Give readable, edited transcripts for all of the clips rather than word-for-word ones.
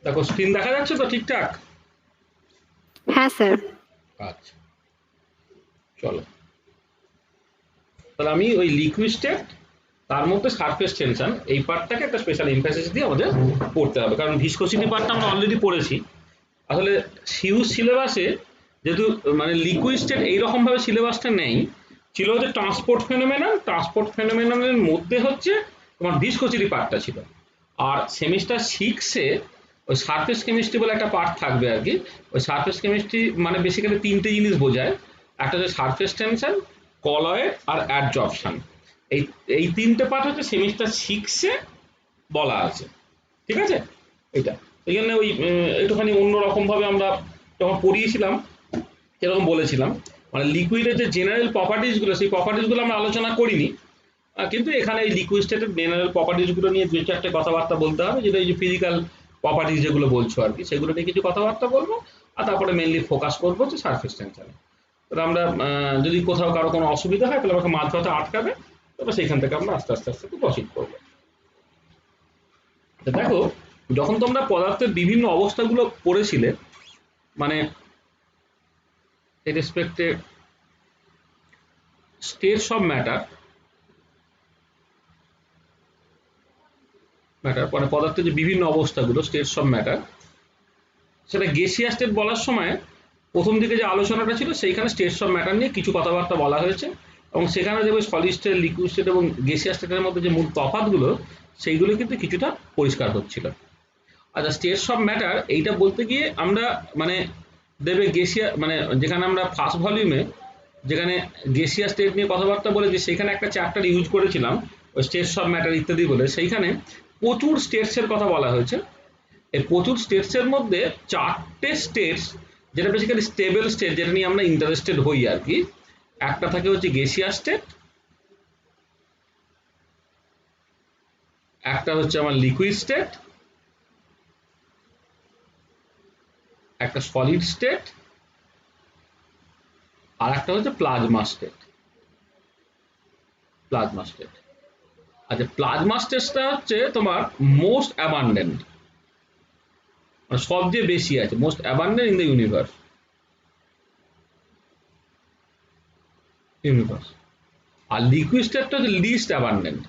দেখো স্ক্রিন দেখা যাচ্ছে তো ঠিকঠাক? হ্যাঁ স্যার। আচ্ছা, চলো তাহলে আমি ওই লিকুইড স্টেট, তার মধ্যে সারফেস টেনশন, এই পার্টটাকে একটা স্পেশাল এমফাসিস দিয়ে আমাদের পড়তে হবে, কারণ ভিসকোসিটি পার্টটা আমরা অলরেডি পড়েছি। আসলে সিউজ সিলেবাসে যেহেতু মানে লিকুইড স্টেট এইরকম ভাবে সিলেবাসটা নেই, ছিল হচ্ছে ট্রান্সপোর্ট ফেনোমেননের মধ্যে হচ্ছে তোমার ভিসকোসিটি পার্টটা ছিল। আর সেমিস্টার সিক্সে ওই সারফেস কেমিস্ট্রি বলে একটা পার্ট থাকবে আর কি। ওই সারফেস কেমিস্ট্রি মানে বেসিক্যালি তিনটে জিনিস বোঝায়। একটা হচ্ছে সারফেস টেনশন, কলয়েড আর অ্যাডজর্পশন। এই এই তিনটে পার্ট হচ্ছে সেমিস্টার সিক্সে বলা আছে, ঠিক আছে? এটা এই জন্য ওই একটুখানি অন্যরকম ভাবে আমরা যখন পড়িয়েছিলাম যেরকম বলেছিলাম, মানে লিকুইডের যে জেনারেল প্রপার্টিজ গুলো, সেই প্রপার্টিজ গুলো আমরা আলোচনা করিনি। কিন্তু এখানে এই লিকুইড স্টেটের জেনারেল প্রপার্টিজ গুলো নিয়ে দু চারটে কথাবার্তা বলতে হবে, যেটা এই যে ফিজিক্যাল প্রপার্টিজ যেগুলো বলছো আর কি, সেগুলো নিয়ে কিছু কথাবার্তা বলবো। আর তারপরে মেনলি ফোকাস করবো হচ্ছে সারফেস টেনশনে। তাহলে আমরা যদি কোথাও কারো কোনো অসুবিধা হয় তাহলে আমাকে মাঝপথে আটকাবে, তবে সেইখান থেকে আমরা আস্তে আস্তে আস্তে প্রসিড করবো। দেখো, যখন তোমরা পদার্থের বিভিন্ন অবস্থাগুলো পড়েছিলে, মানে রেসপেক্টে স্টেটস অফ ম্যাটার, মানে পদার্থের যে বিভিন্ন অবস্থাগুলো স্টেটস অফ ম্যাটার, সেটা গেসিয়াস স্টেট বলার সময় প্রথম দিকে যে আলোচনাটা ছিল সেইখানে স্টেটস অফ ম্যাটার নিয়ে কিছু কথাবার্তা বলা হয়েছে, এবং সেখানে দেখবে সলিড স্টেট, লিকুইড স্টেট এবং গেসিয়াস স্টেটের মধ্যে যে মূল তফাৎগুলো সেইগুলো কিন্তু কিছুটা পরিষ্কার হচ্ছিল। আচ্ছা, স্টেটস অফ ম্যাটার এইটা বলতে গিয়ে আমরা মানে দেবে গেসিয়া, মানে যেখানে আমরা ফার্স্ট ভলিউমে যেখানে গেসিয়া স্টেট নিয়ে কথাবার্তা বলেছি, সেখানে একটা চ্যাপ্টার ইউজ করেছিলাম ওই স্টেটস অফ ম্যাটার ইত্যাদি বলে। সেইখানে প্রচুর স্টেটসের কথা বলা হয়েছে। এই প্রচুর স্টেটসের মধ্যে চারটে স্টেটস যেটা বেসিক্যালি স্টেবল স্টেট, যেটা নিয়ে আমরা ইন্টারেস্টেড হই আর কি। একটা থাকে হচ্ছে গেসিয়া স্টেট, একটা হচ্ছে আমার লিকুইড স্টেট, একটা সলিড স্টেট, আর একটা হচ্ছে প্লাজমা স্টেট। প্লাজমা স্টেট, আচ্ছা প্লাজমা স্টেটটা হচ্ছে তোমার মোস্ট অ্যাবান্ডেন্ট, মানে সবচেয়ে বেশি আছে, most abundant in the universe. আর লিকুইড স্টেটটা হচ্ছে লিস্ট অ্যাবান্ডেন্ট।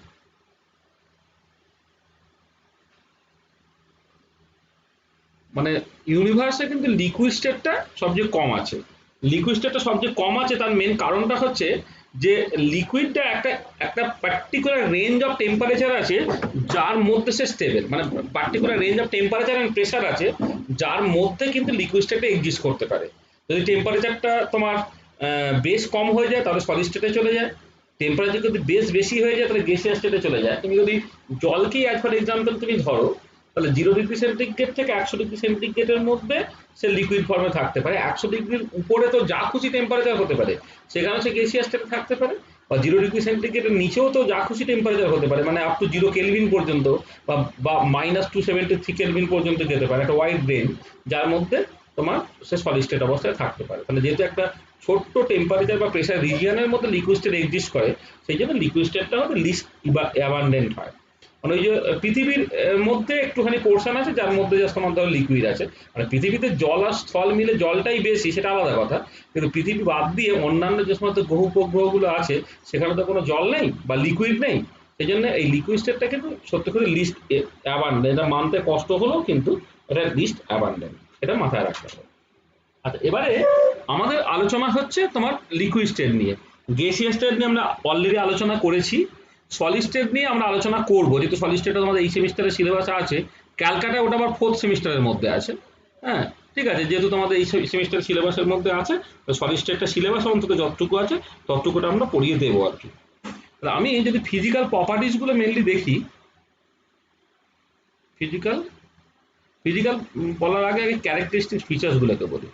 মানে ইউনিভার্সে কিন্তু লিকুইড স্টেটটা সবচেয়ে কম আছে। লিকুইড স্টেটটা সবচেয়ে কম আছে, তার মেন কারণটা হচ্ছে যে লিকুইডটা একটা একটা পার্টিকুলার রেঞ্জ অফ টেম্পারেচার আছে যার মধ্যে সে স্টেবল, মানে particular range of temperature and pressure আছে যার মধ্যে কিন্তু লিকুইড স্টেটে এক্সিস্ট করতে পারে। যদি টেম্পারেচারটা তোমার বেশ কম হয়ে যায় তাহলে সলিড স্টেটে চলে যায়, টেম্পারেচার যদি বেশ বেশি হয়ে যায় তাহলে গ্যাসিয়াস স্টেটে চলে যায়। তুমি যদি জলকেই অ্যাজ ফর এক্সাম্পল তুমি ধরো, তাহলে 0 ডিগ্রি সেন্টিগ্রেড থেকে 100 ডিগ্রি সেন্টিগ্রেডের মধ্যে সে লিকুইড ফর্মে থাকতে পারে। 100 ডিগ্রির উপরে তো যা খুশি টেম্পারেচার হতে পারে, সেখানে সে গ্যাসিয়াস স্টেটে থাকতে পারে। বা 0 ডিগ্রি সেন্টিগ্রেডের নিচেও তো যা খুশি টেম্পারেচার হতে পারে, মানে আপ টু 0 কেলভিন পর্যন্ত, বা -273 পর্যন্ত যেতে পারে, একটা ওয়াইড রেঞ্জ যার মধ্যে তোমার সে সলিড স্টেট অবস্থায় থাকতে পারে। তাহলে যেহেতু একটা ছোট্ট টেম্পারেচার বা প্রেসার রিজিয়নের মধ্যে লিকুইড স্টেট এক্সিস্ট করে, সেই জন্য লিকুইড স্টেটটা হচ্ছে লিস্ট বা অ্যাবান্ডেন্ট হয়। মানে ওই যে পৃথিবীর মধ্যে একটুখানি পোর্শন আছে যার মধ্যে জাস্ট তোমার ধরো লিকুইড আছে, মানে পৃথিবীতে জল আর স্থল মিলে জলটাই বেশি, সেটা আলাদা কথা। কিন্তু পৃথিবী বাদ দিয়ে অন্যান্য যে সমস্ত গ্রহ উপগ্রহগুলো আছে সেখানে তো কোনো জল নেই বা লিকুইড নেই। সেই জন্য এই লিকুইড স্টেটটা কিন্তু সত্যি করে লিস্ট অ্যাবান্ডেন্ট, এটা মানতে কষ্ট হলেও কিন্তু এটা লিস্ট অ্যাবান্ডেন্ট, এটা মাথায় রাখতে হবে। আচ্ছা, এবারে আমাদের আলোচনা হচ্ছে তোমার লিকুইড স্টেট নিয়ে। গ্যাসিয়াস স্টেট নিয়ে আমরা অলরেডি আলোচনা করেছি, সলিড স্টেট নিয়ে আমরা আলোচনা করবো, যেহেতু সলিড স্টেট আমাদের এই সেমিস্টারের সিলেবাসে আছে। ক্যালকাটায় ওটা আবার ফোর্থ সেমিস্টারের মধ্যে আছে। হ্যাঁ, ঠিক আছে, যেহেতু তোমাদের এই সেমিস্টার সিলেবাসের মধ্যে আছে, তো সলিড স্টেটটা সিলেবাস অন্তত যতটুকু আছে ততটুকুটা আমরা পড়িয়ে দেবো আর কি। আমি যদি ফিজিক্যাল প্রপার্টিজ গুলো মেনলি দেখি, ফিজিক্যাল ফিজিক্যাল বলার আগে আগে ক্যারেক্টারিস্টিক ফিচার্স গুলোকে বলি।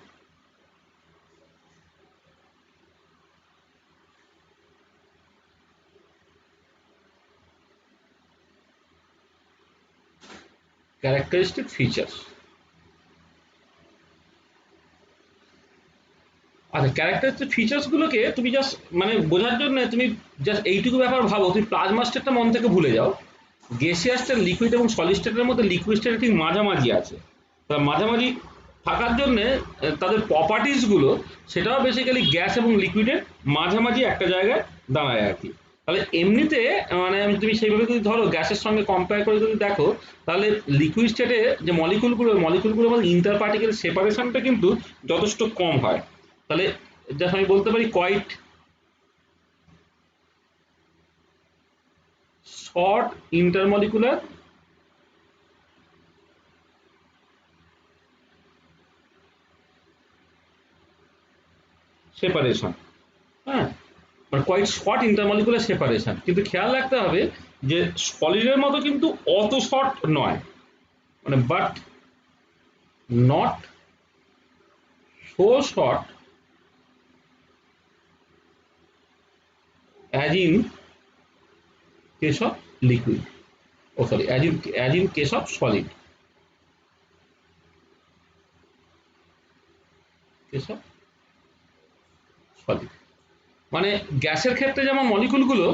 ক্যারেক্টারিস্টিক ফিচার্স, আচ্ছা ক্যারেক্টারিস্টিক ফিচার্স গুলোকে তুমি জাস্ট মানে বোঝার জন্য তুমি জাস্ট এইটুকু ব্যাপার ভাবো, তুমি প্লাজমা স্টেটটা মন থেকে ভুলে যাও। গ্যাসিয়াস স্টেট, লিকুইড এবং সলিড স্টেটের মধ্যে লিকুইড স্টেট ঠিক মাঝামাঝি আছে। মাঝামাঝি থাকার জন্য তাদের প্রপার্টিস গুলো সেটাও বেসিক্যালি গ্যাস এবং লিকুইডের মাঝামাঝি একটা জায়গায় দাঁড়ায় আর কি। তাহলে এমনিতে মানে তুমি সেইভাবে যদি ধরো গ্যাসের সঙ্গে কম্পেয়ার করে যদি দেখো, তাহলে লিকুইড স্টেটে যে মলিকুলগুলোর মধ্যে ইন্টার পার্টিকেল সেপারেশনটা কিন্তু যথেষ্ট কম হয়। তাহলে যা আমি বলতে পারি কোয়াইট শর্ট ইন্টারমলিকুলার সেপারেশন। হ্যাঁ, মানে কোয়াইট শর্ট ইন্টারমলিকুলার সেপারেশন, কিন্তু খেয়াল রাখতে হবে যে সলিডের মতো কিন্তু অত শর্ট নয়, মানে but not so short as in case of liquid, oh sorry as in case of solid, case of solid. মানে গ্যাসের ক্ষেত্রে যেমন মলিকুলগুলো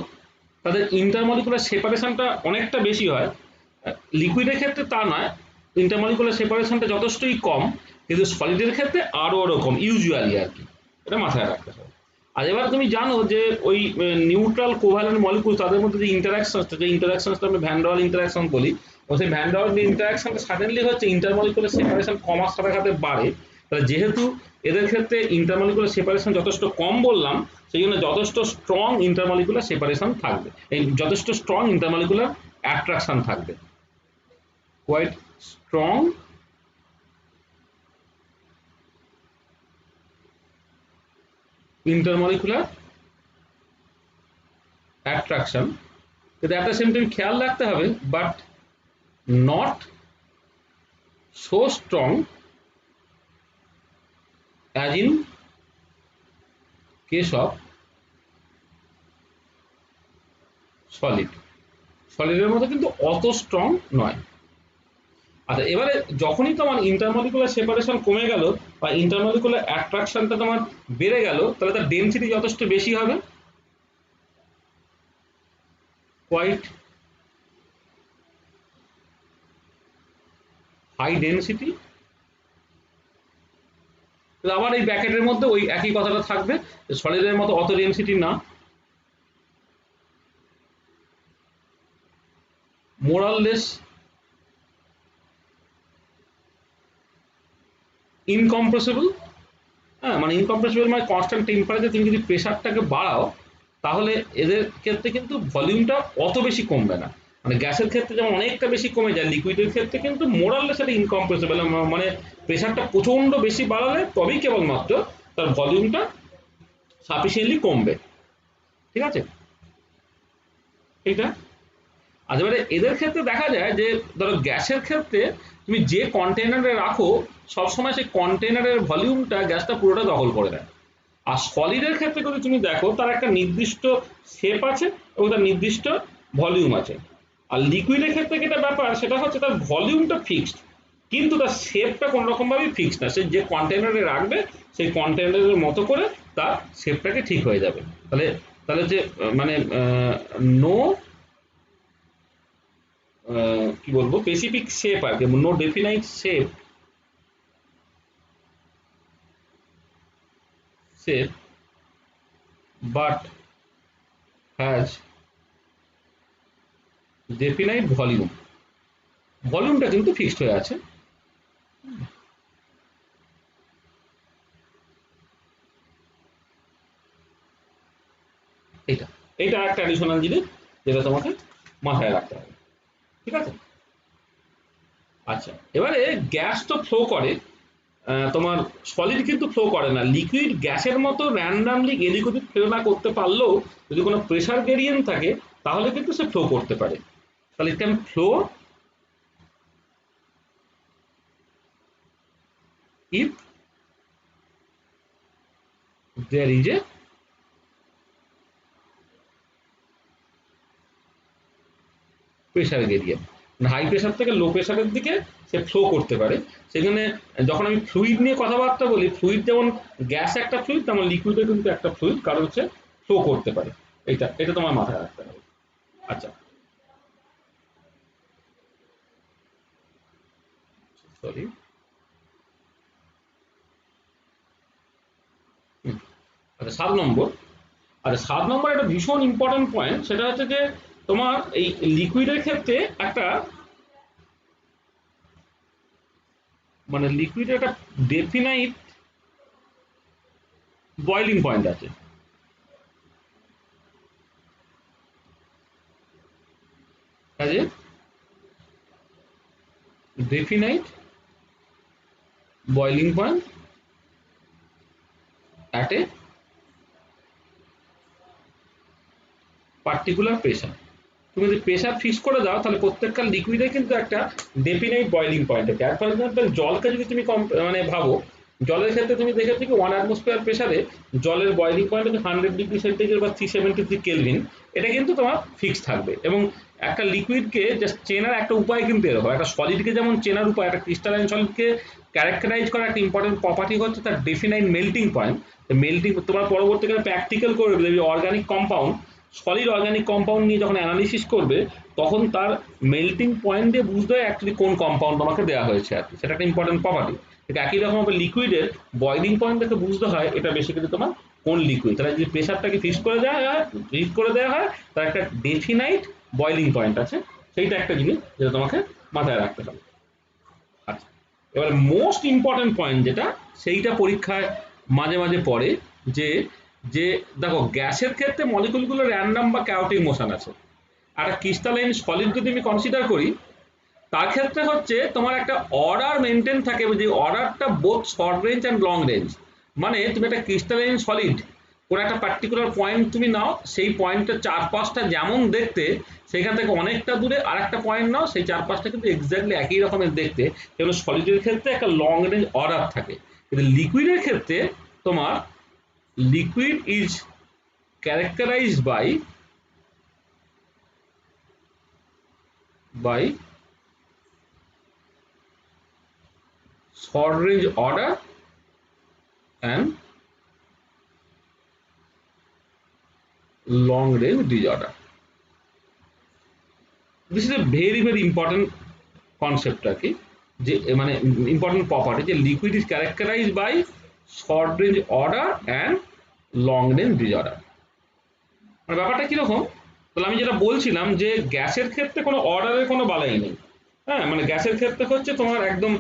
তাদের ইন্টারমলিকুলার সেপারেশনটা অনেকটা বেশি হয়, লিকুইডের ক্ষেত্রে তা নয়, ইন্টারমলিকুলার সেপারেশনটা যথেষ্টই কম, কিন্তু সলিডের ক্ষেত্রে আরো ওরকম ইউজুয়ালি আর কি, এটা মাথায় রাখতে হবে। আর এবার তুমি জানো যে ওই নিউট্রাল কোভ্যালেন্ট মলিকুল তাদের মধ্যে যে ইন্টারাকশনটা আমরা ভ্যান ডার ওয়াল ইন্টারাকশন বলি, ও সেই ভ্যান ডার ওয়াল ইন্টারাকশনটা সাডেনলি হচ্ছে ইন্টারমলিকুলার সেপারেশন কমার সাথে সাথে বাড়ে। তাহলে যেহেতু এদের ক্ষেত্রে ইন্টারমলিকুলার সেপারেশন যথেষ্ট কম বললাম, সেই জন্য যথেষ্ট স্ট্রং ইন্টারমলিকুলার সেপারেশন থাকবে, এই যথেষ্ট স্ট্রং ইন্টারমলিকুলার অ্যাট্রাকশন থাকবে, কোয়াইট স্ট্রং ইন্টারমলিকুলার অ্যাট্রাকশন। কিন্তু অ্যাট দ্য সেম টাইম খেয়াল রাখতে হবে but not so strong as in case of solid, সলিডের মতো কিন্তু অত স্ট্রং নয়। আচ্ছা, এবারে যখনই তোমার ইন্টারমলিকুলার সেপারেশন কমে গেল বা ইন্টারমলিকুলার অ্যাট্রাকশনটা তোমার বেড়ে গেল, তাহলে তার ডেনসিটি যথেষ্ট বেশি হবে, কোয়াইট হাই ডেনসিটি। আবার এই ব্র্যাকেটের মধ্যে ওই একই কথাটা থাকবে, সলিডের মতো অত ডেনসিটি না, মোর অর লেস ইনকম্প্রেসিবল। হ্যাঁ, মানে ইনকম্প্রেসিবল মানে কনস্ট্যান্ট টেম্পারেচার তুমি যদি প্রেশারটাকে বাড়াও, তাহলে এদের ক্ষেত্রে কিন্তু ভলিউমটা অত বেশি কমবে না। মানে গ্যাসের ক্ষেত্রে যেমন অনেকটা বেশি কমে যায়, লিকুইডের ক্ষেত্রে কিন্তু মোরাললেস এটা ইনকম্প্রেসিবল, মানে প্রেশারটা প্রচন্ড বেশি বাড়ালে তবেই কেবলমাত্র তার ভলিউমটা সাফিসিয়েন্টলি কমবে। ঠিক আছে, এইটা। আর এবারে এদের ক্ষেত্রে দেখা যায় যে ধরো গ্যাসের ক্ষেত্রে তুমি যে কন্টেনারে রাখো সবসময় সেই কন্টেনারের ভলিউমটা গ্যাসটা পুরোটা দখল করে নেয়। আর সলিডের ক্ষেত্রে যদি তুমি দেখো তার একটা নির্দিষ্ট শেপ আছে এবং তার নির্দিষ্ট ভলিউম আছে। আর লিকুইডের ক্ষেত্রে যেটা ব্যাপার সেটা হচ্ছে তার ভলিউমটা ফিক্সড, কিন্তু তার শেপটা কোনো রকম ভাবেই ফিক্সড না, সে যে কন্টেনারে রাখবে সেই কন্টেনারের মতো করে তার শেপটাকে ঠিক হয়ে যাবে। তাহলে তাহলে যে মানে নো কি বলবো স্পেসিফিক শেপ আর কি, no definite shape but has definite volume, ভলিউমটা কিন্তু ফিক্সড হয়ে আছে। এটা এটা একটা অ্যাডিশনাল জিনিস যেটা তোমাকে মাথায় রাখতে হবে। ঠিক আছে। আচ্ছা, এবারে গ্যাস তো ফ্লো করে, তোমার সলিড কিন্তু ফ্লো করে না। লিকুইড গ্যাসের মতো র্যান্ডামলি এদিক ওদিক ফ্লো না করতে পারলেও যদি কোনো প্রেশার গ্রেডিয়েন্ট থাকে তাহলে কিন্তু সে ফ্লো করতে পারে। তাহলে it can flow if there is a pressure gradient. High pressure থেকে লো প্রেশারের দিকে সে ফ্লো করতে পারে। সেখানে যখন আমি ফ্লুইড নিয়ে কথাবার্তা বলি, ফ্লুইড যেমন গ্যাস একটা ফ্লুইড তেমন লিকুইডও কিন্তু একটা ফ্লুইড, কারণ হচ্ছে ফ্লো করতে পারে। এটা এটা তোমার মাথায় রাখতে হবে। আচ্ছা, সরি। আচ্ছা 7 নম্বর, আচ্ছা 7 নম্বর একটা ভীষণ ইম্পর্টেন্ট পয়েন্ট, সেটা হচ্ছে যে তোমার এই লিকুইডের ক্ষেত্রে একটা মানে লিকুইডের একটা ডেফিনাইট বয়লিং পয়েন্ট আছে। কাজে definite boiling point at a particular pressure. তুমি যদি প্রেশার ফিক্স করে দাও তাহলে প্রত্যেকটা লিকুইডে কিন্তু একটা ডেফিনাইট বয়লিং পয়েন্ট আছে। ফর এক্সাম্পল জলকে যদি তুমি মানে ভাবো, জলের ক্ষেত্রে তুমি দেখেছো কি 1 atmosphere প্রেসারে জলের বয়লিং পয়েন্ট হচ্ছে 100 ডিগ্রি সেন্টিগ্রেড বা 373 কেলভিন। এটা কিন্তু তোমার ফিক্স থাকবে। এবং একটা লিকুইডকে জাস্ট চেনার একটা উপায় কিন্তু এরকম, একটা সলিডকে যেমন চেনার উপায়, একটা ক্রিস্টালাইন সলিডকে ক্যারেক্টারাইজ করার একটা ইম্পর্টেন্ট প্রপার্টি হচ্ছে তার ডেফিনাইট মেল্টিং পয়েন্ট। মেল্টিং তোমার পরবর্তীকালে প্র্যাকটিক্যাল করবে, দেখবি organic compound, solid organic compound নিয়ে যখন অ্যানালিসিস করবে তখন তার মেল্টিং পয়েন্ট দিয়ে বুঝতে হয় অ্যাকচুয়ালি কোন কম্পাউন্ড তোমাকে দেওয়া হয়েছে আর কি, সেটা একটা ইম্পর্টেন্ট প্রপার্টি। ঠিক একই রকম লিকুইডের বয়লিং পয়েন্ট থেকে বুঝতে হয় এটা বেসিক্যালি তোমার কোন লিকুইড। তাহলে যদি প্রেশারটাকে ফিক্স করে দেওয়া হয়, ফিক্স করে দেওয়া হয়, তার একটা ডেফিনাইট বয়লিং পয়েন্ট আছে। সেইটা একটা জিনিস যেটা তোমাকে মাথায় রাখতে হবে। আচ্ছা, এবার মোস্ট ইম্পর্টেন্ট পয়েন্ট যেটা, সেইটা পরীক্ষায় মাঝে মাঝে পড়ে, যে যে দেখো গ্যাসের ক্ষেত্রে মলিকুলগুলো র্যান্ডাম বা chaotic মোশন আছে। আর একটা ক্রিস্টালাইন সলিড যদি আমি কনসিডার করি, তার ক্ষেত্রে হচ্ছে তোমার একটা অর্ডার মেনটেন থাকে, যে অর্ডারটা both short range and long range. মানে তুমি একটা ক্রিস্টালাইন সলিড কোনো একটা পার্টিকুলার পয়েন্ট তুমি নাও, সেই পয়েন্টের চারপাশটা যেমন দেখতে, সেখান থেকে অনেকটা দূরে আর একটা পয়েন্ট নাও, সেই চারপাশটা কিন্তু এক্স্যাক্টলি একই রকমের দেখতে। যেগুলো সলিডের ক্ষেত্রে একটা লং রেঞ্জ অর্ডার থাকে, কিন্তু লিকুইডের ক্ষেত্রে তোমার liquid is characterized by short range order and long range disorder. This is a very very important concept আর কি, যে মানে ইম্পর্টেন্ট প্রপার্টি, যে liquid is characterized by short range order and long range disorder. মানে ব্যাপারটা কিরকম, তাহলে আমি যেটা বলছিলাম যে গ্যাসের ক্ষেত্রে কোনো অর্ডারের কোনো বালাই নেই। হ্যাঁ, মানে গ্যাসের ক্ষেত্রে হচ্ছে তোমার একদম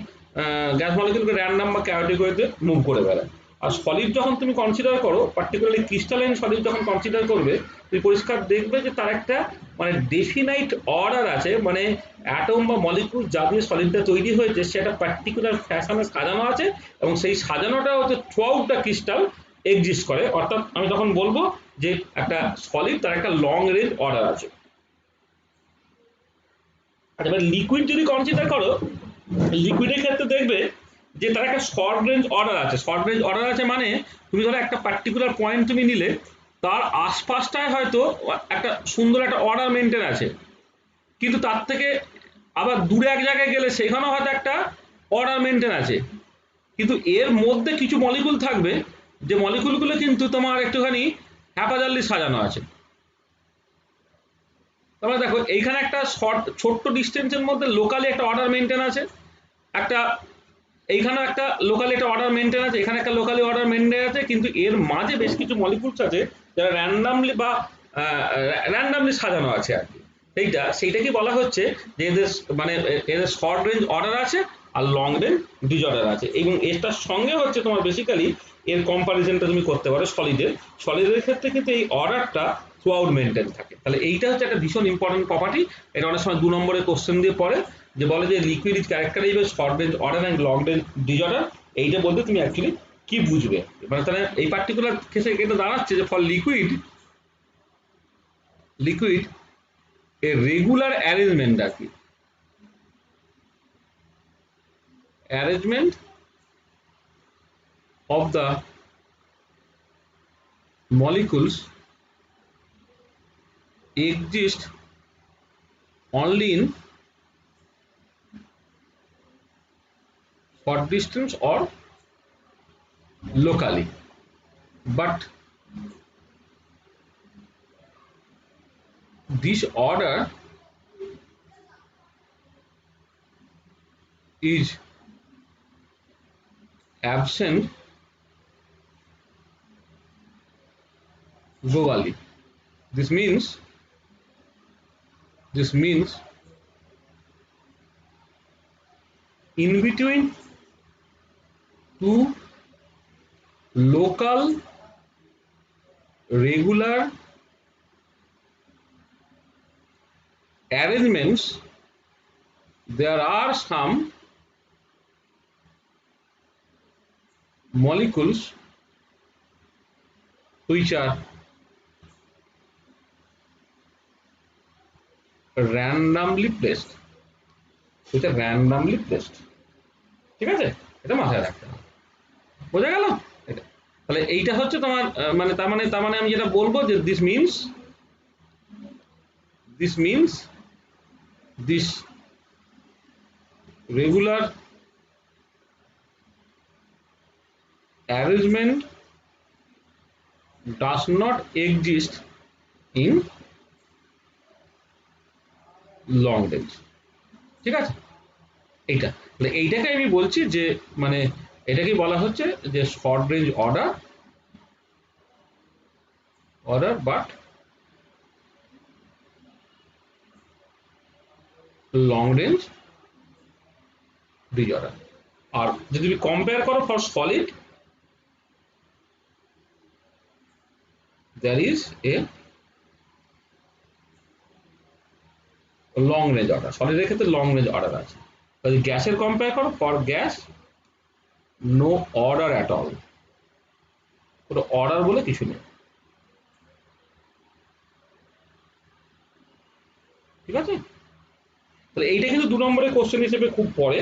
গ্যাস মলিকিউলকে র্যান্ডাম বা chaotic ওয়েতে মুভ করে বেড়ায়। আর সলিড যখন তুমি কনসিডার করো, পার্টিকুলারলি ক্রিস্টালাইন সলিড যখন কনসিডার করবে, তুমি পরিষ্কার দেখবে যে তার একটা মানে ডেফিনাইট অর্ডার আছে। মানে অ্যাটম বা মলিকিউল যা দিয়ে সলিডটা তৈরি হয়েছে সেটা পার্টিকুলার ফ্যাশনে সাজানো আছে, এবং সেই সাজানোটা হচ্ছে through out the crystal exist করে। অর্থাৎ আমি তখন বলবো যে একটা সলিড তার একটা লং রেঞ্জ অর্ডার আছে। আর এবার লিকুইড যদি কনসিডার করো, লিকুইডের ক্ষেত্রে দেখবে যে তার একটা শর্ট রেঞ্জ অর্ডার আছে। শর্ট রেঞ্জ অর্ডার আছে মানে তুমি ধরো একটা পার্টিকুলার পয়েন্ট তুমি নিলে, তার আশপাশটায় হয়তো একটা সুন্দর একটা অর্ডার মেনটেন আছে, কিন্তু তার থেকে আবার দূরে এক জায়গায় গেলে সেখানেও হয়তো একটা অর্ডার মেনটেন আছে। কিন্তু এর মধ্যে কিছু মলিকুল থাকবে, যে মলিকুলগুলো কিন্তু তোমার একটুখানি হ্যাপাজার্লি সাজানো আছে। তারপরে দেখো এইখানে একটা ছোট্ট ডিস্টেন্সের মধ্যে লোকালি একটা অর্ডার মেনটেন আছে, একটা এইখানে একটা লোকালি একটা অর্ডার মেনটেন আছে, এখানে একটা লোকালি অর্ডার মেনটেন আছে, কিন্তু এর মাঝে বেশ কিছু মলিকুলস আছে যারা র্যান্ডামলি সাজানো আছে আর কি। সেইটাকে বলা হচ্ছে যে এদের মানে এদের শর্ট রেঞ্জ অর্ডার আছে আর লং রেঞ্জ ডিসঅর্ডার আছে। এবং এটার সঙ্গে হচ্ছে তোমার বেসিক্যালি এর কম্পারিজনটা তুমি করতে পারো সলিডের ক্ষেত্রে কিন্তু এই অর্ডারটা থ্রু আউট মেনটেন থাকে। তাহলে এইটা হচ্ছে একটা ভীষণ ইম্পর্টেন্ট প্রপার্টি। এটা অনেক সময় 2 নম্বরের কোশ্চেন দিয়ে পড়ে, যে বলে যে liquid is characterized by short range order and long range disorder. এইটা বলতে তুমি অ্যাকচুয়ালি কি বুঝবে, মানে তাহলে এই পার্টিকুলার কেসে এটা দাঁড়াচ্ছে যে for liquid a regular arrangement আর কি, arrangement of the molecules exist only in short distance or locally, but this order is absent Gogali. This means in between two local regular arrangements there are some molecules which are randomly placed ঠিক আছে, এটা মাথায় রাখতে হবে, বোঝা গেল? এটা তাহলে এইটা হচ্ছে তোমার তার মানে আমি যেটা বলবো যে this means this regular arrangement does not exist in long range, ঠিক আছে? এইটাকে আমি বলছি যে মানে এটাকে বলা হচ্ছে যে short range order but long range disorder. আর যদি তুমি কম্পেয়ার করো for solid there is a long range order, সলিডের ক্ষেত্রে লং রেঞ্জ অর্ডার আছে। যদি গ্যাসের কম্পেয়ার করো for gas no order at all, কোনো অর্ডার বলে কিছু নেই, ঠিক আছে? তাহলে এইটা কিন্তু 2 নম্বরের কোশ্চেন হিসেবে খুব পড়ে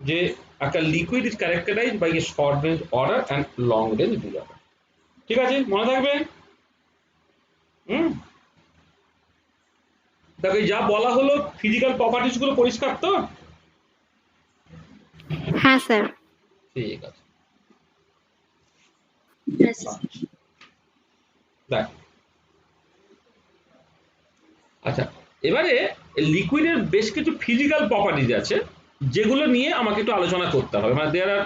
যে একটা liquid is characterized by a short range order and long range disorder, ঠিক আছে? মনে থাকবে। তাকে যা বলা হলো ফিজিক্যাল প্রপার্টিজ গুলো পরিষ্কার তো? হ্যাঁ স্যার। ঠিক আছে, দেখ আচ্ছা এবারে লিকুইডের বেশ কিছু ফিজিক্যাল প্রপার্টিজ আছে যেগুলো নিয়ে আমাকে একটু আলোচনা করতে হবে, মানে দেয়ার আর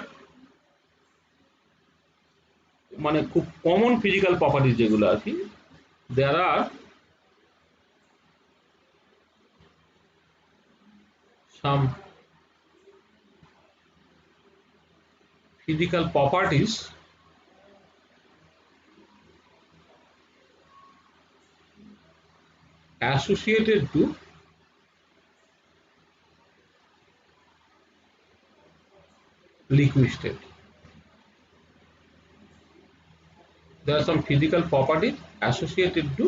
মানে খুব কমন ফিজিক্যাল প্রপার্টিজ যেগুলো আর কি, দেয়ার আর some physical properties associated to liquid state. There are some physical properties associated to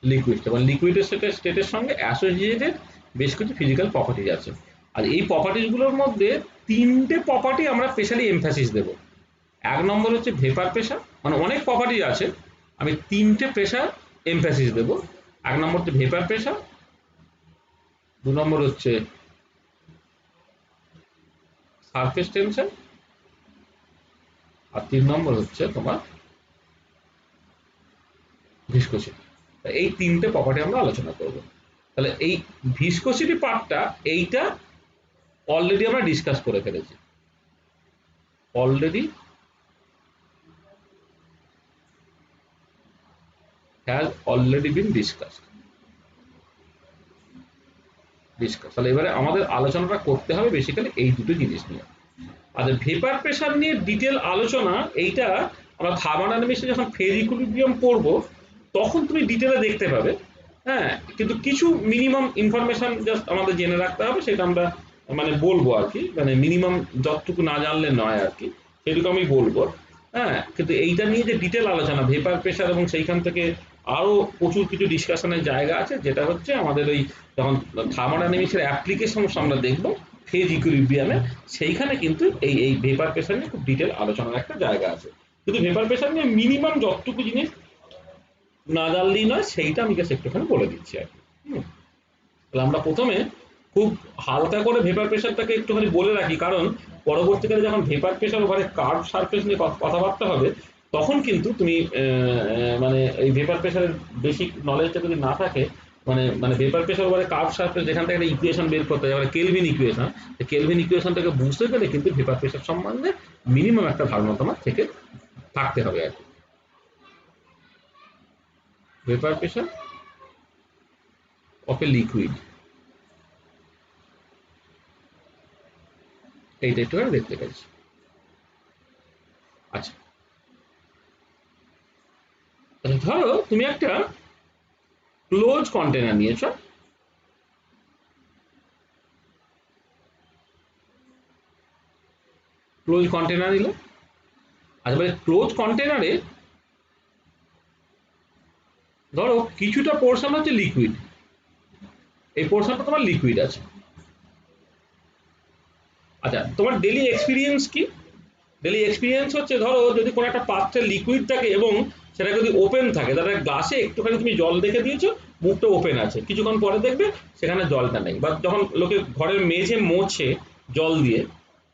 liquid state, মানে লিকুইড স্টেটের সঙ্গে অ্যাসোসিয়েটেড বেশ কিছু ফিজিক্যাল প্রপার্টিজ আছে। আর এই প্রপার্টিজ গুলোর মধ্যে 3টে প্রপার্টি আমরা স্পেশালি এমফাসিস দেব। 1 নম্বর হচ্ছে ভেপার প্রেসার, মানে অনেক প্রপার্টিজ আছে, আমি 3টে প্রেসার এমফাসিস দেব। 1 নম্বর হচ্ছে ভেপার প্রেসার, 2 নম্বর হচ্ছে সারফেস টেনশন, আর 3 নম্বর হচ্ছে তোমার ভিসকোসিটি। এই 3টে প্রপার্টি আমরা আলোচনা করব। তাহলে এই ভিসকোসিটি পার্টটা এইটা অলরেডি আমরা ডিসকাস করে ফেলেছি, already has already been discussed. তাহলে এবারে আমাদের আলোচনাটা করতে হবে বেসিক্যালি এই দুটো জিনিস নিয়ে। আর ভেপার প্রেসার নিয়ে ডিটেল আলোচনা এইটা আমরা থার্মোডাইনামিক্সে যখন ফেজ ইকুইলিব্রিয়াম পড়ব তখন তুমি ডিটেলে দেখতে পাবে, হ্যাঁ, কিন্তু কিছু মিনিমাম ইনফরমেশন জাস্ট আমাদের জেনে রাখতে হবে, সেটা আমরা মানে বলবো আর কি, মানে মিনিমাম যতটুকু না জানলে নয় আর কি, সেটুকু আমি বলবো, হ্যাঁ। কিন্তু এইটা নিয়ে যে ডিটেল আলোচনা ভেপার প্রেসার এবং সেইখান থেকে আরো প্রচুর কিছু ডিসকাশনের জায়গা আছে, যেটা হচ্ছে আমাদের ওই যখন থার্মোডাইনামিক্সের অ্যাপ্লিকেশন আমরা দেখবো ফেজ ইকুইলিব্রিয়ামে, সেইখানে কিন্তু এই ভেপার প্রেসার নিয়ে খুব ডিটেল আলোচনার একটা জায়গা আছে। কিন্তু ভেপার প্রেসার নিয়ে মিনিমাম যতটুকু জিনিস না জানলেই নয় সেইটা আমি জাস্ট একটুখানি বলে দিচ্ছি আর কি। তাহলে আমরা প্রথমে খুব হালকা করে ভেপার প্রেসারটাকে একটুখানি বলে রাখি, কারণ পরবর্তীকালে যখন ভেপার প্রেসার ওখানে কার্ভ সারফেস নিয়ে কথাবার্তা হবে তখন কিন্তু তুমি মানে এই ভেপার প্রেসারের বেসিক নলেজটা যদি না থাকে, মানে ভেপার প্রেসার ওভারে কার্ভ সারফেস যেখান থেকে একটা ইকুয়েশন বের করতে হবে, কেলভিন ইকুয়েশন, কেলভিন ইকুয়েশনটাকে বুঝতে গেলে কিন্তু ভেপার প্রেসার সম্বন্ধে মিনিমাম একটা ধারণা তোমার থেকে থাকতে হবে আর কি। Vapour pressure of a liquid, এইটা একটু দেখতে পাচ্ছি। আচ্ছা, ধরো তুমি একটা ক্লোজ কন্টেনার নিয়েছো, ক্লোজ কন্টেনার নিলে, আচ্ছা বলে ক্লোজ কন্টেনারে ধরো কিছুটা পোর্শন হচ্ছে লিকুইড, এই পোর্শনটা তোমার লিকুইড আছে। আচ্ছা, তোমার ডেইলি এক্সপিরিয়েন্স কি? ডেইলি এক্সপিরিয়েন্স হচ্ছে ধরো যদি কোনো একটা পাত্রে লিকুইড থাকে এবং সেটা যদি ওপেন থাকে, তাহলে গ্লাসে একটুখানি তুমি জল দেখে দিয়েছো, মুখটা ওপেন আছে, কিছুক্ষণ পরে দেখবে সেখানে জলটা নেই। বা যখন লোকে ঘরের মেঝে মোছে জল দিয়ে,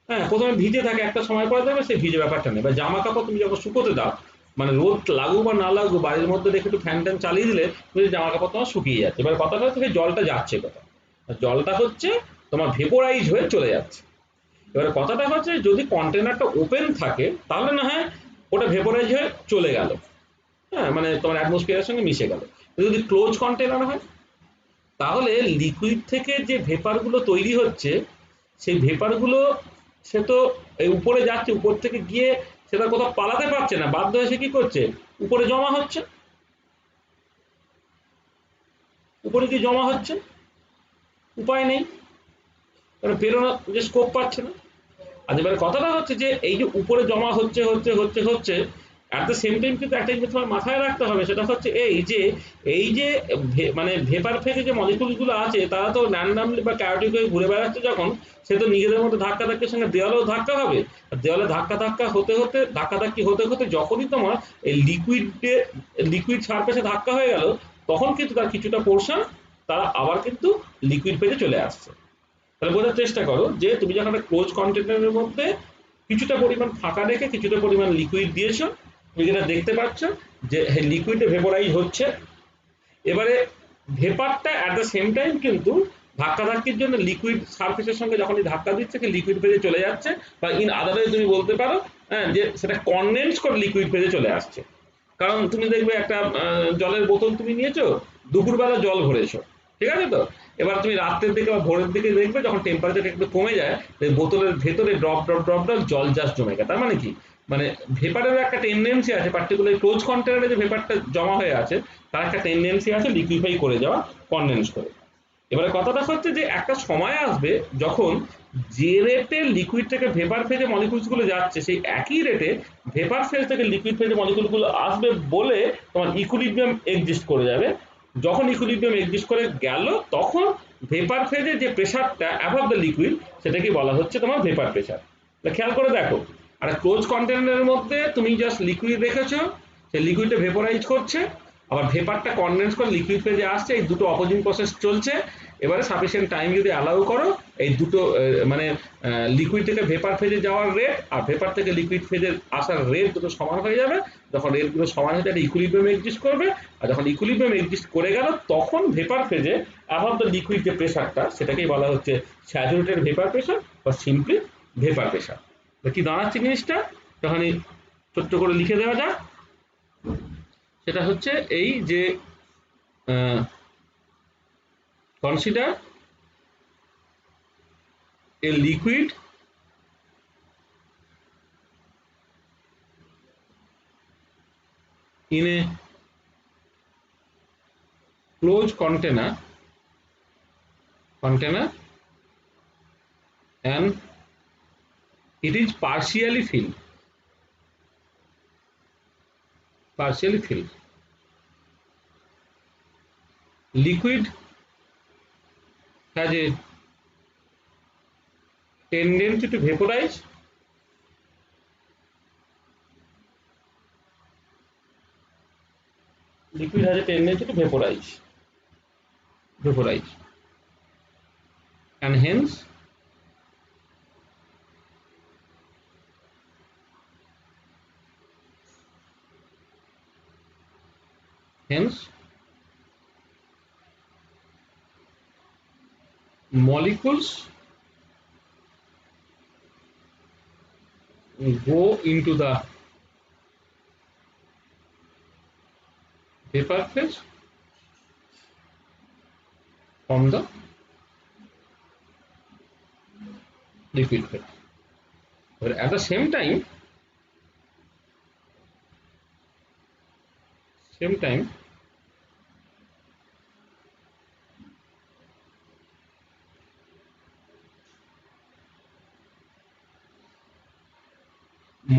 হ্যাঁ প্রথমে ভিজে থাকে, একটা সময় পরে দেখবে সে ভিজে ব্যাপারটা নেই। বা জামা কাপড় তুমি যখন শুকোতে দাও, মানে রোদ লাগুক বা না লাগুক, বাড়ির মধ্যে দেখে একটু ফ্যান ট্যান চালিয়ে দিলে তুমি জামা কাপড় তোমার শুকিয়ে যাচ্ছে। এবার কথাটা হচ্ছে জলটা যাচ্ছে কোথায়? জলটা হচ্ছে তোমার ভেপোরাইজ হয়ে চলে যাচ্ছে। এবারে কথাটা হচ্ছে যদি কন্টেনারটা ওপেন থাকে তাহলে না হয় ওটা ভেপোরাইজ হয়ে চলে গেল, হ্যাঁ মানে তোমার অ্যাটমসফিয়ারের সঙ্গে মিশে গেল। যদি ক্লোজ কন্টেনার হয় তাহলে লিকুইড থেকে যে ভেপারগুলো তৈরি হচ্ছে, সেই ভেপারগুলো সে তো এই উপরে যাচ্ছে, উপর থেকে গিয়ে সেটা কোথাও পালাতে পারছে না, বাধ্য হয়ে সে কি করছে, উপরে জমা হচ্ছে, উপরে কি জমা হচ্ছে, উপায় নেই, কারণ বেরোনোর যে স্কোপ পাচ্ছে না। আর এবারে কথাটা হচ্ছে যে এই যে উপরে জমা হচ্ছে হচ্ছে হচ্ছে হচ্ছে, অ্যাট দ্য সেম টাইম কিন্তু একটা জিনিস তোমার মাথায় রাখতে হবে, সেটা হচ্ছে এই যে মানে ভেপার ফেজে যে মলিকুলস গুলো আছে তারা তো র্যান্ডামলি বা chaotic হয়ে ঘুরে বেড়াচ্ছে, যখন সে তো নিজেদের মধ্যে ধাক্কা ধাক্কির সঙ্গে দেওয়ালেও ধাক্কা হবে। আর দেওয়ালে ধাক্কা ধাক্কা হতে হতে ধাক্কাধাক্কি হতে হতে যখনই তোমার এই লিকুইড সারফেসে ধাক্কা হয়ে গেল, তখন কিন্তু তার কিছুটা পোর্শন তারা আবার কিন্তু লিকুইড ফেজে চলে আসছে। তাহলে বোঝার চেষ্টা করো যে তুমি যখন একটা ক্লোজ কন্টেনারের মধ্যে কিছুটা পরিমাণ ফাঁকা রেখে কিছুটা পরিমাণ লিকুইড দিয়েছো, তুমি যেটা দেখতে পাচ্ছ যে লিকুইডে ভেপোরাইজ হচ্ছে। এবারে ভেপারটা অ্যাট দ্য সেম টাইম কিন্তু ধাক্কাধাক্কির জন্য লিকুইড সারফেসের সঙ্গে যখনই ধাক্কা দিচ্ছে লিকুইড ফেজে চলে যাচ্ছে, বা ইন আদার ওয়ে তুমি বলতে পারো হ্যাঁ যে সেটা কনডেন্স করে লিকুইড ফেজে চলে আসছে। কারণ তুমি দেখবে একটা জলের বোতল তুমি নিয়েছো, দুপুরবেলা জল ভরেছো, ঠিক আছে তো, এবার তুমি রাত্রের দিকে বা ভোরের দিকে দেখবে যখন টেম্পারেচার একটু কমে যায়, বোতলের ভেতরে ড্রপ ড্রপ ড্রপ ড্রপ জল জাস্ট জমে গেছে। তার মানে কি, মানে ভেপারের একটা টেন্ডেন্সি আছে, পার্টিকুলার ক্লোজ কন্টেনারে যে ভেপারটা জমা হয়ে আছে তার একটা টেন্ডেন্সি আছে লিকুইফাই করে যাওয়া, কনডেন্স করে। এবারে কথাটা হচ্ছে যে একটা সময় আসবে যখন যে রেটে লিকুইড থেকে ভেপার ফেজে মলিকুলস গুলো যাচ্ছে, সেই একই রেটে ভেপার ফেজ থেকে লিকুইড ফেজে মলিকুল গুলো আসবে বলে তোমার ইকুইলিব্রিয়াম এক্সিস্ট করে যাবে। যখন ইকুইলিব্রিয়াম এক্সিস্ট করে গেল, তখন ভেপার ফেজে যে প্রেশারটা অ্যাবভ দ্য লিকুইড, সেটাকে বলা হচ্ছে তোমার ভেপার প্রেশার। খেয়াল করে দেখো, আর ক্লোজ কন্টেনারের মধ্যে তুমি জাস্ট লিকুইড রেখেছো, সেই লিকুইডটা ভেপোরাইজ করছে, আবার ভেপারটা কনডেন্স করে লিকুইড ফেজে আসছে, এই দুটো অপোজিং প্রসেস চলছে। এবারে সাফিসিয়েন্ট টাইম যদি অ্যালাউ করো, এই দুটো মানে লিকুইড থেকে ভেপার ফেজে যাওয়ার রেট আর ভেপার থেকে লিকুইড ফেজে আসার রেট দুটো সমান হয়ে যাবে। যখন রেটগুলো সমান হয়ে যাবে ইকুইলিব্রিয়াম এক্সিস্ট করবে, আর যখন ইকুইলিব্রিয়াম এক্সিস্ট করে গেল তখন ভেপার ফেজে অ্যাবভ দ্য লিকুইড যে প্রেশারটা, সেটাকেই বলা হচ্ছে স্যাচুরেটেড ভেপার প্রেশার বা সিম্পলি ভেপার প্রেশার। কি দাঁড়াচ্ছে জিনিসটা যখন ছোট্ট করে লিখে দেওয়া যাক, সেটা হচ্ছে এই যে consider a liquid in a closed container and it is partially filled. Liquid has a tendency to vaporize, liquid has a tendency to vaporize, and hence molecules go into the vapor phase from the liquid phase. But at the same time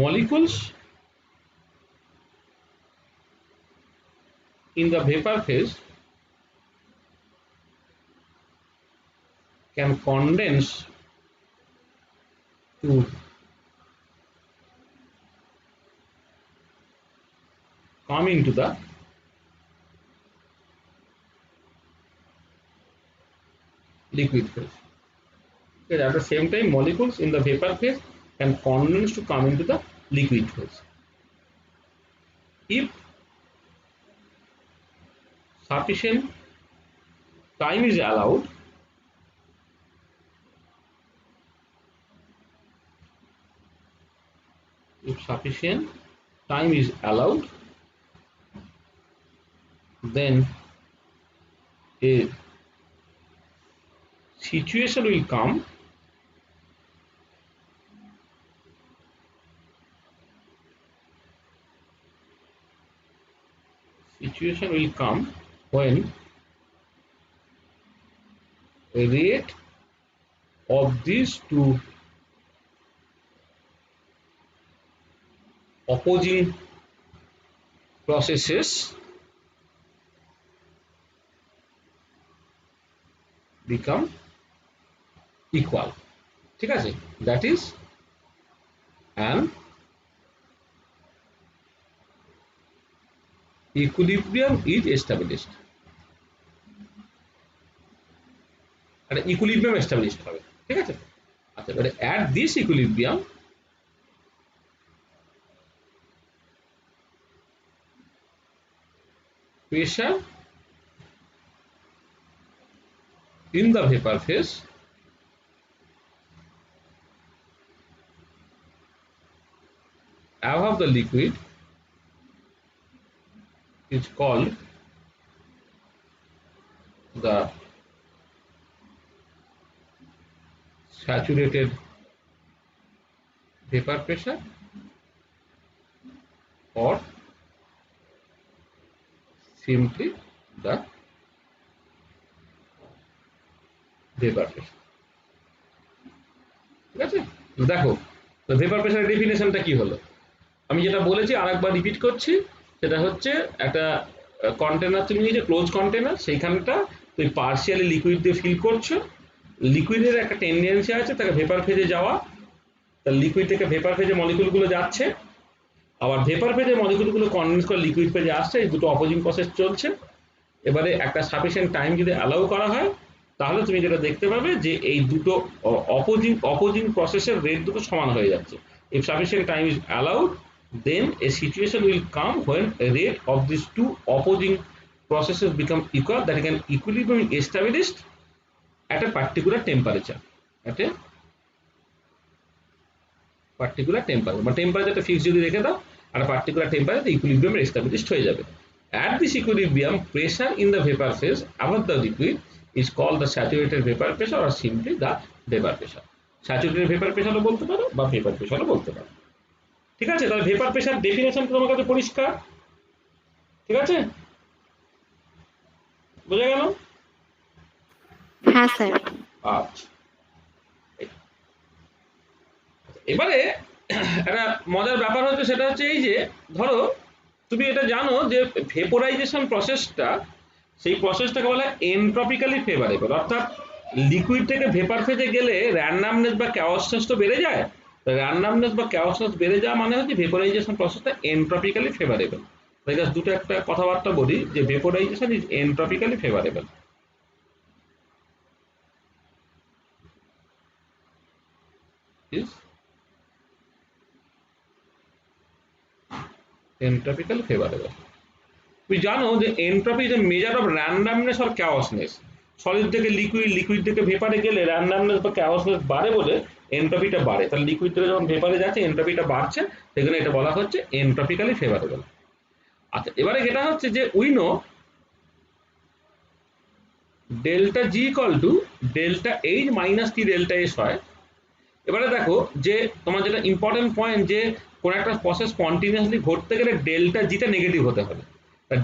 molecules in the vapor phase can condense to come into the liquid phase. Okay, at the same time molecules in the vapor phase can condense to come into the liquid phase. If sufficient time is allowed, then a situation will come when a rate of these two opposing processes become equal. ঠিক আছে, that is an equilibrium is established. একটা equilibrium established হবে, ঠিক আছে। আচ্ছা, এবারে at this equilibrium pressure in the vapor phase above the liquid is called the saturated vapor pressure or simply the vapor pressure. ঠিক আছে, দেখো তো ভেপার প্রেসারের ডেফিনেশনটা কি হলো, আমি যেটা বলেছি আরেকবার রিপিট করছি, সেটা হচ্ছে একটা কন্টেনার তুমি নিয়েছো, ক্লোজ কন্টেনার, সেইখানটা তুমি পার্শিয়ালি লিকুইড দিয়ে ফিল করছো, লিকুইডের একটা টেন্ডেন্সি আছে তাকে ভেপার ফেজে যাওয়া, তার লিকুইড থেকে ভেপার ফেজে মলিকুলগুলো যাচ্ছে, আবার ভেপার ফেজে মলিকুলগুলো কনডেন্স করে লিকুইড ফেজে আসছে, এই দুটো অপোজিং প্রসেস চলছে। এবারে একটা সাফিসিয়েন্ট টাইম যদি অ্যালাউ করা হয় তাহলে তুমি যেটা দেখতে পাবে যে এই দুটো অপোজিং প্রসেসের রেট দুটো সমান হয়ে যাচ্ছে। If sufficient time is allowed, then a situation will come when a rate of these two opposing processes become equal, that can equilibrium is established at a particular temperature, বা টেম্পারেচারটা fix যদি রেখে দাও আর particular temperature equilibrium established হয়ে যাবে। At this equilibrium, pressure in the vapor phase above the liquid is called the saturated vapor pressure or simply the vapor pressure. Saturated vapor pressure বলতে পারো বা vapor pressure বলতে পারো। ঠিক আছে, তাহলে ভেপার প্রেসার ডেফিনেশন তোমার কাছে পরিষ্কার, ঠিক আছে, বোঝা গেল? হ্যাঁ স্যার। আচ্ছা, এবারে একটা মজার ব্যাপার হচ্ছে, সেটা হচ্ছে এই যে ধরো তুমি এটা জানো যে ভেপোরাইজেশন প্রসেসটা, সেই প্রসেসটাকে বলা হয় এনট্রপিক্যালি ফেভারেবল, অর্থাৎ লিকুইড থেকে ভেপার ফেজে গেলে র্যান্ডামনেস বা ক্যাওসনেস তো বেড়ে যায়, র্যান্ডামনেস বা ক্যাওসনেস বেড়ে যাওয়া মানে হচ্ছে ভেপোরাইজেশন প্রসেসটা এনট্রপিক্যালি ফেভারেবল। তাই জাস্ট দুটো একটা কথাবার্তা বলি যে vaporization is entropically favourable. Is entropically favourable. তুমি জানো যে entropy is a measure of randomness or chaosness. Solid থেকে লিকুইড, লিকুইড থেকে ভেপারে গেলে র্যান্ডামনেস বা ক্যাওসনেস বাড়ে বলে এনট্রপিটা বাড়ে, তাহলে লিকুইড থেকে যখন ভেপারে যাচ্ছে এনট্রপিটা বাড়ছে, সেখানে এটা বলা হচ্ছে এনট্রপিক্যালি ফেভারেবল। আচ্ছা, এবারে যেটা হচ্ছে যে we know delta G equal to delta H minus T delta S হয়। এবারে দেখো যে তোমার যেটা ইম্পর্টেন্ট পয়েন্ট, যে কোন একটা প্রসেস কন্টিনিউয়াসলি ঘটতে গেলে ডেল্টা জিটা নেগেটিভ হতে হবে।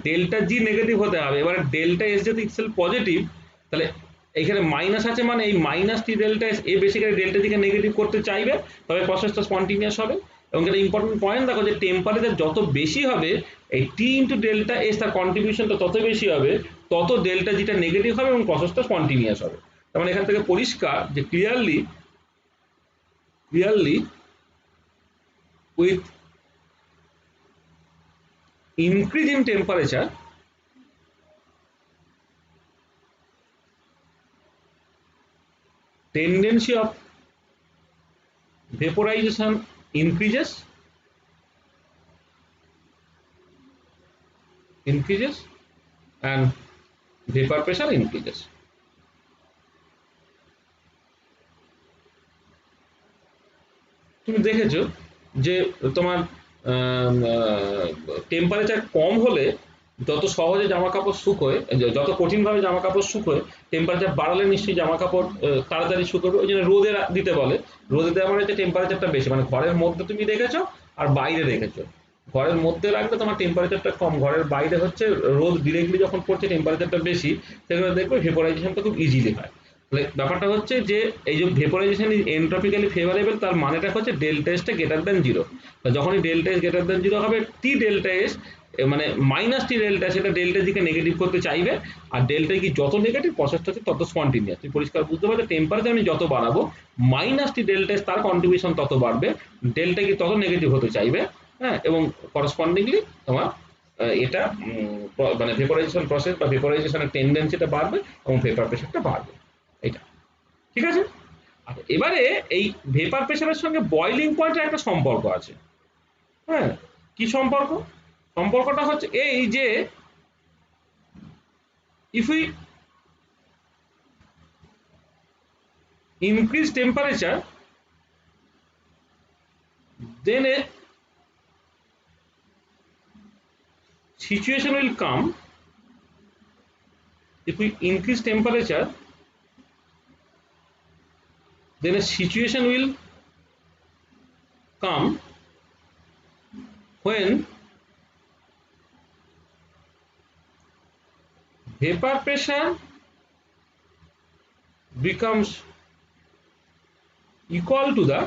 ডেল্টা জি নেগেটিভ হতে হবে। এবারে ডেল্টা এস যদি ইটসেলফ পজিটিভ, তাহলে এইখানে মাইনাস আছে, মানে এই minus T delta S A basically delta GK negative করতে চাইবে, তবে প্রসেসটা স্পন্টিনিয়াস হবে। এবং এটা ইম্পর্টেন্ট পয়েন্ট, দেখো যে টেম্পারেচার যত বেশি হবে, এই টি ইন্টু ডেল্টা এস তার কন্ট্রিবিউশনটা তত বেশি হবে, তত ডেল্টা জিটা নেগেটিভ হবে এবং প্রসেসটা স্পন্টিনিয়াস হবে। তার মানে এখান থেকে পরিষ্কার যে clearly with increase in temperature, tendency of vaporization increases and vapor pressure increases. তুমি দেখেছো যে তোমার টেম্পারেচার কম হলে যত সহজে জামা কাপড় শুকোয়, যত কঠিন ভাবে জামা কাপড় শুকোয়, টেম্পারেচার বাড়ালে নিশ্চয়ই জামা কাপড় তাড়াতাড়ি শুকোবে। ওই জন্য রোদে দিতে বলে। রোদে দেওয়া মানে হচ্ছে টেম্পারেচারটা বেশি, মানে ঘরের মধ্যে তুমি দেখেছো আর বাইরে দেখেছো। ঘরের মধ্যে রাখলে তোমার টেম্পারেচারটা কম, ঘরের বাইরে হচ্ছে রোদ ডিরেক্টলি যখন পড়ছে টেম্পারেচারটা বেশি, সেখানে দেখবে ভেপোরাইজেশনটা খুব ইজিলি হয়। তাহলে ব্যাপারটা হচ্ছে যে এই যে ভেপোরাইজেশন ইজ এন্ট্রপিক্যালি ফেভারেবল, তার মানেটা হচ্ছে ডেল্টা এসটা গ্রেটার দ্যান জিরো। যখনই delta S greater than zero হবে, টি ডেল্টা এস মানে মাইনাস টি ডেল্টা, সেটা ডেল্টা জিকে নেগেটিভ করতে চাইবে। আর ডেল্টা কি যত নেগেটিভ, প্রসেসটা হচ্ছে তত স্পন্টিনিয়াস। তুমি পরিষ্কার বুঝতে পারছো, টেম্পারেচার আমি যত বাড়াবো, মাইনাস টি ডেল্টা এস তার কন্ট্রিবিউশন তত বাড়বে, ডেল্টা কি তত নেগেটিভ হতে চাইবে। হ্যাঁ, এবং করসপন্ডিংলি তোমার এটা মানে ভেপোরাইজেশন প্রসেস বা ভেপোরাইজেশনের টেন্ডেন্সিটা বাড়বে এবং ভেপার প্রেশারটা বাড়বে। এটা ঠিক আছে। আর এবারে এই ভেপার প্রেশারের সঙ্গে বয়লিং পয়েন্টের একটা সম্পর্ক আছে। হ্যাঁ, কি সম্পর্ক? সম্পর্কটা হচ্ছে এই যে if we increase temperature, then a situation will come. If we increase temperature, then a situation will come when vapor pressure becomes equal to the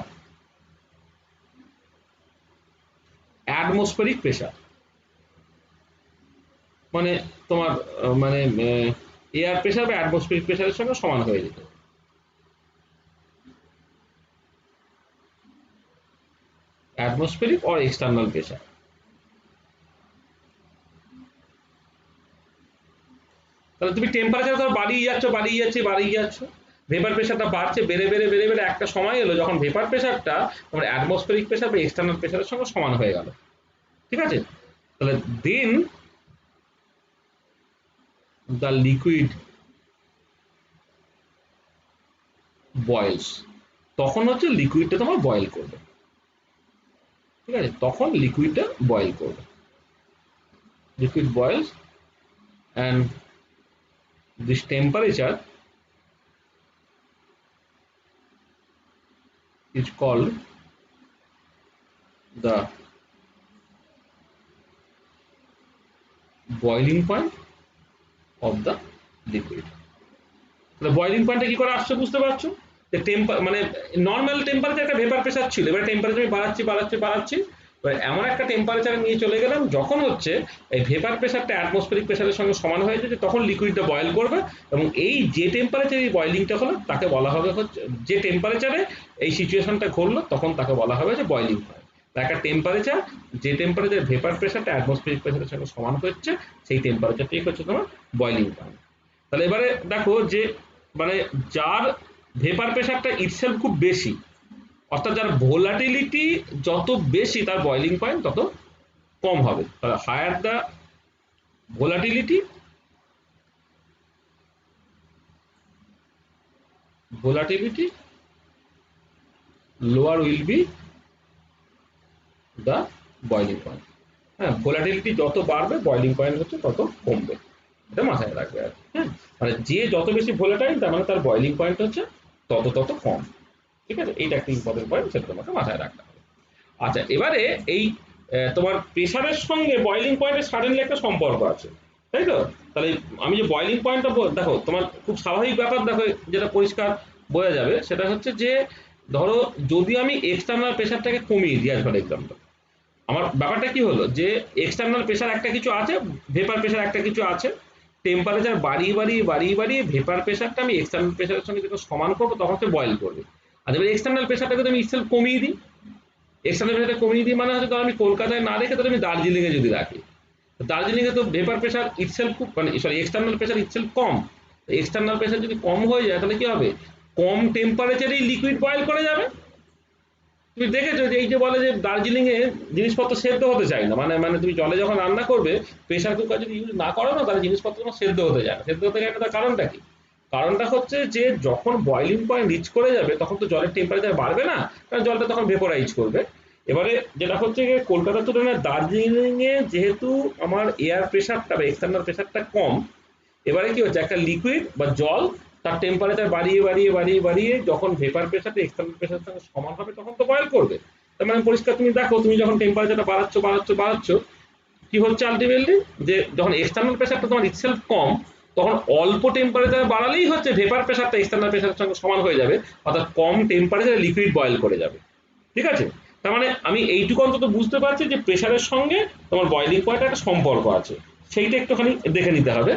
atmospheric pressure. মানে তোমার মানে এয়ার প্রেশার বা অ্যাটমসফিয়ারিক প্রেশারের সঙ্গে সমান হয়ে যেত। Atmospheric or external pressure. তাহলে তুমি টেম্পারেচার ধর বাড়িয়ে যাচ্ছ, ভেপার প্রেশারটা বাড়ছে, বেড়ে একটা সময় এলো যখন ভেপার প্রেশারটা তোমার অ্যাটমসফিয়ারিক প্রেশার বা এক্সটার্নাল প্রেশারের সঙ্গে সমান হয়ে গেল। ঠিক আছে। তাহলে দেন দ্য লিকুইড বয়েলস, তখন হচ্ছে লিকুইডটা তোমার বয়েল করবে। ঠিক আছে, তখন লিকুইডটা বয়েল করবে। Liquid বয়েলস and this temperature is called the boiling point of the liquid. তাহলে বয়লিং পয়েন্টে কি করে আসছে বুঝতে পারছো? যে মানে নর্মাল টেম্পারেচার একটা ভেপার প্রেশার ছিল, এবার টেম্পারেচার আমি বাড়াচ্ছি, এবার এমন একটা টেম্পারেচারে নিয়ে চলে গেলাম যখন হচ্ছে এই ভেপার প্রেশারটা অ্যাটমসফিয়ারিক প্রেশারের সঙ্গে সমান হয়ে যাচ্ছে, তখন লিকুইডটা বয়েল করবে। এবং এই যে টেম্পারেচারে এই বয়েলিংটা হলো তাকে বলা হবে হচ্ছে, যে টেম্পারেচারে এই সিচুয়েশনটা ঘটলো তখন তাকে বলা হবে যে বয়েলিং পয়েন্ট। একটা টেম্পারেচার, যে টেম্পারেচার ভেপার প্রেশারটা অ্যাটমসফিয়ারিক প্রেশারের সঙ্গে সমান হচ্ছে, সেই টেম্পারেচারটাই হচ্ছে তোমার বয়েলিং পয়েন্ট। তাহলে এবারে দেখো যে মানে যার ভেপার প্রেশারটা ইটসেলফ খুব বেশি, অর্থাৎ যার ভোলাটিলিটি যত বেশি, তার বয়লিং পয়েন্ট তত কম হবে। তাহলে higher the volatility lower will be the boiling point. হ্যাঁ, ভোলাটিলিটি যত বাড়বে বয়লিং পয়েন্ট হচ্ছে তত কমবে, এটা মাথায় রাখবে আর কি। হ্যাঁ, মানে যে যত বেশি ভোলাটাইল তার মানে তার বয়লিং পয়েন্ট হচ্ছে তত তত কম। ঠিক আছে, এইটা একটা ইম্পর্টেন্ট পয়েন্ট, সেটা তোমাকে মাথায় রাখতে হবে। আচ্ছা, এবারে এই তোমার প্রেসারের সঙ্গে বয়লিং পয়েন্টের সাডেনলি একটা সম্পর্ক আছে, তাই তো? তাহলে আমি যে বয়লিং পয়েন্টটা দেখো, তোমার খুব স্বাভাবিক ব্যাপার দেখো, যেটা পরিষ্কার বোঝা যাবে সেটা হচ্ছে যে ধরো যদি আমি এক্সটার্নাল প্রেসারটাকে কমিয়ে দিই, ফর এক্সাম্পল, আমার ব্যাপারটা কি হলো যে এক্সটার্নাল প্রেসার একটা কিছু আছে, ভেপার প্রেসার একটা কিছু আছে, টেম্পারেচার বাড়িয়ে বাড়িয়ে বাড়িয়ে বাড়িয়ে ভেপার প্রেসারটা আমি এক্সটার্নাল প্রেসারের সঙ্গে যখন সমান করবো তখন সে বয়েল করবে। আর এবার এক্সটার্নাল প্রেসারটাকে যদি আমি ইটসেলফ কমিয়ে দিই, এক্সটার্নাল প্রেসারটা কমিয়ে দিই মানে হচ্ছে ধর আমি কলকাতায় না রেখে ধর আমি দার্জিলিং এ যদি রাখি, দার্জিলিং এ তো ভেপার প্রেসার ইটসেলফ খুব মানে সরি এক্সটার্নাল প্রেসার ইটসেলফ কম, এক্সটার্নাল প্রেসার যদি কম হয়ে যায় তাহলে কি হবে, কম টেম্পারেচারেই লিকুইড বয়েল করে যাবে। তুমি দেখেছো যে এই যে বলে যে দার্জিলিং এ জিনিসপত্র সেদ্ধ হতে চায় না, মানে মানে তুমি জলে যখন রান্না করবে প্রেসার কুকার যদি ইউজ না করো না তাহলে জিনিসপত্র তোমার সেদ্ধ হতে যায় না। সেদ্ধ হতে যায় না, তার কারণটা কি? কারণটা হচ্ছে যে যখন বয়লিং পয়েন্ট রিচ করে যাবে তখন তো জলের টেম্পারেচার বাড়বে না, কারণ জলটা তখন ভেপোরাইজ করবে। এবারে যেটা হচ্ছে যে কলকাতার তুলনায় দার্জিলিং এ যেহেতু আমার এয়ার প্রেসারটা বা এক্সটার্নাল প্রেসারটা কম, এবারে কি হচ্ছে একটা লিকুইড বা জল তার টেম্পারেচার বাড়িয়ে বাড়িয়ে বাড়িয়ে বাড়িয়ে যখন ভেপার প্রেসারটা এক্সটার্নাল প্রেসারের সঙ্গে সমান হবে তখন তো বয়েল করবে। তার মানে পরিষ্কার তুমি দেখো, তুমি যখন টেম্পারেচারটা বাড়াচ্ছ বাড়াচ্ছ বাড়াচ্ছ, কি হচ্ছে আলটিমেটলি, যে যখন এক্সটার্নাল প্রেসারটা তোমার ইটসেলফ কম, তখন অল্প টেম্পারেচার বাড়ালেই হচ্ছে ভেপার প্রেসারটা এক্সটার্নাল প্রেসারের সঙ্গে সমান হয়ে যাবে, অর্থাৎ কম টেম্পারেচারে লিকুইড বয়েল করে যাবে। ঠিক আছে, তার মানে আমি এইটুকু অন্তত বুঝতে পারছি যে প্রেসারের সঙ্গে তোমার বয়লিং পয়েন্টের একটা সম্পর্ক আছে, সেইটা একটুখানি দেখে নিতে হবে।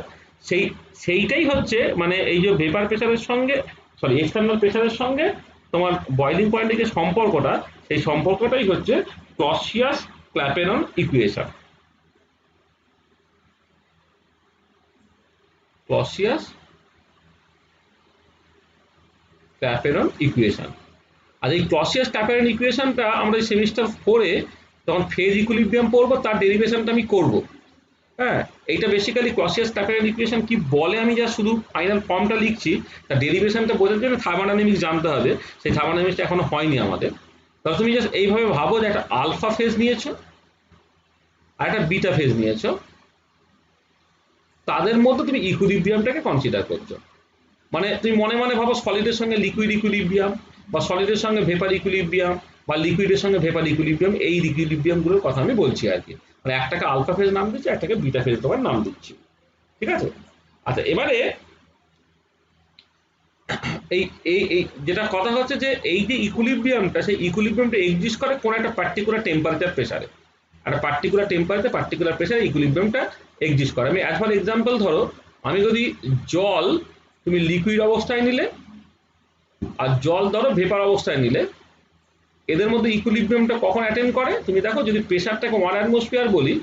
সেই সেইটাই হচ্ছে মানে এই যে ভেপার প্রেসারের সঙ্গে সরি এক্সটার্নাল প্রেসারের সঙ্গে তোমার বয়লিং পয়েন্টের যে সম্পর্কটা, সেই সম্পর্কটাই হচ্ছে Clausius Clapeyron equation. Clausius Clapeyron equation. আর এই ক্লসিয়াস ক্ল্যাপেরন ইকুয়েশনটা আমরা সেমিস্টার 4-এ তখন ফেজ ইকুইলিব্রিয়াম পড়বো, তার ডেরিভেশনটা আমি করব। হ্যাঁ, এইটা বেসিক্যালি ক্লসিয়াস ক্ল্যাপেরন ইকুয়েশন কি বলে আমি যা শুধু ফাইনাল ফর্মটা লিখছি, তার ডেরিভেশনটা বোঝার জন্য থার্মোডাইনামিক্স জানতে হবে, সেই থার্মোডাইনামিক্সটা এখনো হয়নি আমাদের। তাহলে তুমি জাস্ট এইভাবে ভাবো যে একটা আলফা ফেজ নিয়েছো আর একটা বিটা ফেজ নিয়েছো, তাদের মধ্যে তুমি ইকুইলিব্রিয়ামটাকে কনসিডার করছো। মানে তুমি মনে মনে ভাবো সলিডের সঙ্গে লিকুইড ইকুইলিব্রিয়াম, বা সলিডের সঙ্গে ভেপার ইকুইলিব্রিয়াম, বা লিকুইডের সঙ্গে ভেপার ইকুইলিব্রিয়াম, এই ইকুইলিব্রিয়াম গুলোর কথা আমি বলছি আর কি। মানে একটাকে আলফা ফেজ নাম দিচ্ছি, একটাকে বিটা ফেজ তোমার নাম দিচ্ছি। ঠিক আছে, আচ্ছা এবারে এই এই এই যেটা কথা হচ্ছে যে এই যে ইকুইলিব্রিয়ামটা, সেই ইকুইলিব্রিয়ামটা এক্সিস্ট করে কোন একটা পার্টিকুলার টেম্পারেচার প্রেসারে, একটা পার্টিকুলার টেম্পারেচার পার্টিকুলার প্রেসারে ইকুইলিব্রিয়ামটা এক্সিস্ট করে। আমি অ্যাজ ফর এক্সাম্পল ধরো, আমি যদি জল তুমি লিকুইড অবস্থায় নিলে আর জল ধরো ভেপার অবস্থায় নিলে, এদের মধ্যে ইকুইলিব্রিয়ামটা কখন অ্যাটেন্ড করে তুমি দেখো, যদি প্রেসারটাকে 1 অ্যাটমসফিয়ার বলি,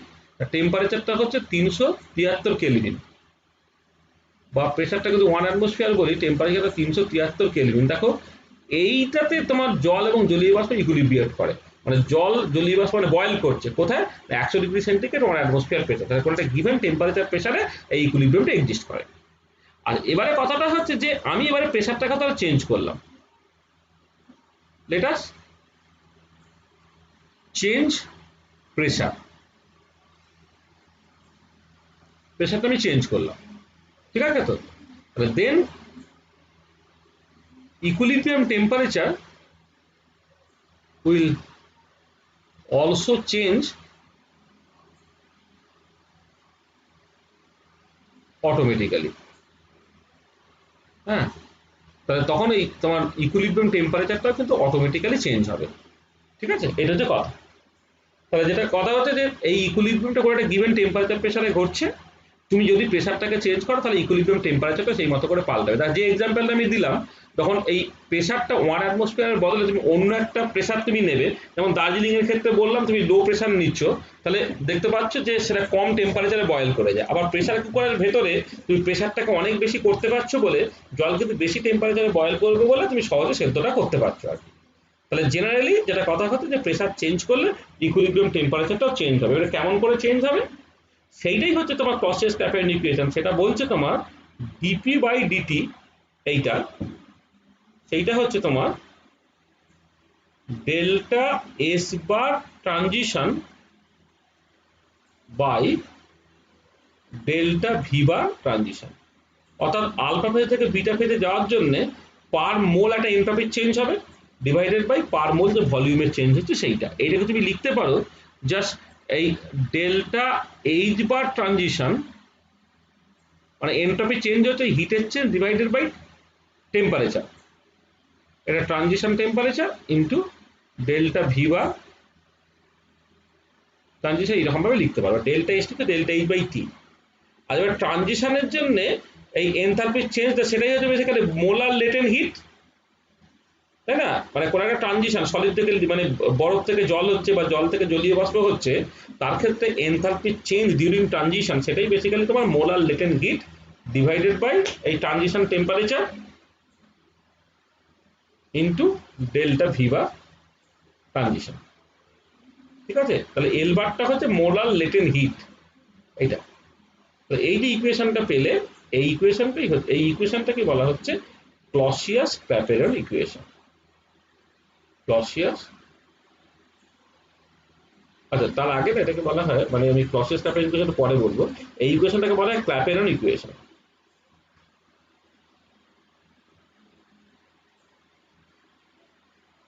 টেম্পারেচারটা হচ্ছে 373 কেলভিন, বা প্রেসারটা যদি 1 অ্যাটমসফিয়ার বলি, টেম্পারেচারটা 373 কেলভিন। দেখো এইটাতে তোমার জল এবং জলীয় বাষ্প ইকুইলিব্রিয়েট করে, মানে জল জলীয় বাষ্প মানে বয়েল করছে কোথায়, 100 ডিগ্রি সেন্টিগ্রেড 1 অ্যাটমসফিয়ার প্রেসার, তাহলে কোনো একটা গিভেন টেম্পারেচার প্রেসারে এই ইকুইলিব্রিয়ামটা এক্সিস্ট করে। আর এবারে কথাটা হচ্ছে যে আমি এবারে প্রেসারটাকে তো চেঞ্জ করলাম, লেট আস চেঞ্জ প্রেসার, প্রেসারটা আমি চেঞ্জ করলাম, ঠিক আছে তো? দেন equilibrium temperature will also change automatically। হ্যাঁ, তাহলে তখন এই তোমার ইকুইলিব্রিয়াম টেম্পারেচারটাও কিন্তু অটোমেটিক্যালি চেঞ্জ হবে। ঠিক আছে, এটা হচ্ছে কথা। তাহলে যেটা কথা হচ্ছে যে এই ইকুইলিব্রিয়ামটা করে একটা গিভেন টেম্পারেচার প্রেসারে ঘটছে, তুমি যদি প্রেসারটাকে চেঞ্জ করো তাহলে ইকুইলিব্রিয়াম টেম্পারেচারটা সেই মতো করে পাল্টাবে। তার যে এক্সাম্পলটা আমি দিলাম, তখন এই প্রেসারটা 1 অ্যাটমসফিয়ারের বদলে তুমি অন্য একটা প্রেসার তুমি নেবে, যেমন দার্জিলিং এর ক্ষেত্রে বললাম তুমি লো প্রেসার নিচ্ছ, তাহলে দেখতে পাচ্ছ যে সেটা কম টেম্পারেচারে বয়েল করে যায়। আবার প্রেসার কুকারের ভেতরে তুমি প্রেসারটাকে অনেক বেশি করতে পারছো বলে জল কিন্তু বেশি টেম্পারেচারে বয়েল করবে বলে তুমি সহজে সেদ্ধটা করতে পারছো আর কি। তাহলে জেনারেলি যেটা কথা হচ্ছে যে প্রেসার চেঞ্জ করলে ইকুইলিব্রিয়াম টেম্পারেচারটাও চেঞ্জ হবে। এবার কেমন করে চেঞ্জ হবে, সেইটাই হচ্ছে তোমার ক্লসিয়াস ক্ল্যাপেরন ইকুয়েশন। সেটা বলছে তোমার ডিপি বাই ডিটি, এইটা সেইটা হচ্ছে তোমার delta S bar transition by delta V bar transition. অর্থাৎ আলফা ফেজ থেকে বিটা ফেজে যাওয়ার জন্য পার মোল একটা এনট্রপি চেঞ্জ হবে ডিভাইডেড বাই পার মোল যে ভলিউমের চেঞ্জ হচ্ছে সেইটা। এইটাকে তুমি লিখতে পারো জাস্ট এই ডেল্টা এইচ বার ট্রানজিশন, মানে এনট্রপি চেঞ্জ হচ্ছে হিটের চেঞ্জ ডিভাইডেড বাই টেম্পারেচার, এটা transition temperature into delta V bar transition, এরকম ভাবে লিখতে পারো delta H T delta H by T. আর এবার ট্রানজিশনের জন্য এই এনথালপির চেঞ্জটা সেটাই হচ্ছে বেসিক্যালি মোলার লেটেন্ট হিট, তাই না? মানে কোন একটা ট্রানজিশন সলিড থেকে মানে বরফ থেকে জল হচ্ছে বা জল থেকে জলীয় বাষ্প হচ্ছে, তার ক্ষেত্রে এনথালপির চেঞ্জ ডিউরিং ট্রানজিশন সেটাই বেসিক্যালি তোমার molar latent heat divided by এই transition temperature into delta V bar transition. ঠিক আছে, তাহলে এল বারটা হচ্ছে মোলার লেটেন্ট হিট এইটা। তো এই যে ইকুয়েশনটা পেলে, এই ইকুয়েশনটাকে বলা হচ্ছে ক্লসিয়াস ক্ল্যাপেরন ইকুয়েশন। ক্লসিয়াস, আচ্ছা তার আগে না এটাকে বলা হয়, মানে আমি ক্লসিয়াস ক্ল্যাপেরন ইকুয়েশন পরে বলবো, এই ইকুয়েশনটাকে বলা হয় ক্ল্যাপেরন ইকুয়েশন।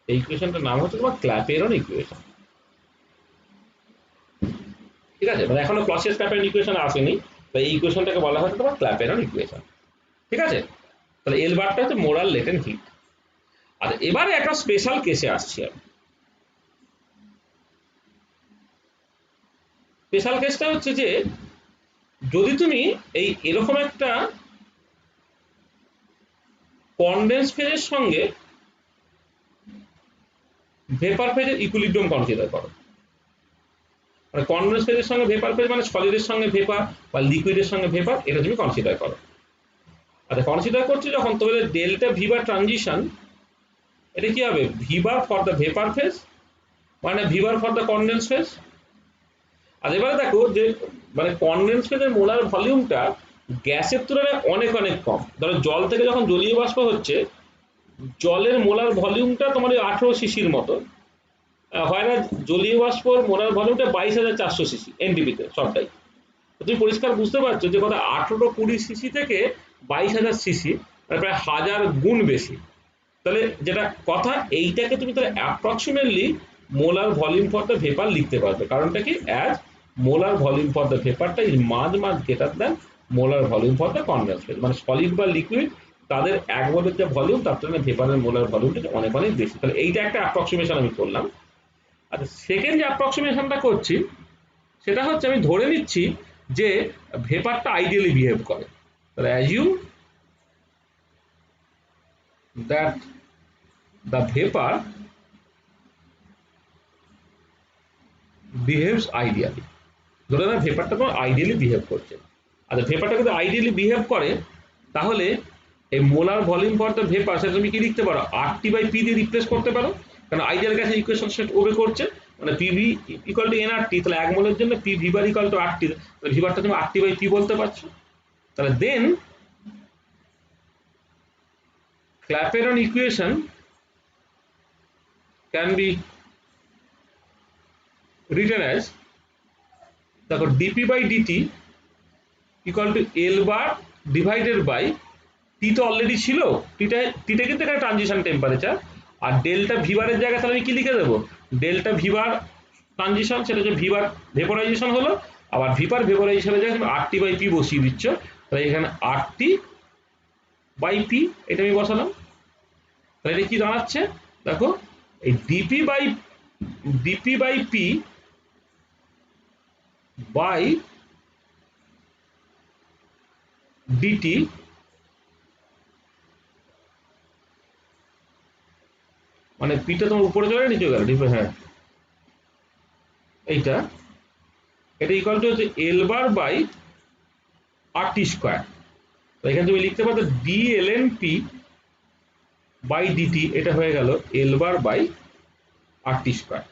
এই ইকুয়েশনটার নাম হচ্ছে তোমার ক্ল্যাপেরন ইকুয়েশন। ঠিক আছে, মানে এখনো ক্লসিয়াস ক্ল্যাপেরন ইকুয়েশন আসেনি, তাই এই ইকুয়েশনটাকে বলা হচ্ছে তোমার ক্ল্যাপেরন ইকুয়েশন। ঠিক আছে, তাহলে এল বারটা হচ্ছে মোলার লেটেন্ট হিট। আর এবারে একটা স্পেশাল কেসে আসছি আমি। স্পেশাল কেসটা হচ্ছে যে যদি তুমি এই এরকম একটা কনডেন্স ফেজের সঙ্গে ভেপার ফেজের ইকুইলিব্রিয়াম কনসিডার করো, মানে কনডেন্স ফেজের সঙ্গে ভেপার ফেজ মানে সলিডের সঙ্গে ভেপার বা লিকুইডের সঙ্গে ভেপার, এটা তুমি কনসিডার করো। আচ্ছা কনসিডার করছো যখন, তাহলে ডেল্টা ভিবা ট্রানজিশন এটা কি হবে, ভিবার ফর দ্য ভেপার ফেজ মানে ভিবার ফর দ্য কনডেন্স ফেজ। আর এবারে দেখো যে মানে কনডেন্স ফেজের মোলার ভলিউমটা গ্যাসের তুলনায় অনেক অনেক কম। ধরো জল থেকে যখন জলীয় বাষ্প হচ্ছে, জলের মোলার ভলিউমটা তোমার ওই 18 সিসির মতো হয় না, জলীয় বাষ্পর মোলার ভলিউমটা 22,400 সিসি এনটিপিতে সবটাই। তুমি পরিষ্কার বুঝতে পারছো যে কথা 18-20 সিসি থেকে 22,000 সিসি মানে প্রায় 1000 গুণ বেশি। তাহলে যেটা কথা, এইটাকে তুমি তাহলে approximately molar volume for the vapour লিখতে পারবে। কারণটা কি, as molar volume for the ভেপারটা is much greater than molar volume for the condense phase, মানে সলিড বা লিকুইড তাদের এক মোলের যে ভলিউম তার তুলনায় ভেপারের মোলার ভলিউমটা অনেক অনেক বেশি। তাহলে এইটা একটা অ্যাপ্রক্সিমেশন আমি করলাম। আচ্ছা সেকেন্ড যে অ্যাপ্রক্সিমেশনটা করছি সেটা হচ্ছে আমি ধরে নিচ্ছি যে ভেপারটা আইডিয়ালি বিহেভ করে। তাহলে assume that the vapour behaves ideally. ধরে না ভেপারটা তোমার আইডিয়ালি বিহেভ করছে। আচ্ছা ভেপারটা যদি আইডিয়ালি বিহেভ করে তাহলে এই molar volume for the vapour সেটা তুমি কি লিখতে পারো, আরটি বাই পি দিয়ে রিপ্লেস করতে পারো, কারণ আইডিয়াল গ্যাসের ইকুয়েশন সেট ওবে করছে, মানে পিভি ইকুয়াল টু এনআরটি, তাহলে এক মোলের জন্য P V bar equal to RT, তাহলে ভিবারটা তুমি আরটি বাই পি বলতে পারছো। তাহলে then Clapeyron equation can be written as, দেখো dP by dT equal to L bar divided by T, তো অলরেডি ছিল টিটা কিন্তু এখানে ট্রানজিশন টেম্পারেচার, আর ডেল্টা ভিবারের জায়গায় তাহলে আমি কি লিখে দেবো, ডেল্টা ভিবার ট্রানজিশন সেটা হচ্ছে ভিবার ভেপোরাইজেশন হলো, আবার ভিপার ভেপোরাইজেশনের জায়গায় তুমি আরটি বাই পি বসিয়ে দিচ্ছ, তাহলে এখানে আরটি বাই পি এটা আমি বসালাম। তাহলে এটা কি দাঁড়াচ্ছে দেখো, এই DP by P by DT মানে পিটা তোমার উপরে চলে নিচে গেল ডিপে, হ্যাঁ এইটা, এটা ইকুয়াল টু হচ্ছে এল bar by R T square. এখানে তুমি লিখতে পারো D L N P by DT, এটা হয়ে গেল L bar by R T square.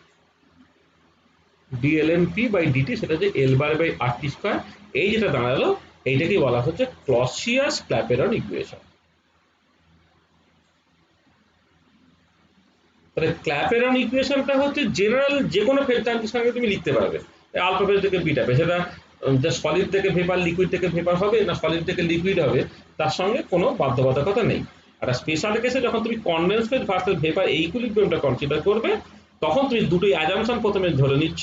D L N P by DT সেটা হচ্ছে এল bar by R T square. এই যেটা দাঁড়ালো এইটাকে বলা হচ্ছে ক্লসিয়াস ক্ল্যাপেরন ইকুয়েশন। তাহলে ক্ল্যাপেরন ইকুয়েশনটা হচ্ছে জেনারেল যে কোনো ফেজ ট্রানজিশনকে তুমি লিখতে পারবে। আলফা ফেজ থেকে বিটা ফেজ, সেটা যে সলিড থেকে ভেপার, লিকুইড থেকে ভেপার হবে না সলিড থেকে লিকুইড হবে তার সঙ্গে কোনো বাধ্যবাধকতা নেই। একটা স্পেশাল কেসে যখন তুমি কনডেন্স ফেজ ভার্সেস ভেপার এই ইকুইলিব্রিয়ামটা কনসিডার করবে, তখন তুমি দুটোই অ্যাজাম্পশন প্রথমে ধরে নিচ্ছ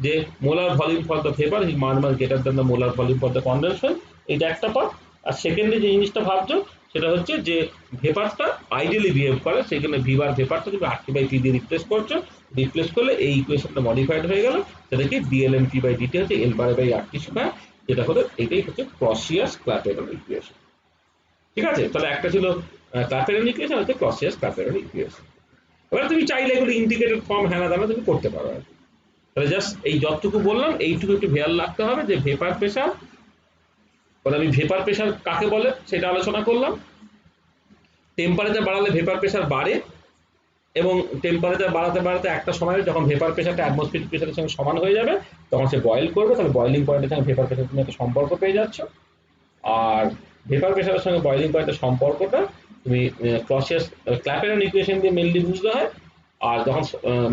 যে molar volume for the vapour is much much greater than the molar volume for the condense phase, এটা একটা পার্ট। আর সেকেন্ডে যে জিনিসটা ভাবছো সেটা হচ্ছে যে ভেপারটা আইডিয়ালি বিহেভ করে, সেখানে ভিবার ভেপারটা তুমি আরটি বাই পি দিয়ে রিপ্লেস করছো, রিপ্লেস করলে এই ইকুয়েশনটা মডিফাইড হয়ে গেল, সেটাকে ডিএলএন পি বাই ডিটি হচ্ছে L bye bye RT square, যেটা হলো এটাই হচ্ছে ক্লসিয়াস ক্ল্যাপেরন ইকুয়েশন। ঠিক আছে, তাহলে একটা ছিল ক্ল্যাপেরন ইকুয়েশন, হচ্ছে ক্লসিয়াস ক্ল্যাপেরন ইকুয়েশন। এবার তুমি চাইলে এগুলো ইন্টিগ্রেটেড ফর্ম হ্যানা দানা তুমি করতে পারো আর কি। তাহলে জাস্ট এই যতটুকু বললাম এইটুকু একটু খেয়াল রাখতে হবে যে ভেপার প্রেশার, তাহলে আমি ভেপার প্রেশার কাকে বলে সেটা আলোচনা করলাম। টেম্পারেচার বাড়ালে ভেপার প্রেশার বাড়ে, এবং টেম্পারেচার বাড়াতে বাড়াতে একটা সময় যখন ভেপার প্রেশারটা অ্যাটমসফিয়ারিক প্রেশারের সঙ্গে সমান হয়ে যাবে তখন সে বয়েল করবে, তাহলে বয়েলিং পয়েন্টের সঙ্গে ভেপার প্রেশার তুমি একটা সম্পর্ক পেয়ে যাচ্ছ। আর ভেপার প্রেশারের সঙ্গে বয়েলিং পয়েন্টের সম্পর্কটা তুমি ক্লসিয়াস ক্ল্যাপেরন ইকুয়েশন দিয়ে মেনলি বুঝতে হয়। আর যখন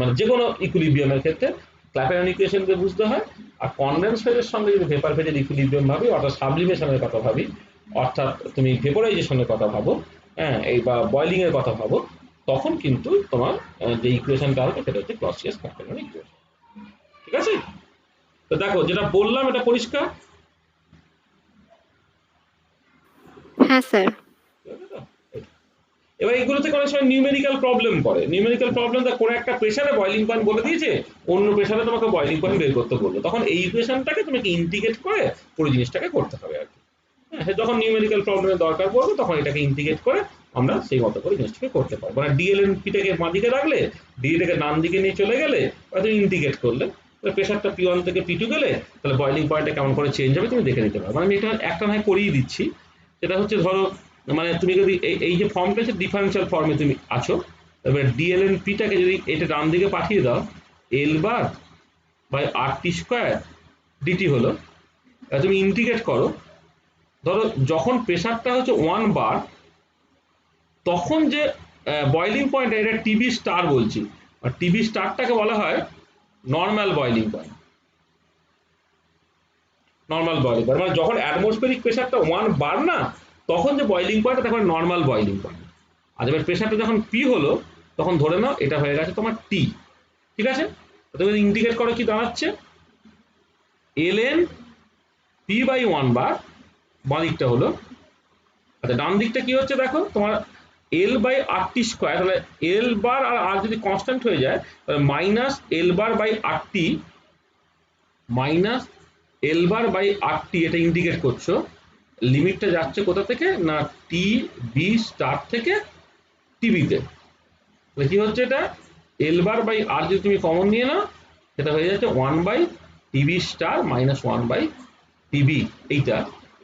মানে যে কোনো ইকুইলিব্রিয়ামের ক্ষেত্রে ক্ল্যাপেরন ইকুয়েশন দিয়ে বুঝতে হয়। আর কনডেন্স ফেজের সঙ্গে যদি ভেপার ফেজের ইকুইলিব্রিয়াম ভাবি, অর্থাৎ সাবলিমেশনের কথা ভাবি, অর্থাৎ তুমি ভেপোরাইজেশনের কথা ভাবো, হ্যাঁ এই বা বয়েলিং এর কথা ভাবো, তখন কিন্তু তোমার যে ইকুয়েশনটা হবে সেটা হচ্ছে ক্লসিয়াস ক্ল্যাপেরন ইকুয়েশন। ঠিক আছে, তো দেখো যেটা বললাম এটা পরিষ্কার। হ্যাঁ স্যার। এবার এগুলো থেকে অনেক সময় নিউমেরিক্যাল প্রবলেম করে, নিউমেরিক্যাল প্রবলেম কোনো একটা প্রেসারে বয়লিং পয়েন্ট বলে দিয়েছে, অন্য প্রেসারে তোমাকে বয়লিং পয়েন্ট বের করতে বললো, তখন এই ইকুয়েশনটাকে তোমাকে ইন্টিগ্রেট করে পুরো জিনিসটাকে করতে হবে আর কি। হ্যাঁ, যখন নিউমেরিক্যাল প্রবলেমের দরকার পড়বে তখন এটাকে ইন্টিগ্রেট করে আমরা সেই মতো করে জিনিসটাকে করতে পারবো। মানে ডিএলএন পিটাকে বাঁ দিকে রাখলে, ডিটাকে ডান দিকে নিয়ে চলে গেলে, তুমি ইন্টিগ্রেট করলে প্রেশারটা পি1 থেকে পি2 গেলে তাহলে বয়লিং পয়েন্টটা কেমন করে চেঞ্জ হবে তুমি দেখে নিতে পারো। মানে আমি এটা একটা নয় করিয়ে দিচ্ছি, সেটা হচ্ছে ধরো মানে তুমি যদি এই যে ফর্মটা হচ্ছে ডিফারেন্সিয়াল ফর্মে তুমি আছো, এবার ডিএলএন পিটাকে যদি এটা ডান দিকে পাঠিয়ে দাও, L bar by R T square DT হলো, তুমি ইন্টিগ্রেট করো, ধরো যখন প্রেশারটা হচ্ছে 1 বার, তখন যে বয়লিং পয়েন্ট এটা টিবি স্টার বলছি, আর টিবি স্টারটাকে বলা হয় normal boiling point. Normal boiling point মানে যখন অ্যাটমসফেরিক প্রেশারটা 1 বার না, তখন যে বয়লিং পয়েন্ট তখন নর্মাল বয়লিং পয়েন্ট। আর এবার প্রেশারটা যখন পি হলো তখন ধরে নাও এটা হয়ে গেছে তোমার টি। ঠিক আছে, তুমি ইন্টিগ্রেট করো কি দাঁড়াচ্ছে, এল এন পি বাই 1 বার, বাঁ দিকটা হলো। আচ্ছা ডান দিকটা কি হচ্ছে দেখো তোমার L by R T square, তাহলে এল বার আর আর যদি কনস্ট্যান্ট হয়ে যায় তাহলে minus L bar by R T, minus L bar by R T, এটা ইন্ডিকেট করছো লিমিটটা যাচ্ছে কোথা থেকে না টি বি স্টার থেকে টিবিতে। তাহলে কি হচ্ছে এটা এল বার বাই আর যদি তুমি কমন নিয়ে নাও সেটা হয়ে যাচ্ছে 1 by TB star minus 1 by TB, এইটা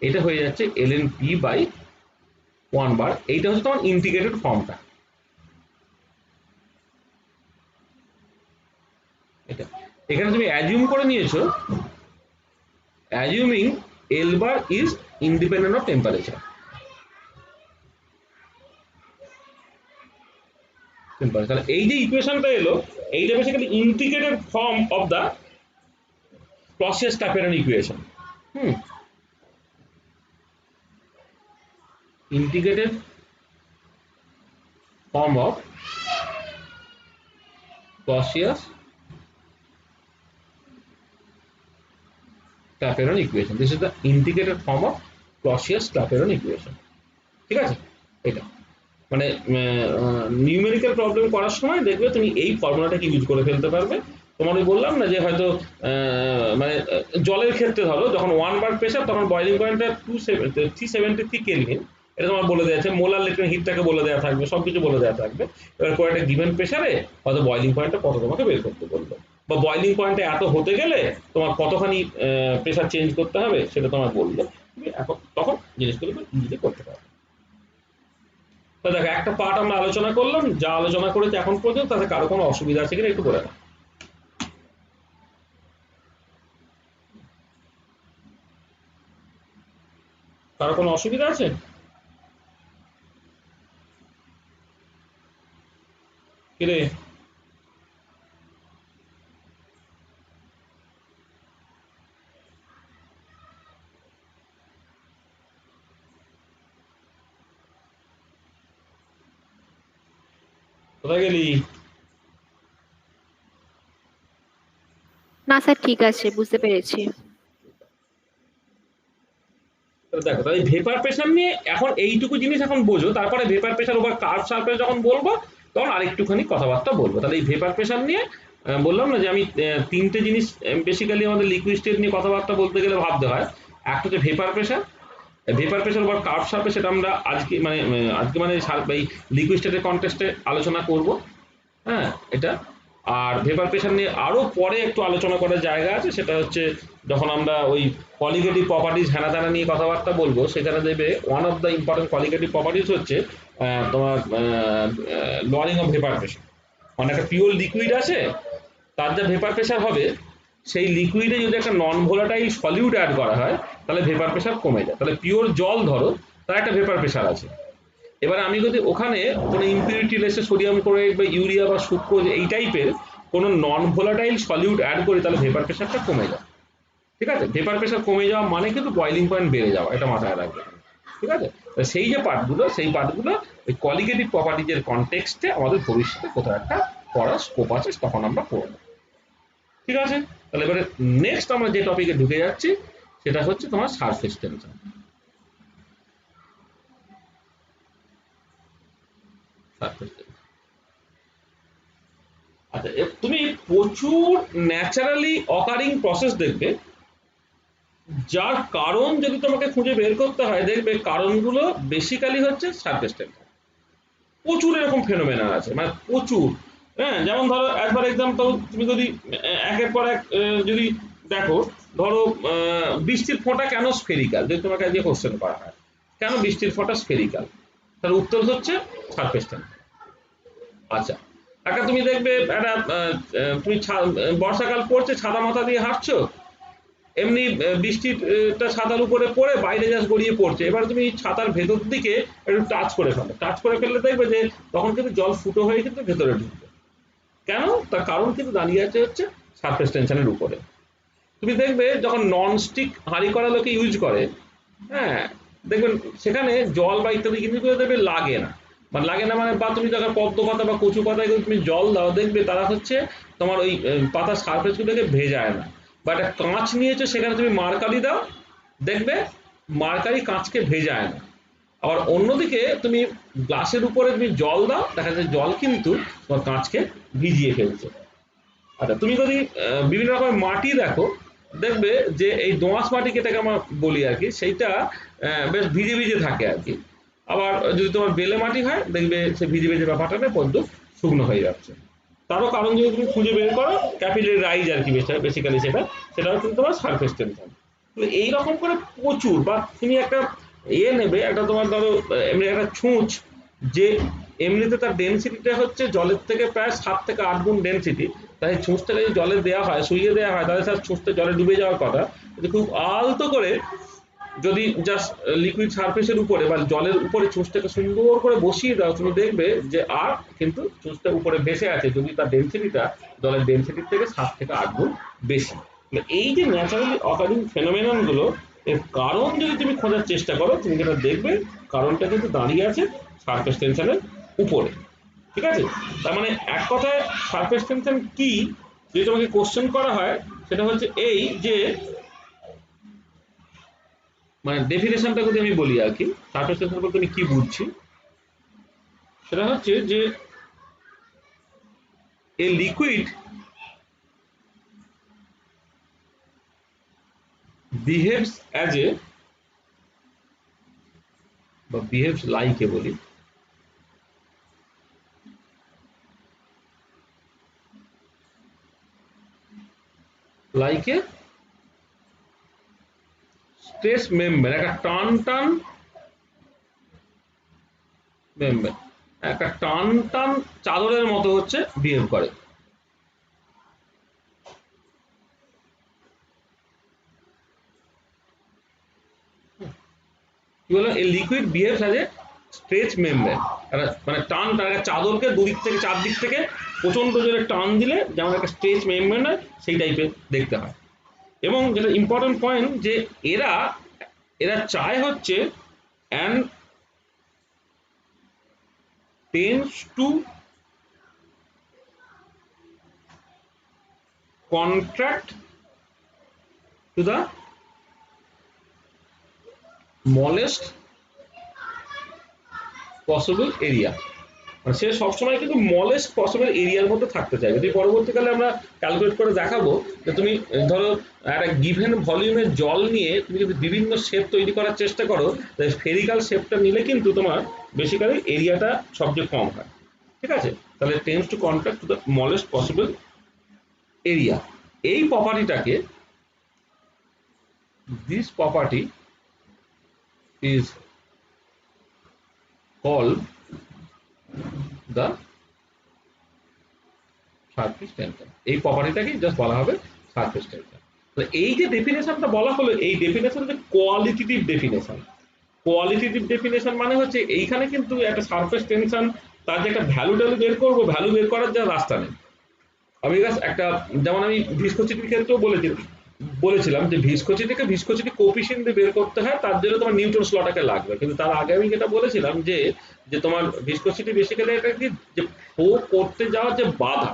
এটা হয়ে যাচ্ছে L N P by 1 bar. এইটা হচ্ছে তোমার ইন্টিগ্রেটেড ফর্মটা। এটা এখানে তুমি অ্যাজিউম করে নিয়েছো, assuming L bar is independent of temperature. তাহলে এই যে ইকুয়েশনটা এলো, এইটা basically integrated form of the Clausius Clapeyron equation. Hmm, integrated form of Clausius-Clapeyron equation. This is the integrated form of Clausius-Clapeyron equation. ঠিক আছে, এটা মানে নিউমেরিক্যাল প্রবলেম করার সময় দেখবে তুমি এই ফর্মুলাটাকে ইউজ করে ফেলতে পারবে। তোমার আমি বললাম না যে হয়তো মানে জলের ক্ষেত্রে ধরো যখন 1 বার প্রেশার তখন বয়লিং পয়েন্টটা 373 কেলভিন, এটা তোমার বলে দেওয়া আছে, মোলার লেটেন্ট হিটটাকে বলে দেওয়া থাকবে, সবকিছু বলে দেওয়া থাকবে। এবার পরে একটা গিভেন প্রেশারে হয়তো বয়লিং পয়েন্টটা কত তোমাকে বের করতে বললো, বা বয়লিং পয়েন্টে এত হতে গেলে তোমার কতখানি প্রেশার চেঞ্জ করতে হবে সেটা তোমার বললো, তুমি এখন তখন জিনিসগুলো ইজিলি করতে পারবে। তো দেখো একটা পার্ট আমরা আলোচনা করলাম, যা আলোচনা করেছি এখন পর্যন্ত তাতে কারো কোনো অসুবিধা আছে কিনা একটু বলে না। কারো কোনো অসুবিধা আছে? কিরে কোথায় গেলি? না স্যার, ঠিক আছে, বুঝতে পেরেছি। দেখো তাহলে ভেপার প্রেশার নিয়ে এখন এইটুকু জিনিস এখন বোঝো, তারপরে vapour pressure over curve surface যখন বলবো তখন আরেকটুখানি কথাবার্তা বলবো। তাহলে এই ভেপার প্রেশার নিয়ে বললাম না যে আমি তিনটে জিনিস বেসিক্যালি আমাদের লিকুইড স্টেট নিয়ে কথাবার্তা বলতে গেলে ভাবতে হয়। একটা হচ্ছে vapour pressure, vapour pressure over curve surface, সেটা আমরা আজকে মানে এই লিকুইড স্টেটের কন্টেস্টে আলোচনা করব। হ্যাঁ, এটা। আর ভেপার প্রেশার নিয়ে আরো পরে একটু আলোচনা করার জায়গা আছে, সেটা হচ্ছে যখন আমরা ওই কোয়ালিটেটিভ প্রপার্টিজ হ্যানা ত্যানা নিয়ে কথাবার্তা বলবো, সেখানে দেখবে one of the important qualitative properties হচ্ছে তোমার লোয়ারিং অফ ভেপার প্রেশার। মানে একটা পিওর লিকুইড আছে, তার যা ভেপার প্রেশার হবে, সেই লিকুইডে যদি একটা নন ভোলাটাইল সলিউড অ্যাড করা হয় তাহলে ভেপার প্রেশার কমে যায়। তাহলে পিওর জল ধরো, তার একটা ভেপার প্রেশার আছে। এবার আমি যদি ওখানে কোনো ইম্পিউরিটি লেসে সোডিয়াম ক্লোরাইড বা ইউরিয়া বা সুক্রোজ এই টাইপের কোনো নন ভোলাটাইল সলিউড অ্যাড করি, তাহলে ভেপার প্রেশারটা কমে যায়। ঠিক আছে? ভেপার প্রেশার কমে যাওয়া মানে কিন্তু বয়লিং পয়েন্ট বেড়ে যাওয়া, এটা মাথায় রাখবে। ঠিক আছে? সেই যে পার্টগুলো, সেই পার্টগুলো ওই কোয়ালিটেটিভ প্রপার্টিজের কনটেক্সটে আমাদের ভবিষ্যতে কোথাও একটা পড়ার স্কোপ আছে, তখন আমরা পড়বো। ঠিক আছে? তাহলে এবারে নেক্সট আমরা যে টপিকে ঢুকে যাচ্ছি সেটা হচ্ছে তোমার সারফেস টেনশন। সারফেস টেনশন, আচ্ছা, তুমি প্রচুর ন্যাচারালি অকারিং প্রসেস দেখবে, যার কারণ যদি তোমাকে খুঁজে বের করতে হয়, দেখবে কারণগুলো বেসিক্যালি হচ্ছে সারফেস টেনশন। প্রচুর এরকম ফেনোমেনা আছে, মানে প্রচুর। হ্যাঁ, যেমন ধরো একবার এক্সাম্পল, তুমি যদি একের পর এক যদি দেখো, ধরো বৃষ্টির ফোঁটা কেন স্ফেরিক্যাল, যদি তোমাকে আজকে কোশ্চেন করা হয় কেন বৃষ্টির ফোঁটা স্ফেরিক্যাল, তার উত্তর হচ্ছে সারফেস টেনশন। আচ্ছা, একটা তুমি দেখবে একটা তুমি বর্ষাকাল পড়ছে, ছাতা মাথা দিয়ে হাঁটছো, এমনি বৃষ্টিটা ছাতার উপরে পড়ে বাইরে জাস্ট গড়িয়ে পড়ছে, এবার তুমি ছাতার ভেতর দিকে একটু টাচ করে ফেলো, টাচ করে ফেললে দেখবে যে তখন কিন্তু জল ফুটো হয়ে কিন্তু ভেতরে ঢুকবে। কেন? তার কারণ কিন্তু দাঁড়িয়ে আছে হচ্ছে সারফেস টেনশনের উপরে। তুমি দেখবে যখন নন স্টিক হাঁড়ি করা লোকে ইউজ করে, হ্যাঁ, দেখবেন সেখানে জল বা ইত্যাদি কিন্তু দেখবে লাগে না। মানে লাগে না মানে, বা তুমি যখন পদ্ম পাতা বা কচু পাতায় তুমি জল দাও, দেখবে তারা হচ্ছে তোমার ওই পাতার সারফেস গুলোকে ভেজায় না। বা একটা কাঁচ নিয়েছো, সেখানে তুমি মার্কারি দাও, দেখবে মার্কারি কাঁচকে ভেজায় না। আবার অন্যদিকে তুমি গ্লাসের উপরে তুমি জল দাও, দেখা যাচ্ছে জল কিন্তু তোমার কাঁচকে ভিজিয়ে ফেলছে। আচ্ছা, তুমি যদি বিভিন্ন রকমের মাটি দেখো, দেখবে যে এই দোঁয়াশ মাটি যেটাকে আমরা বলি আর কি, সেইটা বেশ ভিজে ভিজে থাকে আর কি। আবার যদি তোমার বেলে মাটি হয়, দেখবে সে ভিজে ভিজে ব্যাপারটা না পদ্ম শুকনো হয়ে যাচ্ছে। তারও কারণ যদি তুমি খুঁজে বের করো, ক্যাপিলারি রাইজ আর কি বেসিক্যালি সেটাও কিন্তু তোমার সারফেস টেনশন। এইরকম করে প্রচুর। বা তুমি একটা নেবে, একটা তোমার ধরো এমনি একটা ছুঁচ, যে এমনিতে তার ডেন্সিটিটা হচ্ছে জলের থেকে প্রায় 7 থেকে 8 গুণ ডেন্সিটি, তাই ছুঁচটাকে যদি জলে দেওয়া হয়, শুইয়ে দেওয়া হয়, তাহলে তার ছুঁচটা জলে ডুবে যাওয়ার কথা। কিন্তু খুব আলতো করে যদি জাস্ট লিকুইড সারফেসের উপরে বা জলের উপরে ছুঁচটাকে সুন্দর করে বসিয়ে দাও, তুমি দেখবে যে আর কিন্তু ছুঁচটা উপরে ভেসে আছে, যদি তার ডেন্সিটিটা জলের ডেন্সিটির থেকে 7 থেকে 8 গুণ বেশি। এই যে ন্যাচারালি অকারিং ফেনোমেনন গুলো, এর কারণ যদি তুমি খোঁজার চেষ্টা করো, তুমি যেটা দেখবে কারণটা কিন্তু দাঁড়িয়ে আছে সারফেস টেনশনের উপরে। ঠিক আছে? তার মানে এক কথায় সারফেস টেনশন কি যদি তোমাকে কোশ্চেন করা হয়, সেটা হচ্ছে এই যে, মানে ডেফিনেশনটা যদি আমি বলি আর কি, সারফেস টেনশন বলতে আমি কি বুঝছি, সেটা হচ্ছে যে a liquid behaves as a, বা বিহেভস লাইক এ বলি, লাইক এ স্ট্রেস মেম্বার, একটা টান টান মেম্বার, একটা টান টান চাদরের মতো হচ্ছে বিহেভ করে। কি বললো? এই liquid behaves as a stretch member, মানে টান চাদরকে দুদিক থেকে চারদিক থেকে প্রচন্ড জোরে টান দিলে যেমন একটা স্ট্রেচ মেম্বার হয়, সেই টাইপের দেখতে হয়। এবং যেটা ইম্পর্টেন্ট পয়েন্ট, যে এরা এরা চায় হচ্ছে and tends to contract to the smallest possible area, মানে সে সবসময় কিন্তু স্মলেস্ট পসিবল এরিয়ার মধ্যে থাকতে চাইবে। যদি পরবর্তীকালে আমরা ক্যালকুলেট করে দেখাবো যে তুমি ধরো একটা গিভেন ভলিউমের জল নিয়ে তুমি যদি বিভিন্ন শেপ তৈরি করার চেষ্টা করো, স্ফেরিক্যাল শেপটা নিলে কিন্তু তোমার বেসিক্যালি এরিয়াটা সবচেয়ে কম হয়। ঠিক আছে, তাহলে tends to contract to the smallest possible area, এই প্রপার্টিটাকে, this property is called the surface tension. এই প্রপার্টিটাকে জাস্ট বলা হবে সারফেস টেনশন। এই যে ডেফিনেশনটা বলা হলো, এই ডেফিনেশন যে কোয়ালিটেটিভ ডেফিনেশন। কোয়ালিটেটিভ ডেফিনেশন মানে হচ্ছে এইখানে কিন্তু একটা সারফেস টেনশন তার যে একটা ভ্যালু বের করবো, ভ্যালু বের করার যা রাস্তা নেই। আমি একটা যেমন আমি ভিসকোসিটির ক্ষেত্রেও বলেছিলাম যে ভিসকোসিটি কোএফিসিয়েন্ট দিয়ে বের করতে হয়, তার জন্য তোমার নিউটনস লটাকে লাগবে। কিন্তু তার আগে আমি যেটা বলেছিলাম যে যে তোমার ভিসকোসিটি বেসিক্যালি এটা কি, যে ফ্লো করতে যাওয়ার যে বাধা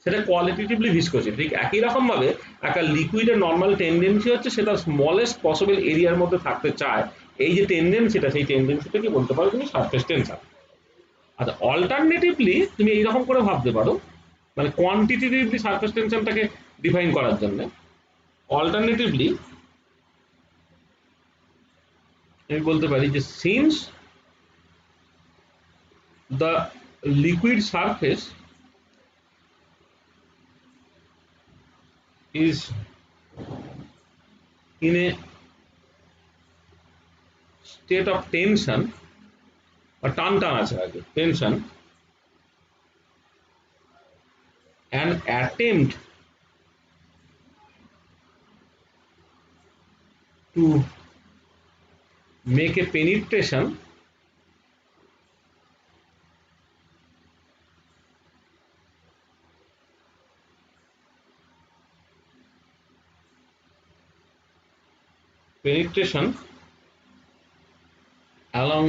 সেটা কোয়ালিটেটিভলি ভিসকোসিটি। ঠিক একই রকম ভাবে একটা লিকুইডের নর্মাল টেন্ডেন্সি হচ্ছে সেটা স্মলেস্ট পসিবল এরিয়ার মধ্যে থাকতে চায়। এই যে টেন্ডেন্সিটা, সেই টেন্ডেন্সিটা কি বলতে পারো তুমি সারফেস টেনশন। আচ্ছা, অল্টারনেটিভলি তুমি এইরকম করে ভাবতে পারো, মানে কোয়ান্টিটেটিভলি সারফেস টেনশনটাকে ডিফাইন করার জন্য অল্টারনেটিভলি আমি বলতে পারি যে since the liquid surface is in a state of tension or টান আছে আগে tension, an attempt to make a penetration along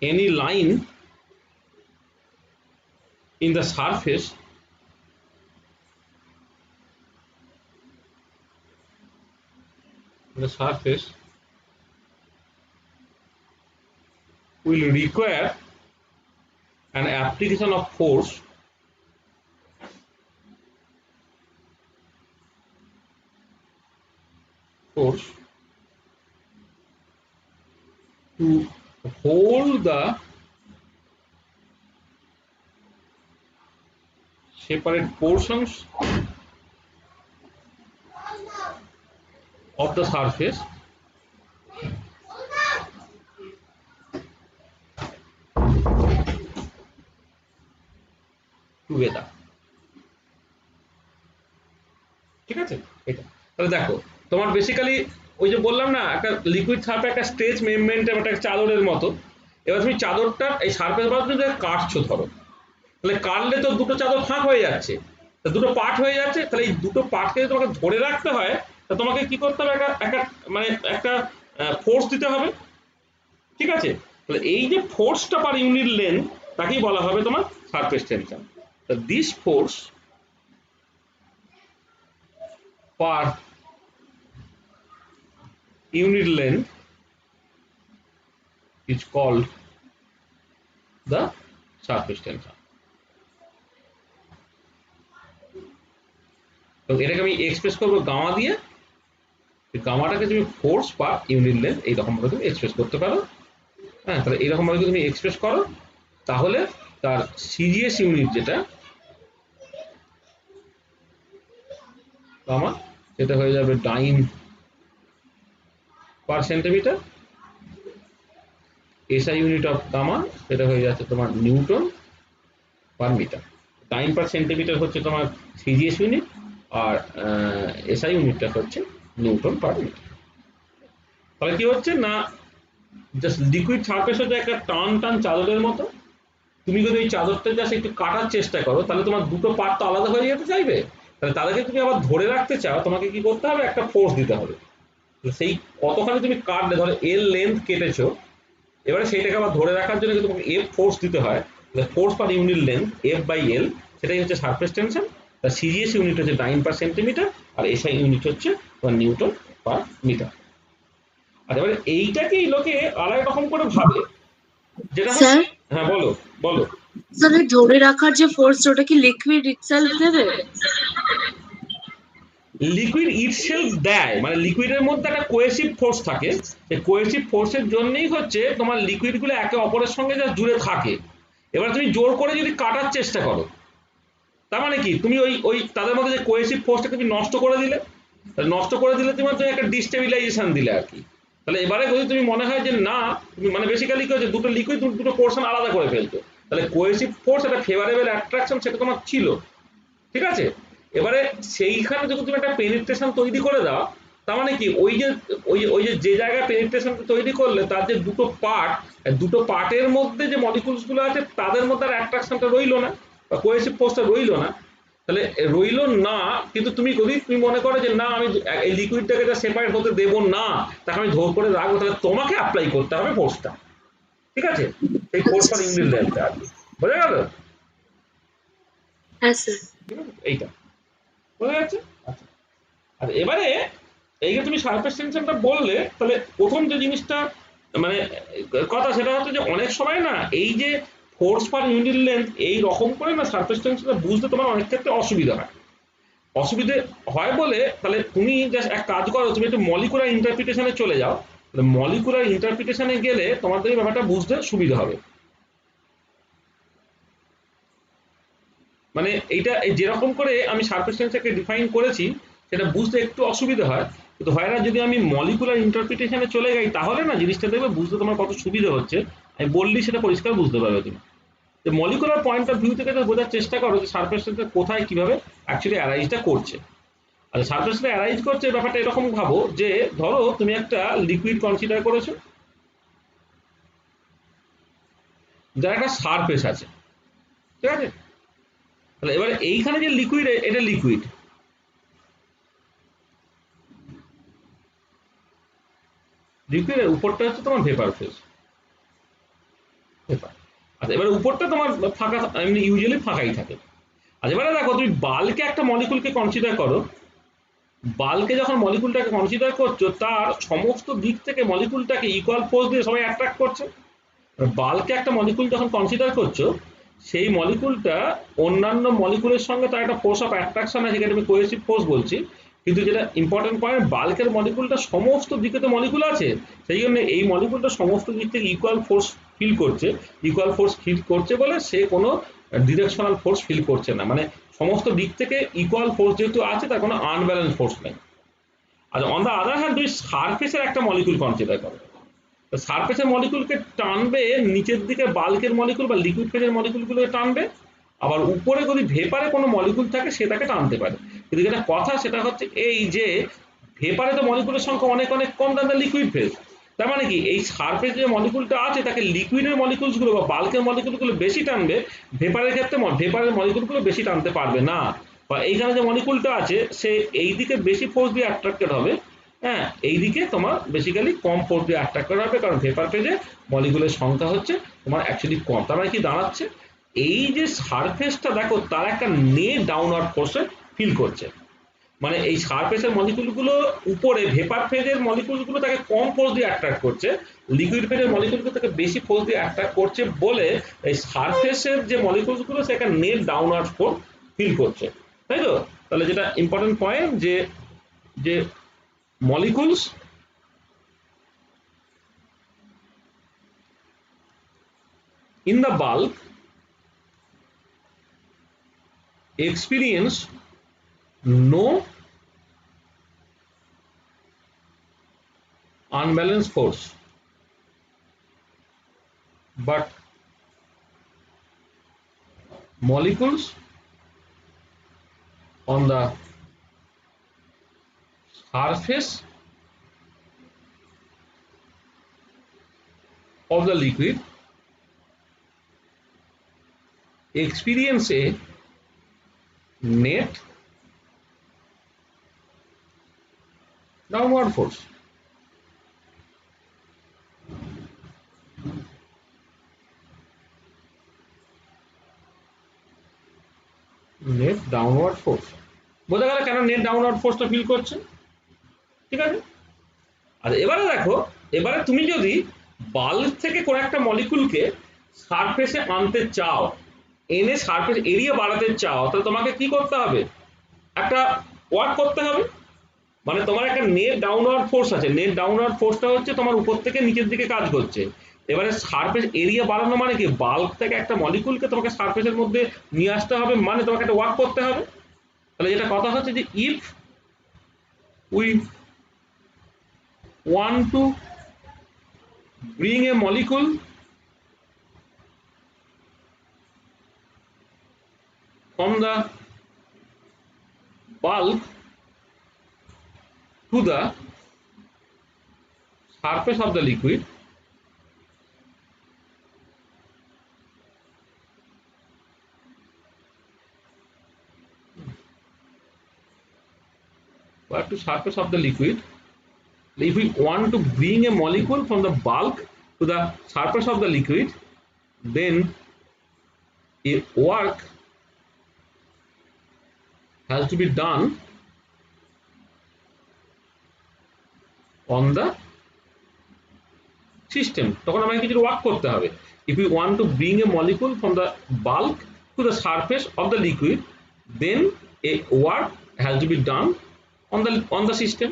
any line in the surface will require an application of force to hold the separate portions of the surface together. ঠিক আছে, এটা তাহলে দেখো তোমার basically ওই যে বললাম না, একটা লিকুইড সারফেস একটা স্ট্রেচ মেমব্রেন একটা চাদরের মতো। এবার তুমি চাদরটা এই সারফেস বাদ কাটছো, ধরো তাহলে কাটলে তো দুটো চাদর ফাঁক হয়ে যাচ্ছে, দুটো পার্ট হয়ে যাচ্ছে। তাহলে এই দুটো পার্টকে যদি তোমাকে ধরে রাখতে হয়, তা তোমাকে কি করতে হবে, একটা মানে একটা ফোর্স দিতে হবে। ঠিক আছে, তাহলে এই যে ফোর্সটা পার ইউনিট লেন্থ তাকেই বলা হবে তোমার surface tension. This force per unit length is called the surface tension. তো এটাকে আমি এক্সপ্রেস করবো গামা দিয়ে। গামাটাকে তুমি ফোর্স পার ইউনিট লেন্থ এইরকম ভাবে তুমি এক্সপ্রেস করতে পারো। হ্যাঁ, তাহলে এইরকম ভাবে তুমি এক্সপ্রেস করো, তাহলে তার সিজিএস ইউনিট যেটা গামা, সেটা হয়ে যাবে dyne per centimetre. SI unit of gamma সেটা হয়ে যাচ্ছে তোমার newton per metre. Dyne per centimetre হচ্ছে তোমার সিজিএস ইউনিট, আর এসআই ইউনিটটা হচ্ছে নিউটন পার মিটার। তাহলে কি হচ্ছে না, জাস্ট লিকুইড সারফেস হচ্ছে একটা টান চাদরের মতো। তুমি যদি এই চাদরটা জাস্ট একটু কাটার চেষ্টা করো, তাহলে তোমার দুটো পার্ট তো আলাদা হয়ে যেতে চাইবে। তাহলে তাদেরকে তুমি আবার ধরে রাখতে চাও, তোমাকে কি করতে হবে, একটা ফোর্স দিতে হবে। সেই কতখানি তুমি কাটলে, ধরো এল লেন্থ কেটেছো, এবারে সেইটাকে আবার ধরে রাখার জন্য তোমাকে এফ ফোর্স দিতে হয়। Force per unit length F by L, সেটাই হচ্ছে সারফেস টেনশন। তার সিজিএস ইউনিট হচ্ছে ডাইন পার সেন্টিমিটার, আর এসআই ইউনিট হচ্ছে তোমার নিউটন পার মিটার। আর এবারে এইটাকেই লোকে আলাদা রকম করে ভাবে, যেটা হচ্ছে, স্যার হ্যাঁ বলো বলো। স্যার এই ধরে রাখার যে ফোর্স ওটা কি লিকুইড ইটসেলফ দেবে? লিকুইড ইটসেলফ দেয়, মানে লিকুইডের মধ্যে একটা কোয়েসিভ ফোর্স থাকে, সেই কোয়েসিভ ফোর্সের জন্যই হচ্ছে তোমার লিকুইডগুলো একে অপরের সঙ্গে যা জুড়ে থাকে। এবার তুমি জোর করে যদি কাটার চেষ্টা করো, তার মানে কি তুমি ওই ওই তাদের মধ্যে যে কোয়েসিভ ফোর্সটা তুমি নষ্ট করে দিলে, নষ্ট করে দিলে তুমি একটা ডিস্টেবিলাইজেশন দিলে আর কি। তাহলে এবারে যদি তুমি মনে হয় যে না, তুমি মানে বেসিক্যালি কি হচ্ছে, দুটো লিকুইড দুটো পোর্শন আলাদা করে ফেলছো, তাহলে কোয়েসিভ ফোর্স একটা ফেভারেবল অ্যাট্রাকশন সেটা তোমার ছিল, ঠিক আছে। এবারে সেইখানে যখন তুমি একটা পেনিট্রেশন তৈরি করে দাও, তার মানে কি ওই যে জায়গায় পেনিট্রেশন তৈরি করলে তার যে দুটো পার্ট, দুটো পার্টের মধ্যে যে মলিকুলস গুলো আছে তাদের মধ্যে আর অ্যাট্রাকশনটা রইলো না, বা কোয়েসিভ ফোর্সটা রইলো না। তাহলে রইলো না, কিন্তু তুমি যদি তুমি মনে করো যে না আমি এই লিকুইডটাকে যা সেপারেট হতে দেবো না, তাকে আমি ধর করে রাখবো, তাহলে তোমাকে অ্যাপ্লাই করতে হবে ফোর্সটা, ঠিক আছে, এই ফোর্স ফর ইংরেজিটা আর কি। বোঝা গেল? হ্যাঁ স্যার। ঠিক আছে, এইটা বোঝা যাচ্ছে। আচ্ছা, আর এবারে এই যে তুমি সারফেস টেনশনটা বললে, তাহলে প্রথম যে জিনিসটা মানে কথা সেটা হচ্ছে যে অনেক সময় না এই যে ফোর্স পার ইউনিট লেন্থ এই রকম করে না সারফেস টেনশনটা বুঝতে তোমার অনেক ক্ষেত্রে অসুবিধা হয়। অসুবিধে হয় বলে তাহলে তুমি জাস্ট এক কাজ করো, তুমি একটু মলিকুলার ইন্টারপ্রিটেশনে চলে যাও। মলিকুলার ইন্টারপ্রিটেশনে গেলে তোমাদের এই ব্যাপারটা বুঝতে সুবিধা হবে। মানে এইটা যেরকম করে আমি সারফেস টেন্সরকে ডিফাইন করেছি সেটা বুঝতে একটু অসুবিধা হয়, কিন্তু হয় না যদি আমি মলিকুলার ইন্টারপ্রিটেশনে চলে যাই তাহলে না জিনিসটা দেখবে বুঝতে তোমার কত সুবিধা হচ্ছে। আমি বললি সেটা পরিষ্কার বুঝতে পারবে তুমি। যে মলিকুলার পয়েন্ট অফ ভিউ থেকে বোঝার চেষ্টা করো যে সারফেস টেন্সর কোথায় কিভাবে অ্যাকচুয়ালি অ্যারাইজটা করছে। আচ্ছা, সারফেসটা অ্যারাইজ করছে ব্যাপারটা এরকম ভাবো যে ধরো তুমি একটা লিকুইড কনসিডার করেছো, যার একটা সারফেস আছে, ঠিক আছে। তাহলে এবার এইখানে যে লিকুইড, এটা লিকুইড, লিকুইডের উপরটা হচ্ছে তোমার ভেপার ফেজ, ভেপার। আচ্ছা, এবার উপরটা তোমার ফাঁকা, এমনি ইউজুয়ালি ফাঁকাই থাকে। আচ্ছা, এবারে দেখো তুমি বাল্কে একটা মলিকুলকে কনসিডার করো, বাল্কে যখন মলিকুলটাকে কনসিডার করছো তার সমস্ত দিক থেকে মলিকুলটাকে ইকুয়াল ফোর্স দিয়ে সবাই অ্যাট্রাক্ট করছে। বাল্কে একটা মলিকুল যখন কনসিডার করছো, সেই মলিকুলটা অন্যান্য মলিকুলের সঙ্গে তার একটা ফোর্স অফ অ্যাট্রাকশন আছে, যেটা আমি কোহেসিভ ফোর্স বলছি। কিন্তু যেটা ইম্পর্টেন্ট পয়েন্ট, বাল্কের মলিকুলটা সমস্ত দিকে তো মলিকুল আছে, সেই জন্য এই মলিকুলটা সমস্ত দিক থেকে ইকুয়াল ফোর্স ফিল করছে। ইকুয়াল ফোর্স ফিল করছে বলে সে কোনো ডিরেকশনাল ফোর্স ফিল করছে না, মানে সমস্ত দিক থেকে ইকুয়াল ফোর্স যেহেতু আছে তার কোনো আনব্যালেন্স ফোর্স নেই। আর অন দ্য আদার হ্যান্ড তুমি সারফেসের একটা মলিকুল কনসিডার করো, সারফেসের মলিকুলকে টানবে নিচের দিকে বাল্কের মলিকুল বা লিকুইড ফেজের মলিকুলগুলোকে টানবে, আবার উপরে যদি ভেপারে কোনো মলিকুল থাকে সেটাকে টানতে পারে। কিন্তু যেটা কথা সেটা হচ্ছে এই যে ভেপারে তো মলিকুলের সংখ্যা অনেক অনেক কম দাদা লিকুইড ফেজ, তার মানে কি এই সারফেস যে মলিকুলটা আছে তাকে লিকুইডের মলিকুলসগুলো বা বাল্কের মলিকুলগুলো বেশি টানবে, ভেপারের ক্ষেত্রে ভেপারের মলিকুলগুলো বেশি টানতে পারবে না। বা এইখানে যে মলিকুলটা আছে সে এই দিকে বেশি ফোর্স দিয়ে অ্যাট্রাক্টেড হবে, হ্যাঁ, এইদিকে তোমার বেসিক্যালি কম ফোর্স দিয়ে অ্যাট্রাক্ট করা হবে, কারণ ভেপার ফেজে মলিকুলের সংখ্যা হচ্ছে তোমার অ্যাকচুয়ালি কম। তার মানে কি দাঁড়াচ্ছে, এই যে সারফেসটা দেখো তার একটা নেট ডাউনওয়ার্ড ফোর্সে ফিল করছে, মানে এই সারফেসের মলিকুলগুলো উপরে ভেপার ফেজের মলিকুলগুলো তাকে কম ফোর্স দিয়ে অ্যাট্রাক্ট করছে, লিকুইড ফেজের মলিকুলগুলো তাকে বেশি ফোর্স দিয়ে অ্যাট্রাক্ট করছে বলে এই সারফেসের যে মলিকুলগুলো সে একটা নেট ডাউনওয়ার্ড ফোর্স ফিল করছে, তাই তো। তাহলে যেটা ইম্পর্টেন্ট পয়েন্ট যে যে molecules in the bulk experience no unbalanced force, but molecules on the surface of the liquid experience a net downward force. Net downward force. বোঝা গেল কেন নেট ডাউনওয়ার্ড ফোর্সটা ফিল করছে, ঠিক আছে। আর এবারে দেখো, এবারে তুমি যদি বাল্ব থেকে কোনো একটা মলিকুলকে সারফেসে আনতে চাও, এনে সারফেস এরিয়া বাড়াতে চাও, তাহলে তোমাকে কি করতে হবে, একটা ওয়ার্ক করতে হবে। মানে তোমার একটা নেট ডাউনওয়ার্ড ফোর্স আছে, নেট ডাউনওয়ার্ড ফোর্সটা হচ্ছে তোমার উপর থেকে নিচের দিকে কাজ করছে। এবারে সারফেস এরিয়া বাড়ানো মানে কি, বাল্ব থেকে একটা মলিকুলকে তোমাকে সারফেসের মধ্যে নিয়ে আসতে হবে, মানে তোমাকে একটা ওয়ার্ক করতে হবে। তাহলে যেটা কথা হচ্ছে যে if we want to bring a molecule from the bulk to the surface of the liquid, or to surface of the liquid, if we want to bring a molecule from the bulk to the surface of the liquid, then a work has to be done on the system. তখন আমাকে কিছু work করতে হবে। if we want to bring a molecule from the bulk to the surface of the liquid, then a work has to be done on the system.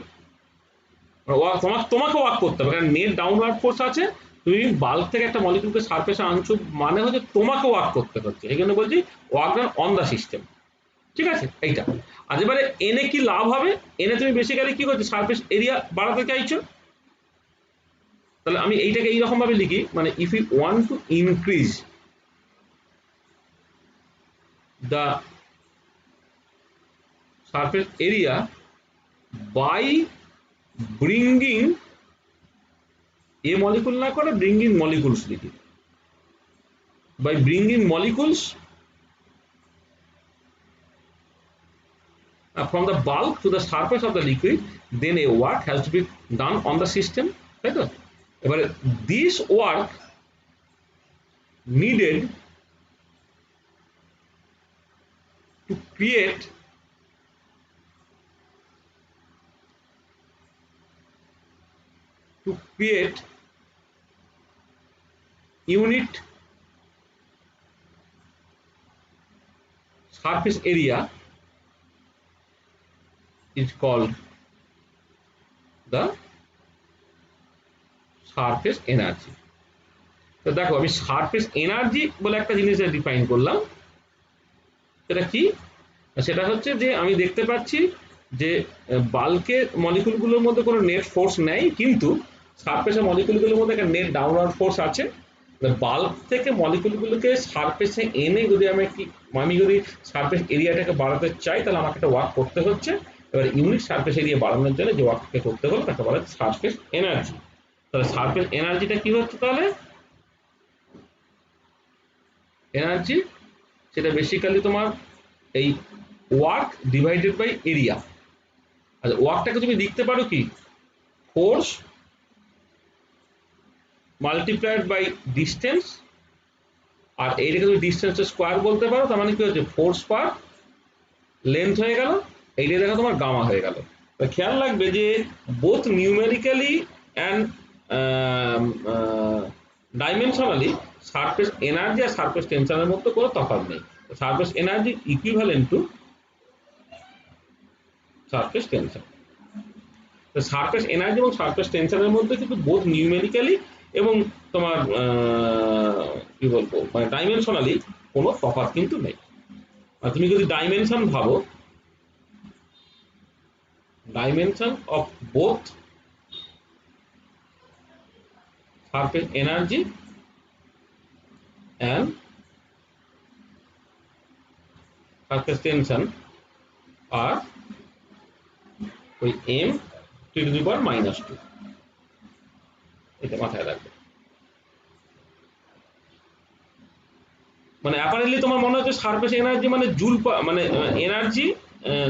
তোমাকে work করতে হবে, কারণ net downward force আছে, তুমি bulb থেকে একটা মলিকুলকে সারফেসে আনছো, মানে হচ্ছে তোমাকে ওয়ার্ক করতে হচ্ছে। এই জন্য বলছি work done on the system, ঠিক আছে এইটা। আর এবারে এনে কি লাভ হবে, এনে তুমি বেসিক্যালি কি করছো, সারফেস এরিয়া বাড়াতে চাইছো। তাহলে আমি এইটাকে এইরকম ভাবে লিখি, মানে if you want to increase the surface area by bringing a molecule না করে ব্রিঙ্গিং মলিকুলস লিখি, by bringing molecules from the bulk to the surface of the liquid, then a work has to be done on the system, তাই তো। এবারে this work needed to create unit surface area is called the surface energy. তো দেখো আমি surface energy বলে একটা জিনিস define করলাম, সেটা কি, সেটা হচ্ছে যে আমি দেখতে পাচ্ছি যে বাল্কের মলিকুলগুলোর মধ্যে কোনো নেট ফোর্স নেই, কিন্তু সারফেসের মলিকুলগুলোর মধ্যে একটা নেট ডাউনওয়ার্ড ফোর্স আছে। বাল্ব থেকে মলিকুলগুলোকে সারফেসে এনে যদি আমি যদি সারফেস এরিয়াটাকে বাড়াতে চাই, তাহলে আমাকে একটা ওয়ার্ক করতে হচ্ছে। এবার ইউনিট সারফেস এরিয়া বাড়ানোর জন্য যে ওয়ার্ককে করতে হলো তাকে বলা হচ্ছে সারফেস এনার্জি। তাহলে সারফেস এনার্জিটা কি হচ্ছে, তাহলে এনার্জি সেটা বেসিক্যালি তোমার এই ওয়ার্ক ডিভাইডেড বাই এরিয়া। আচ্ছা, ওয়ার্কটাকে তুমি লিখতে পারো কি, ফোর্স মাল্টিপ্লাইড বাই ডিস্টেন্স, আর এইটাকে তুমি ডিস্টেন্সের স্কোয়ার বলতে পারো। তার মানে কি হচ্ছে, ফোর্স পার লেন্থ হয়ে গেল, এইটা দেখো তোমার গামা হয়ে গেল। খেয়াল রাখবে যে both numerically and dimensionally surface energy আর সারফেস টেনশনের মধ্যে কোনো তফাৎ নেই। Surface energy equivalent to surface tension. Surface energy এবং সারফেস টেনশনের মধ্যে কিন্তু বোথ নিউমেরিক্যালি এবং তোমার কি বলবো মানে ডাইমেনশনালি কোনো তফাৎ কিন্তু নেই। আর তুমি যদি ডাইমেনশন ভাবো, dimension of both surface energy and surface tension are m to the power -2, এটা মাথায় রাখবে। মানে অ্যাপারেন্টলি তোমার মনে হচ্ছে সারফেস এনার্জি মানে জুল, মানে এনার্জি,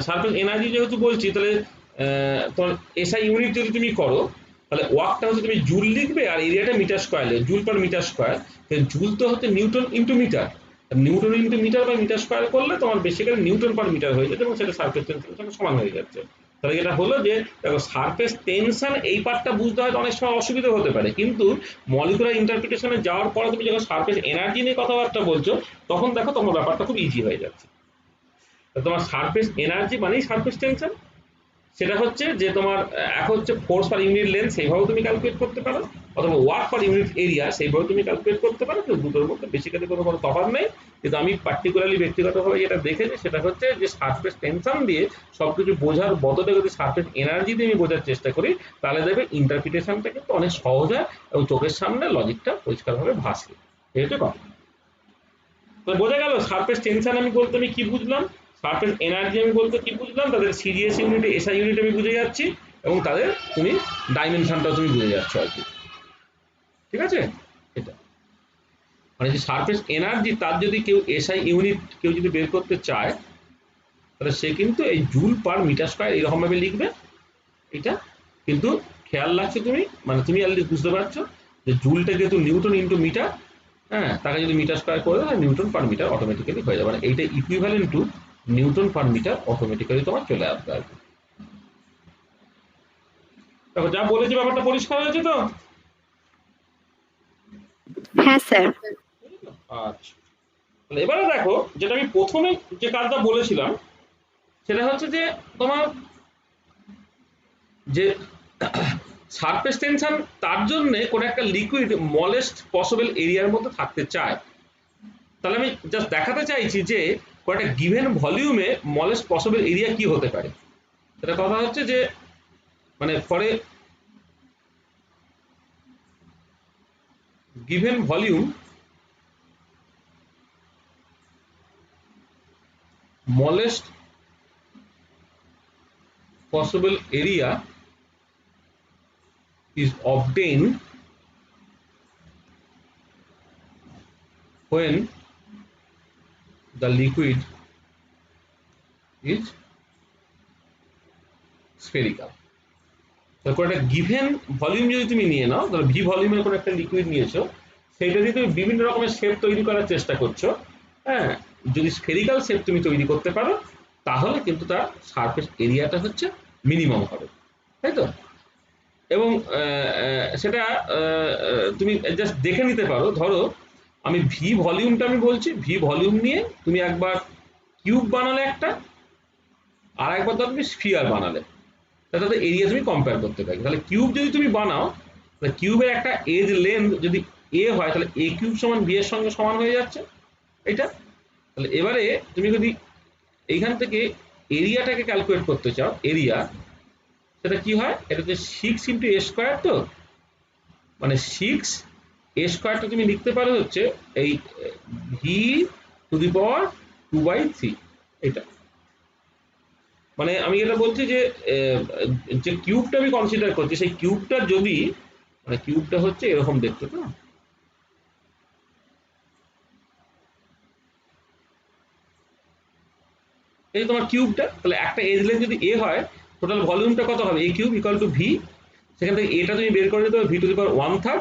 সারফেস এনার্জি যেহেতু বলছি, তাহলে তোমার এসআই ইউনিট যদি তুমি করো, তাহলে ওয়ার্কটা হচ্ছে তুমি জুল লিখবে আর এরিয়াটা metre square, joule per metre square. Joule তো হচ্ছে newton into metre, newton into metre by metre square করলে তোমার বেসিক্যালি নিউটন পার মিটার হয়ে যাচ্ছে এবং সেটা সারফেস টেনশনের সঙ্গে সমান হয়ে যাচ্ছে। তাহলে এটা হলো যে দেখো সারফেস টেনশন এই পার্টটা বুঝতে হয়তো অনেক সময় অসুবিধা হতে পারে, কিন্তু মলিকুলার ইন্টারপ্রিটেশনে যাওয়ার পরে তুমি যখন সারফেস এনার্জি নিয়ে কথাবার্তা বলছো তখন দেখো তোমার ব্যাপারটা খুব ইজি হয়ে যাচ্ছে। তোমার সারফেস এনার্জি মানেই সারফেস টেনশন, সেটা হচ্ছে যে তোমার এক হচ্ছে ফোর্স পার ইউনিট লেন্থ সেইভাবেও তুমি ক্যালকুলেট করতে পারো, অথবা ওয়ার্ক পার ইউনিট এরিয়া সেইভাবে তুমি ক্যালকুলেট করতে পারো, কিন্তু দুটোর মধ্যে বেসিক্যালি কোনো তফাৎ নেই। কিন্তু আমি পার্টিকুলারলি ব্যক্তিগতভাবে যেটা দেখেছি সেটা হচ্ছে যে সারফেস টেনশন দিয়ে সবকিছু বোঝার বদলে যদি সারফেস এনার্জি দিয়ে আমি বোঝার চেষ্টা করি তাহলে দেখবে ইন্টারপ্রিটেশনটা কিন্তু অনেক সহজ হয় এবং চোখের সামনে লজিকটা পরিষ্কারভাবে ভাসে। এই হচ্ছে কথা। তো বোঝা গেল সারফেস টেনশন আমি বলতে আমি কি বুঝলাম, সারফেস এনার্জি আমি বলতে কি বুঝলাম, তাদের সিরিয়াস ইউনিট এসআই ইউনিট আমি বুঝে যাচ্ছি এবং তাদের তুমি ডাইমেনশনটাও তুমি বুঝে যাচ্ছ আর কি। ঠিক আছে, এটা মানে যে সারফেস এনার্জি তার যদি কেউ এসআই ইউনিট কেউ যদি বের করতে চায় তাহলে সে কিন্তু এই জুল পার মিটার স্কয়ার এরকম ভাবে লিখবে এটা। কিন্তু খেয়াল রাখছো তুমি, মানে তুমি অলরেডি বুঝতে পারছো যে জুলটা যেহেতু নিউটন ইন্টু মিটার, হ্যাঁ তাকে যদি মিটার স্কয়ার করে দেয় নিউটন পার মিটার অটোমেটিক্যালি হয়ে যাবে, মানে এইটা equivalent to newton per metre automatically তোমার চলে আসবে আর কি। দেখো যা বলেছি ব্যাপারটা পরিষ্কার হয়েছে তো? হ্যাঁ স্যার। আচ্ছা, তাহলে এবারে দেখো যেটা আমি প্রথমে যে কাজটা বলেছিলাম সেটা হচ্ছে যে তোমার যে সারফেস টেনশন তার জন্য কোন একটা লিকুইড স্মলেস্ট পসিবল এরিয়ার মধ্যে থাকতে চায়। তাহলে আমি জাস্ট দেখাতে চাইছি যে কয়েকটা গিভেন ভলিউমে স্মলেস্ট পসিবল এরিয়া কি হতে পারে। সেটা কথা হচ্ছে যে মানে ফরে given volume smallest possible area is obtained when the liquid is spherical. তো একটা গিভেন ভলিউম যদি তুমি নিয়ে নাও, ধরো ভি ভলিউমের কোনো একটা লিকুইড নিয়েছো, সেইটা দিয়ে তুমি বিভিন্ন রকমের শেপ তৈরি করার চেষ্টা করছো, হ্যাঁ যদি স্ফেরিক্যাল শেপ তুমি তৈরি করতে পারো তাহলে কিন্তু তার সারফেস এরিয়াটা হচ্ছে মিনিমাম হবে, তাই তো? এবং সেটা তুমি জাস্ট দেখে নিতে পারো। ধরো আমি ভি ভলিউমটা আমি বলছি, ভি ভলিউম নিয়ে তুমি একবার কিউব বানালে একটা, আর একবার ধরো তুমি স্ফিয়ার বানালে, তাহলে এরিয়া তুমি কম্পেয়ার করতে পারি। তাহলে কিউব যদি তুমি বানাও তাহলে কিউবের একটা এজ লেন্থ যদি এ হয় তাহলে এ কিউব সমান বি এর সঙ্গে সমান হয়ে যাচ্ছে এটা। তাহলে এবারে তুমি যদি এইখান থেকে এরিয়াটাকে ক্যালকুলেট করতে চাও, এরিয়া সেটা কি হয়, এটা হচ্ছে 6 ইন্টু এ স্কোয়ার, তো মানে 6 এ স্কোয়ারটা তুমি লিখতে পারো হচ্ছে এই ভি টু দি পাওয়ার 2/3। এটা মানে আমি এটা বলছি যে যে কিউবটা আমি কনসিডার করছি সেই কিউবটা যদি মানে কিউবটা হচ্ছে এরকম দেখতে, তো এই তোমার কিউবটা, তাহলে একটা এজ লেন্থ যদি এ হয় টোটাল ভলিউমটা কত হবে, এ কিউব ইকুয়াল টু ভি, সেখান থেকে এটা তুমি বের করে দিতে হবে ভি টু দি পাওয়ার 1/3।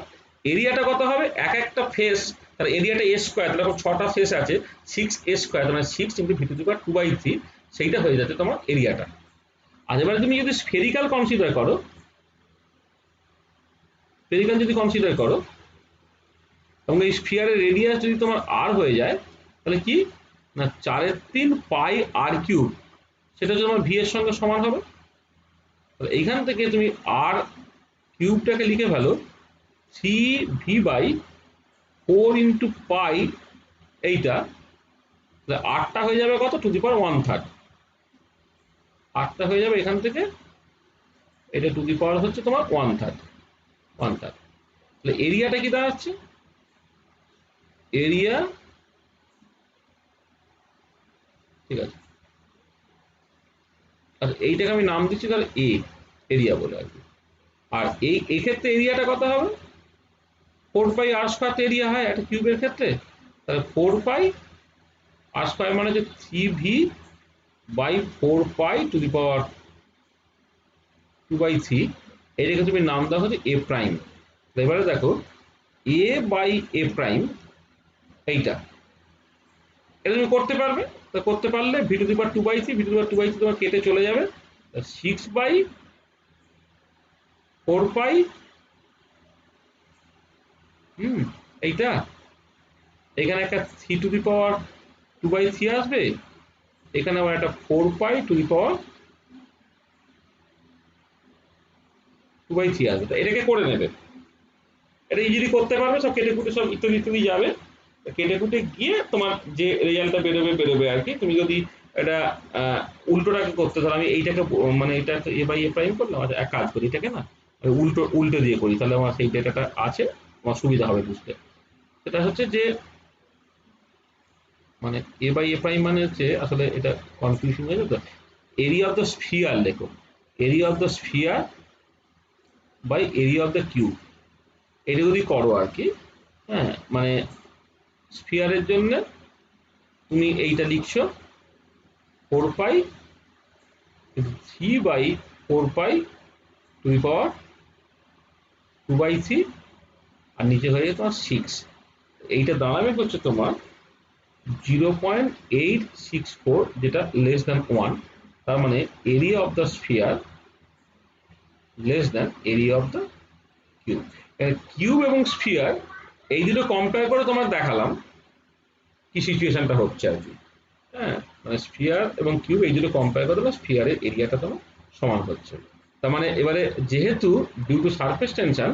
এরিয়াটা কত হবে, এক একটা ফেস, তাহলে এরিয়াটা এ স্কোয়ার, তাহলে এখন 6টা ফেস আছে, 6 এ স্কোয়ার মানে 6 into V to the power 2/3, সেইটা হয়ে যাচ্ছে তোমার এরিয়াটা। আর এবারে তুমি যদি স্ফেরিক্যাল কনসিডার করো, স্ফেরিক্যাল যদি কনসিডার করো এবং এই স্ফিয়ারের রেডিয়াস যদি তোমার আর হয়ে যায় তাহলে কি না 4/3 পাই আর কিউব, সেটা যদি তোমার ভি এর সঙ্গে সমান হবে। তাহলে এইখান থেকে তুমি আর কিউবটাকে লিখে ফেলো 3v/4 ইন্টু পাই, এইটা তাহলে 8টা হয়ে যাবে কত, টু দি পাওয়ার 1/3, 8টা হয়ে যাবে এখান থেকে, এটা টু দি পাওয়ার হচ্ছে তোমার 1/3, 1/3। তাহলে এরিয়াটা কি দাঁড়াচ্ছে, এরিয়া ঠিক আছে, আর এইটাকে আমি নাম দিচ্ছি তাহলে এ এরিয়া বলে আর কি। আর এই এক্ষেত্রে এরিয়াটা কত হবে, 4 পাই আর স্কোয়ার এরিয়া হয় একটা কিউবের ক্ষেত্রে, তাহলে 4 পাই আর স্কোয়ার মানে হচ্ছে 3v/4 টু দি পাওয়ার 2/3, এটাকে তুমি নাম দাও হচ্ছে এ প্রাইম। এবারে দেখো এ বাই এ প্রাইম এইটা, এটা তুমি করতে পারবে, তো করতে পারলে V to the power 2/3, V to the power 2/3 তোমার কেটে চলে যাবে, 6/4 পাই এইটা, এখানে একটা 3 টু দি পাওয়ার 2/3 আসবে, এখানে আবার একটা 4 পাই টু দি পাওয়ার 2/3 আসবে। এটাকে করে নেবে, এটা ইজিলি করতে পারবে, সব কেটে কুটে সব ইত্যাদি ইত্যাদি যাবে, কেটে কুটে গিয়ে তোমার যে রেজাল্টটা বেরোবে আর কি। তুমি যদি এটা উল্টোটাকে করতে, ধর আমি এইটাকে মানে এটা এ বাই এ প্রাইম করলাম, আচ্ছা এক কাজ করি, এটাকে না উল্টো দিয়ে করি, তাহলে আমার সেই ডেটাটা আছে, আমার সুবিধা হবে বুঝতে। সেটা হচ্ছে যে মানে এ বাই এ প্রাইম মানে হচ্ছে, আসলে এটা কনফিউশন হয়ে যেত, এরিয়া অফ দ্য স্ফিয়ার লেখো, area of the sphere by area of the cube, এটা যদি করো আর কি। হ্যাঁ, মানে স্ফিয়ারের জন্য তুমি এইটা লিখছো 4 পাই 3/4 পাই টু দি পাওয়ার 2/3, আর নিচে হয়ে যাবে তোমার 6, এইটা দাঁড়াবে হচ্ছে তোমার 0.864, যেটা লেস দ্যান 1, তার মানে area of the sphere less than area of the cube. Cube এবং স্ফিয়ার এই দুটো কম্পেয়ার করে তোমার দেখালাম কি সিচুয়েশনটা হচ্ছে আর কি। হ্যাঁ, মানে স্ফিয়ার এবং কিউব এই দুটো কম্পেয়ার করে তোমার স্ফিয়ারের এরিয়াটা তোমার সমান হচ্ছে। তার মানে এবারে যেহেতু due to surface tension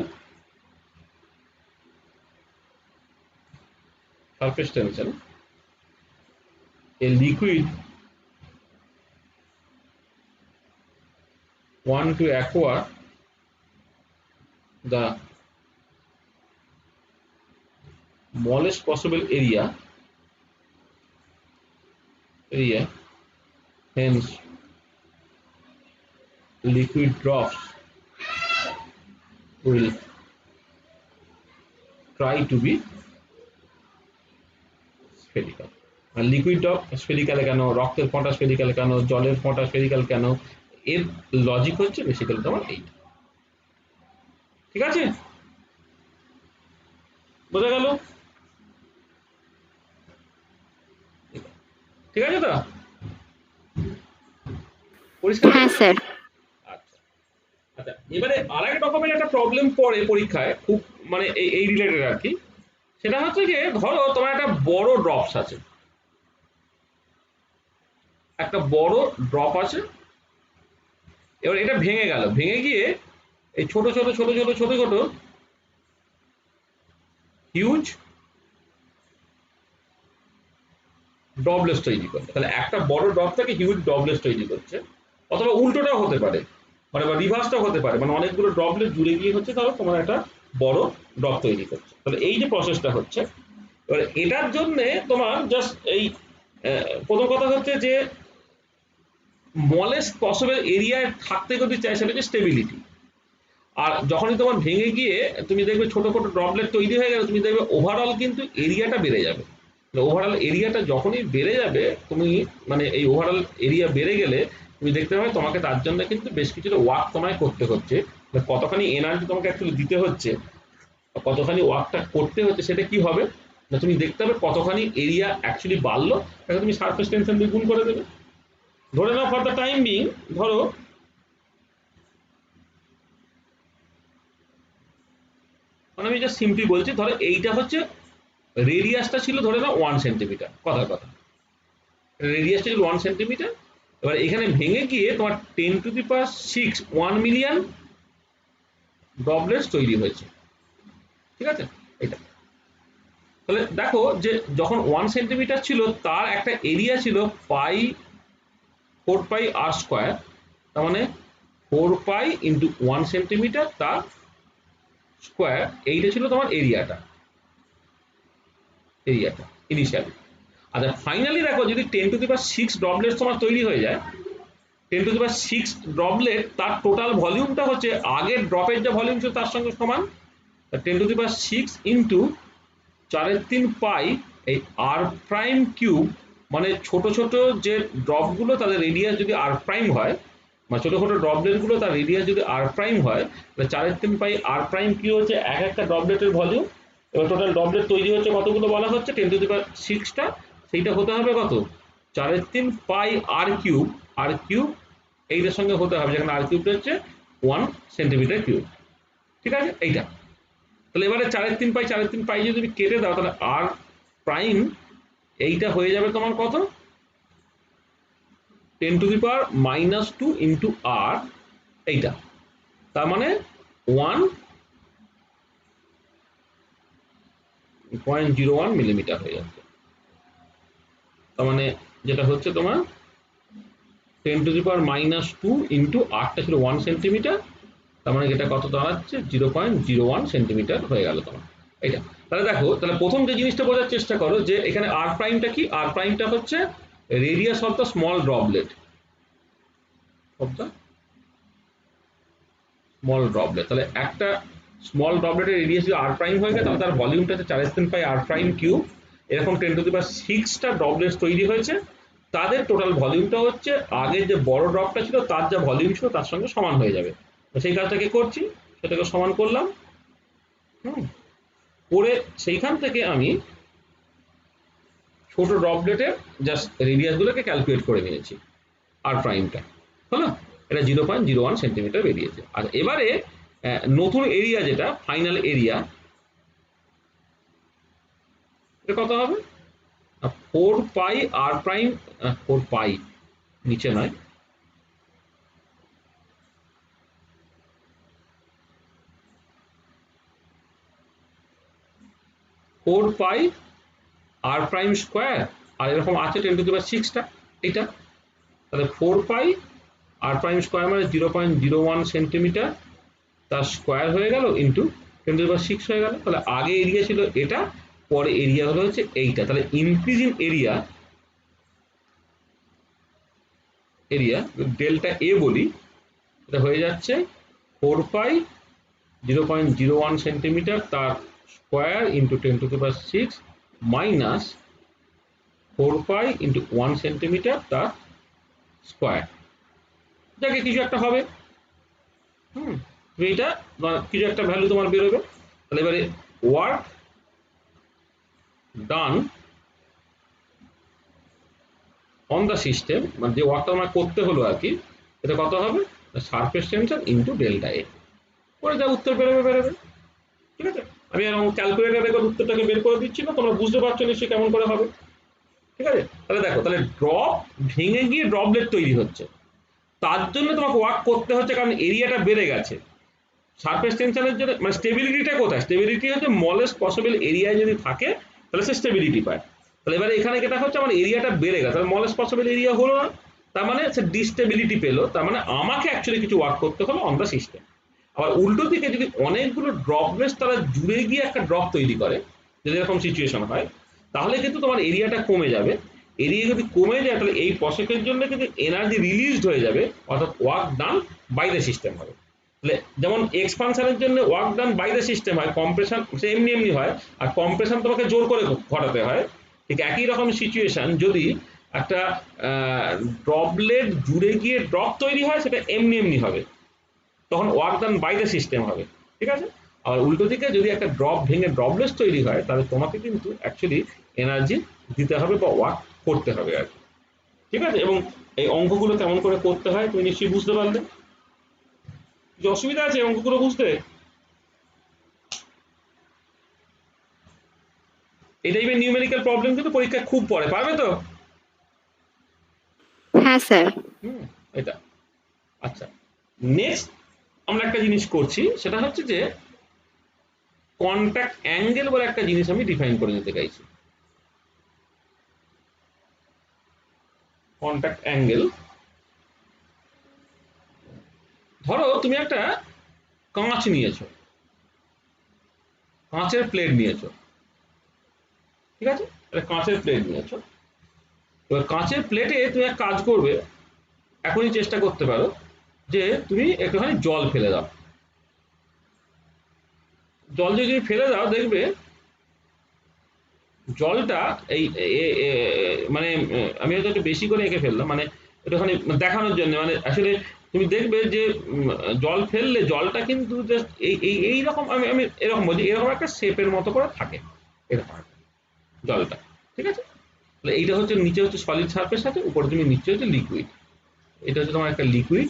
a liquid want to acquire the smallest possible area, hence liquid drops will try to be spherical. Liquid drop spherical কেন, রক্তের ফোঁটা স্ফেরিক্যাল কেন, জলের ফোঁটা স্ফেরিক্যাল কেন, এর লজিক হচ্ছে বেসিক্যালি তোমার এইটা। ঠিক আছে, বোঝা গেল? ঠিক আছে তো, পরিষ্কার? হ্যাঁ স্যার। আচ্ছা আচ্ছা, এবারে আরেক রকমের একটা প্রবলেম পড়ে পরীক্ষায়, খুব মানে এই রিলেটেড আর কি। সেটা হচ্ছে যে ধরো তোমার একটা বড় ড্রপস আছে, একটা বড় ড্রপ আছে, এবার এটা ভেঙে গেল, ভেঙে গিয়ে এই ছোট ছোট ছোট ছোট ছোট ছোট হিউজ ডবলেস তৈরি করছে। তাহলে একটা বড় ড্রপ থেকে হিউজ ডবলেস তৈরি করছে, অথবা উল্টোটাও হতে পারে, মানে বা রিভার্সটাও হতে পারে, মানে অনেকগুলো ড্রপলেট জুড়ে গিয়ে হচ্ছে ধরো তোমার একটা বড় ড্রপ তৈরি করছে। তাহলে এই যে প্রসেসটা হচ্ছে, এবার এটার জন্য তোমার জাস্ট এই প্রথম কথা হচ্ছে যে স্মলেস্ট পসিবল এরিয়ায় থাকতে যদি চাই, সেটা হচ্ছে স্টেবিলিটি। আর যখনই তোমার ভেঙে গিয়ে তুমি দেখবে ছোট ছোট ড্রপলেট তৈরি হয়ে গেলে, তুমি দেখবে ওভারঅল কিন্তু এরিয়াটা বেড়ে যাবে। ওভারঅল এরিয়াটা যখনই বেড়ে যাবে, তুমি মানে এই ওভারঅল এরিয়া বেড়ে গেলে তুমি দেখতে পাবে তোমাকে তার জন্য কিন্তু বেশ কিছুটা ওয়ার্ক তোমায় করতে হচ্ছে, কতখানি এনার্জি তোমাকে অ্যাকচুয়ালি দিতে হচ্ছে, কতখানি ওয়ার্কটা করতে হচ্ছে, সেটা কি হবে না তুমি দেখতে হবে কতখানি এরিয়া অ্যাকচুয়ালি বাড়লো, তাকে তুমি সারফেস টেনশন দিয়ে গুণ করে দেবে। ধরে নাও ফর দ্য টাইম বিং, ধরো মানে আমি জাস্ট সিম্পলি বলছি, ধরো এইটা হচ্ছে রেডিয়াসটা ছিল ধরে নাও 1 সেন্টিমিটার, কথার কথা, রেডিয়াসটা ছিল 1 সেন্টিমিটার। এবার এখানে ভেঙে গিয়ে তোমার 10⁶ 1 মিলিয়ন ডবলেটস তৈরি হয়েছে। ঠিক আছে, এটা তাহলে দেখো যে যখন 1 সেন্টিমিটার ছিল, তার একটা এরিয়া ছিল 4 পাই r², তার মানে 4 পাই ইন্টু 1 সেন্টিমিটার তার স্কোয়ার, এইটা ছিল তোমার এরিয়াটা ইনিশিয়ালি। আচ্ছা ফাইনালি দেখো যদি 10⁶ ডবলেট তোমার তৈরি হয়ে যায়, 10⁶ ড্রপলেট, তার টোটাল ভলিউমটা হচ্ছে আগের ড্রপের যে ভলিউম ছিল তার সঙ্গে সমান। 10⁶ ইন্টু 4/3 পাই এই r'³ মানে ছোট ছোট যে ড্রপগুলো তাদের রেডিয়াস যদি r' হয়, মানে ছোট ছোট ড্রপলেটগুলো তার রেডিয়াস যদি r' হয়, তাহলে 4/3 পাই r'³ হচ্ছে এক একটা ড্রপলেটের ভলিউম। এবার টোটাল ড্রপলেট তৈরি হচ্ছে কতগুলো বলা হচ্ছে, 10⁶টা, সেইটা হতে হবে কত 4/3 পাই আর কিউব, এইটার সঙ্গে হতে হবে, যেখানে আর কিউবটা হচ্ছে 1 সেন্টিমিটার কিউব। ঠিক আছে, এইটা তাহলে এবারে 4/3 পাই যদি তুমি কেটে দাও তাহলে আর প্রাইম এইটা হয়ে যাবে তোমার কত 10⁻² ইন্টু আর, এইটা তার মানে 1.01 মিলিমিটার হয়ে যাচ্ছে। তার মানে যেটা হচ্ছে তোমার 10⁻² ইন্টু আরটা ছিল 1 সেন্টিমিটার, তার মানে এটা কত দাঁড়াচ্ছে 0.01 সেন্টিমিটার হয়ে গেল তোমার এটা। তাহলে দেখো, তাহলে প্রথম যে জিনিসটা বোঝার চেষ্টা করো যে এখানে আর প্রাইমটা কি, আর প্রাইমটা হচ্ছে radius of the small droplet, তাহলে একটা স্মল ড্রপলেটের রেডিয়াস যদি আর প্রাইম হয়ে গেছে তাহলে তার ভলিউমটা হচ্ছে 4/3 পাই আর প্রাইম কিউব। এরকম 10⁻6টা ড্রপলেটস তৈরি হয়েছে, তাদের টোটাল ভলিউমটা হচ্ছে আগের যে বড় ড্রপটা ছিল তার যা ভলিউম ছিল তার সঙ্গে সমান হয়ে যাবে। তো সেই কাজটাকে করছি, সেটাকে সমান করলাম। করে সেইখান থেকে আমি ছোট ড্রপলেটের জাস্ট রেডিয়াস গুলোকে ক্যালকুলেট করে নিয়েছি, আর প্রাইমটা হলো এটা 0.01 সেন্টিমিটার বেরিয়েছে। আর এবারে নতুন এরিয়া যেটা ফাইনাল এরিয়া, এটা কত হবে 4 পাই আর প্রাইম, 4 পাই নিচে নয়, 4 পাই আর প্রাইম স্কোয়ার, আর এরকম আছে 10⁻6টা এটা, তাহলে 4 পাই আর প্রাইম স্কোয়ার মানে 0.01 সেন্টিমিটার, তার স্কোয়ার হয়ে গেল ইন্টু 10⁻6 হয়ে গেল। তাহলে আগে এরিয়া ছিল এটা, পরে এরিয়া হলো হচ্ছে এইটা, তাহলে ইনক্রিজ ইন এরিয়া ডেল্টা এ বলি, এটা হয়ে যাচ্ছে 4 পাই 0.01 সেন্টিমিটার তার square into 10⁻6 minus 4 pi into 1 centimetre তার স্কোয়ার, যাকে কিছু একটা হবে। এইটা কিছু একটা ভ্যালু তোমার বেরোবে। তাহলে এবারে work done on the system, মানে যে ওয়ার্কটা আমার করতে হলো আর কি, এটা কত হবে সারফেস টেনশন ইন্টু ডেল্টা এ, করে যা উত্তর বেরোবে। ঠিক আছে, আমি এরকম ক্যালকুলেটারে করে উত্তরটাকে বের করে দিচ্ছি না, তোমরা বুঝতে পারছো নিশ্চয়ই কেমন করে হবে। ঠিক আছে, তাহলে দেখো, তাহলে ড্রপ ভেঙে গিয়ে ড্রপলেট তৈরি হচ্ছে, তার জন্য তোমাকে ওয়ার্ক করতে হচ্ছে, কারণ এরিয়াটা বেড়ে গেছে। সারফেস টেনশনের জন্য মানে স্টেবিলিটিটা কোথায়, স্টেবিলিটি হচ্ছে স্মলেস্ট পসিবল এরিয়ায় যদি থাকে তাহলে সে স্টেবিলিটি পায়। তাহলে এবারে এখানে যেটা হচ্ছে আমার এরিয়াটা বেড়ে গেছে, তাহলে স্মলেস্ট পসিবল এরিয়া হলো না, তার মানে সে ডিস্টেবিলিটি পেলো, তার মানে আমাকে অ্যাকচুয়ালি কিছু ওয়ার্ক করতে হলো অন দ্য সিস্টেম। আবার উল্টো দিকে যদি অনেকগুলো ড্রপলেটস তারা জুড়ে গিয়ে একটা ড্রপ তৈরি করে, যদি এরকম সিচুয়েশন হয়, তাহলে কিন্তু তোমার এরিয়াটা কমে যাবে। এরিয়া যদি কমে যায় তাহলে এই প্রসেসের জন্য কিন্তু এনার্জি রিলিজড হয়ে যাবে, অর্থাৎ work done by the system হবে। যেমন এক্সপানশনের জন্য work done by the system হয়, কম্প্রেশন সে এমনি হয়, আর কম্প্রেশন তোমাকে জোর করে ঘটাতে হয়। ঠিক একই রকম সিচুয়েশন যদি একটা ড্রপলেট জুড়ে গিয়ে ড্রপ তৈরি হয়, সেটা এমনি হবে, তখন work done by the system হবে। ঠিক আছে, আর উল্টো দিকে যদি একটা ড্রপ ভেঙে ড্রপলেস তৈরি হয়, তাহলে তোমাকে কিন্তু অ্যাকচুয়ালি এনার্জি দিতে হবে বা ওয়ার্ক করতে হবে আর কি। ঠিক আছে, এবং এই অঙ্কগুলো কেমন করে করতে হয় তুমি নিশ্চয়ই বুঝতে পারলে। কিছু অসুবিধা আছে অঙ্কগুলো বুঝতে? এই টাইপের নিউমেরিক্যাল প্রবলেম কিন্তু পরীক্ষায় খুব পড়ে, পারবে তো? হ্যাঁ স্যার। এটা আচ্ছা, নেক্সট আমরা একটা জিনিস করছি, সেটা হচ্ছে যে কন্ট্যাক্ট অ্যাঙ্গেল বলে একটা জিনিস আমি ডিফাইন করে নিতে চাইছি। কন্ট্যাক্ট অ্যাঙ্গেল, ধরো তুমি একটা কাঁচ নিয়েছো, কাঁচের প্লেট নিয়েছো। ঠিক আছে, কাঁচের প্লেট নিয়েছো, এবার কাঁচের প্লেটে তুমি এক কাজ করবে, এখনই চেষ্টা করতে পারো যে তুমি একটুখানি জল ফেলে দাও। জল যদি ফেলে দাও, দেখবে জলটা এই মানে আমি হয়তো একটু বেশি করে এঁকে ফেললাম, মানে একটুখানি দেখানোর জন্য, মানে আসলে তুমি দেখবে যে জল ফেললে জলটা কিন্তু জাস্ট এইরকম, আমি এরকম বলছি, এরকম একটা শেপের মতো করে থাকে, এরকম জলটা। ঠিক আছে, তাহলে এইটা হচ্ছে নিচে হচ্ছে সলিড সারফেস আছে, উপরে তুমি নিচে হচ্ছে লিকুইড। এটা হচ্ছে তোমার একটা লিকুইড,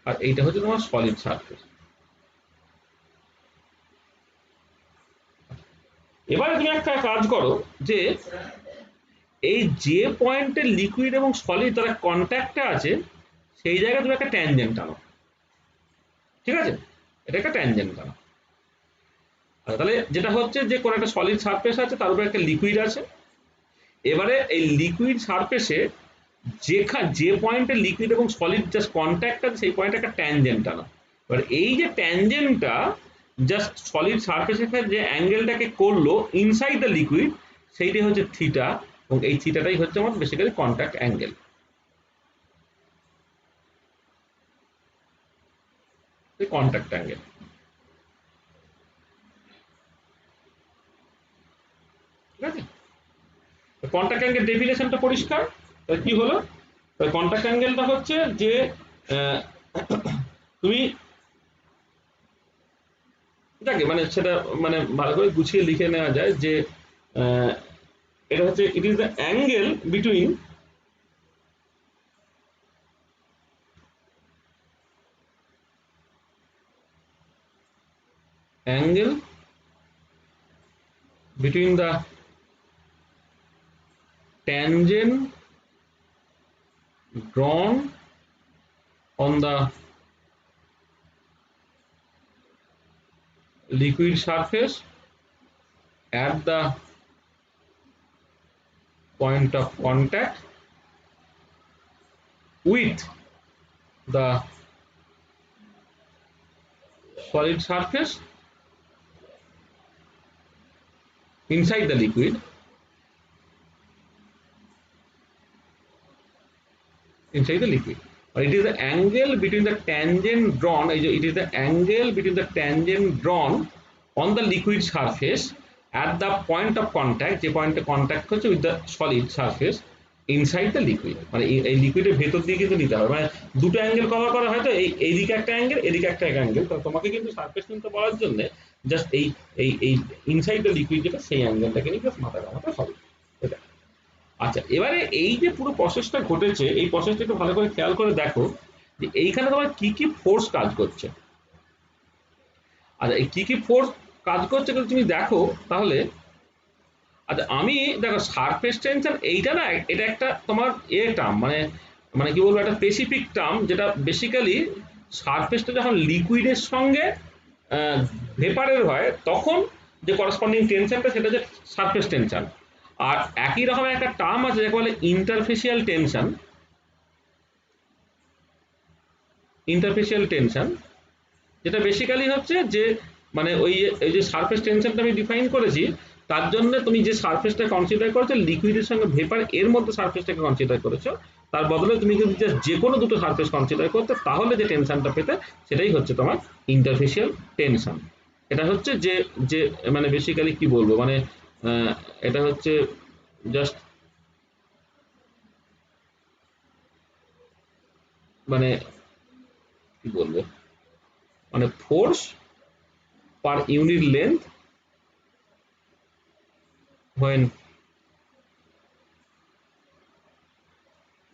আর এইটা হচ্ছে তোমার সলিড সারফেস। এবারে তুমি একটা কাজ করো যে এই যে পয়েন্টে লিকুইড এবং সলিড তারা কন্ট্যাক্টে আছে সেই জায়গায় তুমি একটা ট্যানজেন্ট টানো, ঠিক আছে? এটা একটা ট্যানজেন্ট টানো। তাহলে যেটা হচ্ছে যে কোনো একটা সলিড সারফেস আছে, তার উপরে একটা লিকুইড আছে। এবারে এই লিকুইড সারফেসে যে পয়েন্টে লিকুইড এবং সলিড জাস্ট কন্ট্যাক্ট আছে সেই পয়েন্টে একটা ট্যানজেন্ট টানো। এবার এই যে ট্যানজেন্টটা জাস্ট সলিড সারফেসের যে অ্যাঙ্গেলটাকে করলো ইনসাইড দ্য লিকুইড, সেইটাই হচ্ছে থিটা, এবং এই থিটাটাই হচ্ছে আমার basically contact angle, contact angle. ঠিক আছে? কন্ট্যাক্ট অ্যাঙ্গেল ডেফিনেশনটা পরিষ্কার। তাহলে কি হলো? কন্ট্যাক্ট অ্যাঙ্গেলটা হচ্ছে যে তুমি দেখে মানে সেটা মানে ভালো করে গুছিয়ে লিখে নেওয়া যায় যে এটা হচ্ছে it is the angle between the tangent drawn on the liquid surface at the point of contact with the solid surface inside the liquid, or it is the angle between the tangent drawn, it is the angle between the tangent drawn on the liquid surface at the point of contact, যে পয়েন্টে contact হচ্ছে with the solid surface inside the liquid, মানে এই লিকুইডের ভেতর দিয়ে কিন্তু নিতে হবে, মানে দুটো অ্যাঙ্গেল কভার করা হয়। তো এইদিকে একটা অ্যাঙ্গেল, এদিকে একটা অ্যাঙ্গেল, তো তোমাকে কিন্তু সারফেস নিতে বলার জন্য জাস্ট এই ইনসাইড দ্য লিকুইড যেটা সেই অ্যাঙ্গেলটাকে নিয়ে জাস্ট মাথা ঘামাতে হবে। এটা আচ্ছা, এবারে এই যে পুরো প্রসেসটা ঘটেছে, এই প্রসেসটা একটু ভালো করে খেয়াল করে দেখো যে এইখানে তোমার কি কি ফোর্স কাজ করছে। আচ্ছা, এই কি কি ফোর্স কাজ করছে যদি তুমি দেখো তাহলে, আচ্ছা আমি দেখো সারফেস টেনশন এইটা না, এটা একটা তোমার টার্ম, মানে মানে কি বলবো, একটা স্পেসিফিক টার্ম, যেটা বেসিক্যালি সারফেসটা যখন লিকুইডের সঙ্গে ভেপারের হয় তখন যে করসপন্ডিং টেনশনটা সেটা হচ্ছে সারফেস টেনশন। আর একই রকমের একটা টার্ম আছে যাকে বলে ইন্টারফেসিয়াল টেনশন, যেটা বেসিক্যালি হচ্ছে যে মানে এই যে সারফেস টেনশনটা আমি ডিফাইন করেছি, তার জন্য তুমি যে সারফেসটা কনসিডার করেছো লিকুইডের সঙ্গে ভেপার এর মধ্যে সারফেসটাকে কনসিডার করেছো, তার বদলে তুমি যদি জাস্ট যে কোনো দুটো সারফেস কনসিডার করতে তাহলে যে টেনশনটা পেতে সেটাই হচ্ছে তোমার ইন্টারফেসিয়াল টেনশন। এটা হচ্ছে যে যে মানে বেসিক্যালি কি বলবো, মানে এটা হচ্ছে জাস্ট মানে কি বলবো, মানে force per unit length when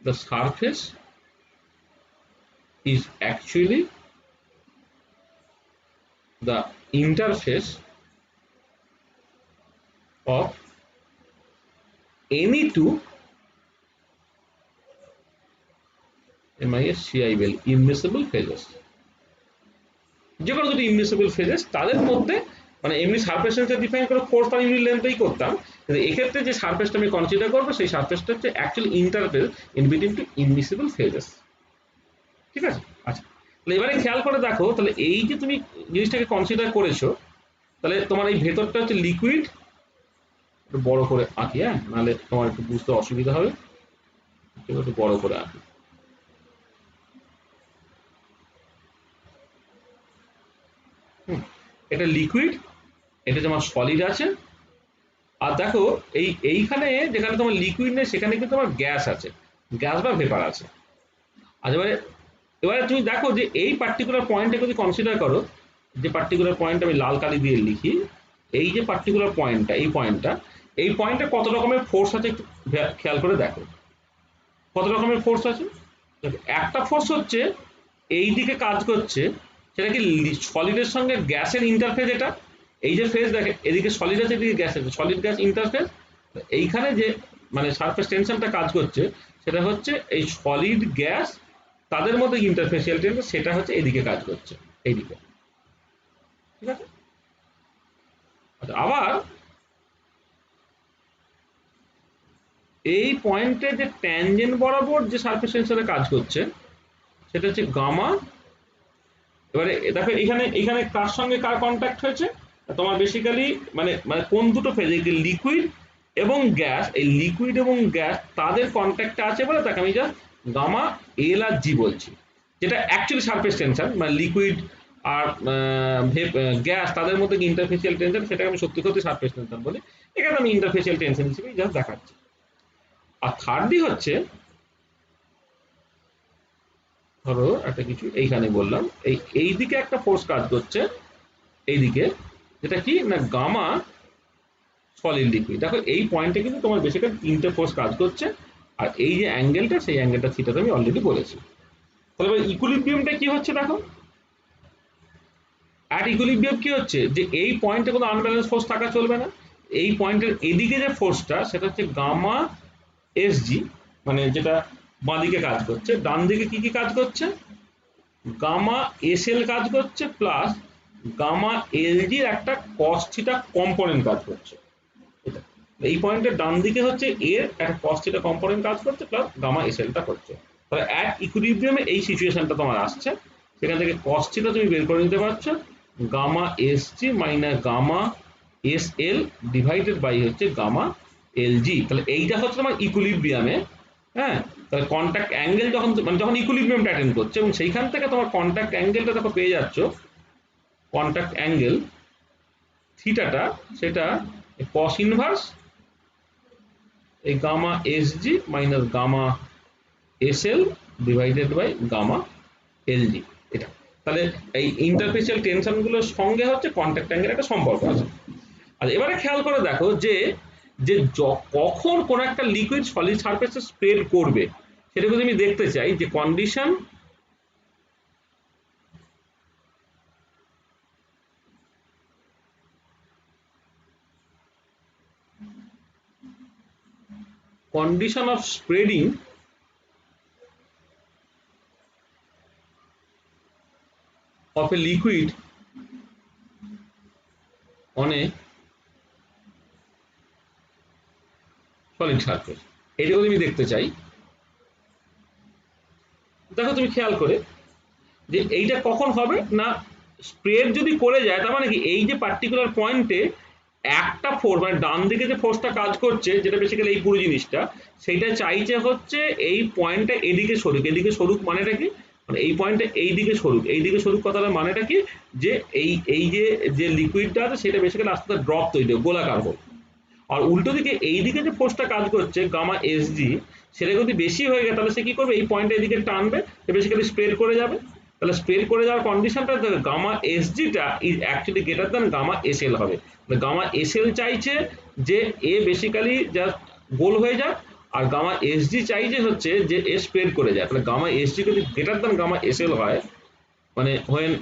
the surface is actually the interface of any two MISCIBL immiscible phases, যে কোনো দুটো ইমমিসিবল ফেজেস তাদের মধ্যে, মানে এমনি সারফেস টেনশন ডিফাইন করে ফোর্স পার ইউনিট লেন্থই করতাম, কিন্তু এক্ষেত্রে যে সারফেসটা আমি কনসিডার করবো সেই সারফেসটা হচ্ছে actually interface in between two immiscible phases. ঠিক আছে? আচ্ছা, তাহলে এবারে খেয়াল করে দেখো, তাহলে এই যে তুমি জিনিসটাকে কনসিডার করেছো, তাহলে তোমার এই ভেতরটা হচ্ছে লিকুইড, একটু বড় করে আঁকি, হ্যাঁ, নাহলে তোমার একটু বুঝতে অসুবিধা হবে, একটু বড় করে আঁকি। এটা লিকুইড, এটা তোমার সলিড আছে, আর দেখো এইখানে যেখানে তোমার লিকুইড নেই সেখানে কিন্তু তোমার গ্যাস আছে, গ্যাস বা ভেপার আছে। আর এবারে তুমি দেখো যে এই পার্টিকুলার পয়েন্টটা যদি কনসিডার করো, যে পার্টিকুলার পয়েন্ট আমি লাল কালি দিয়ে লিখি, এই যে পার্টিকুলার পয়েন্টটা, এই পয়েন্টটা, এই পয়েন্টে কত রকমের ফোর্স আছে একটু খেয়াল করে দেখো, কত রকমের ফোর্স আছে। দেখো, একটা ফোর্স হচ্ছে এই দিকে কাজ করছে, সেটা কি সলিডের সঙ্গে গ্যাসের ইন্টারফেস। এটা এই যে ফেজ দেখে, এদিকে সলিড আছে, এদিকে গ্যাস আছে, সলিড গ্যাস ইন্টারফেস। এইখানে যে মানে সারফেস টেনশনটা কাজ করছে, সেটা হচ্ছে এই সলিড গ্যাস তাদের মধ্যে ইন্টারফেসিয়াল টেনশন, সেটা হচ্ছে এদিকে কাজ করছে, এইদিকে। ঠিক আছে। আচ্ছা, আবার এই পয়েন্টে যে ট্যানজেন্ট বরাবর যে সারফেস টেনশনে কাজ করছে, সেটা হচ্ছে গামা। এবারে দেখো এখানে এখানে কার সঙ্গে কার কন্ট্যাক্ট হয়েছে, তোমার বেসিক্যালি মানে মানে কোন দুটো ফেজ, লিকুইড এবং গ্যাস, এই লিকুইড এবং গ্যাস তাদের কন্ট্যাক্টে আছে বলে তাকে আমি জাস্ট গামা এল আর জি বলছি, যেটা অ্যাকচুয়ালি সারফেস টেনশন, মানে লিকুইড আর গ্যাস তাদের মধ্যে ইন্টারফেসিয়াল টেনশন, সেটাকে আমি সত্যি সত্যি সারফেস টেনশন বলি। এখানে আমি ইন্টারফেসিয়াল টেনশন হিসেবে জাস্ট দেখাচ্ছি। আর থার্ডলি হচ্ছে, ধরো একটা কিছু এইখানে বললাম, এই দিকে একটা ফোর্স কাজ করছে এইদিকে, যেটা কি না গামা সলিড লিকুইড। দেখো এই পয়েন্টে কিন্তু তোমার বেসিক্যালি তিনটে ফোর্স কাজ করছে, আর এই যে অ্যাঙ্গেলটা, সেই অ্যাঙ্গেলটা থিটাতে আমি অলরেডি বলেছি। তাহলে এবার ইকুইলিব্রিয়ামটা কি হচ্ছে দেখো, অ্যাট ইকুইলিব্রিয়াম কি হচ্ছে, যে এই পয়েন্টে কোনো আনব্যালেন্স ফোর্স থাকা চলবে না। এই পয়েন্টের এদিকে যে ফোর্সটা, সেটা হচ্ছে গামা এস জি, মানে যেটা বাঁদিকে কাজ করছে। ডান দিকে কি কি কাজ করছে, গামা এস এল কাজ করছে, প্লাস গামা এল জির একটা কস থিটা কম্পোনেন্ট কাজ করছে। এটা এই পয়েন্টের ডান দিকে হচ্ছে এর একটা কস থিটা কম্পোনেন্ট কাজ করছে, প্লাস গামা এস এলটা করছে। তাহলে অ্যাট ইকুইলিব্রিয়ামে এই সিচুয়েশনটা তোমার আসছে, সেখান থেকে কস থিটা তুমি বের করে নিতে পারছো, gamma S G minus gamma S L divided by হচ্ছে গামা এল জি। তাহলে এইটা হচ্ছে তোমার ইকুইলিব্রিয়ামে। হ্যাঁ, তাহলে কন্ট্যাক্ট অ্যাঙ্গেল যখন মানে যখন ইকুইলিব্রিয়ামটা অ্যাটেন্ড করছে, এবং সেইখান থেকে তোমার কন্ট্যাক্ট অ্যাঙ্গেলটা দেখো পেয়ে যাচ্ছ, কন্ট্যাক্ট অ্যাঙ্গেল থিটাটা, সেটা কস ইনভার্স এই gamma S G minus gamma S L divided by gamma L G. এটা তাহলে এই ইন্টারফেসিয়াল টেনশন গুলোর সঙ্গে হচ্ছে কন্ট্যাক্ট অ্যাঙ্গেল একটা সম্পর্ক আছে। আর এবারে খেয়াল করে দেখো যে যে কখন কোন একটা লিকুইড সলিড সারফেসে স্প্রেড করবে, সেটা যদি আমি দেখতে চাই, যে condition condition of spreading of a liquid on a solid surface, এটা যদি আমি দেখতে চাই, দেখো তুমি খেয়াল করে যে এইটা কখন হবে না, স্প্রেড যদি করে যায়, তার মানে কি এই যে পার্টিকুলার পয়েন্টে একটা ফোর্স, মানে ডান দিকে যে ফোর্সটা কাজ করছে, যেটা বেসিক্যালি এই পুরো জিনিসটা, সেইটা চাইছে হচ্ছে এই পয়েন্টটা এদিকে সরুক। এদিকে সরুক মানেটা কি, মানে এই পয়েন্টটা এইদিকে সরুক। এইদিকে সরুক কথাটার মানেটা কি, যে এই এই যে যে লিকুইডটা আছে, সেটা বেসিক্যালি আস্তে আস্তে ড্রপ তৈরি হবে, গোলাকার হোক। আর উল্টো দিকে এইদিকে যে ফোর্সটা কাজ করছে গামা এস জি, সেটা যদি বেশি হয়ে যায়, তাহলে সে কি করবে, এই পয়েন্টটা এদিকে টানবে, বেসিক্যালি স্প্রেড করে যাবে। তাহলে স্প্রেড করে যাওয়ার কন্ডিশনটা গামা এস জিটা is actually greater than gamma S L হবে। গামা এস এল চাইছে যে এ বেসিক্যালি জাস্ট গোল হয়ে যাক, আর গামা এস জি চাইছে হচ্ছে যে এ স্প্রেড করে যায়। তাহলে গামা এস জি যদি greater than gamma S L হয়, মানে হোয়েন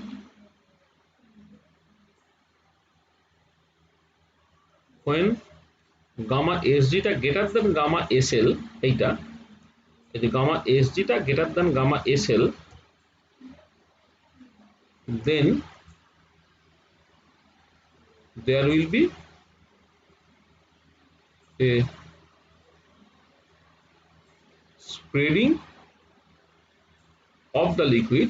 গামা এস জিটা greater than gamma S L, এইটা এই যে গামা এস জিটা greater than gamma S L, then there will be a spreading of the liquid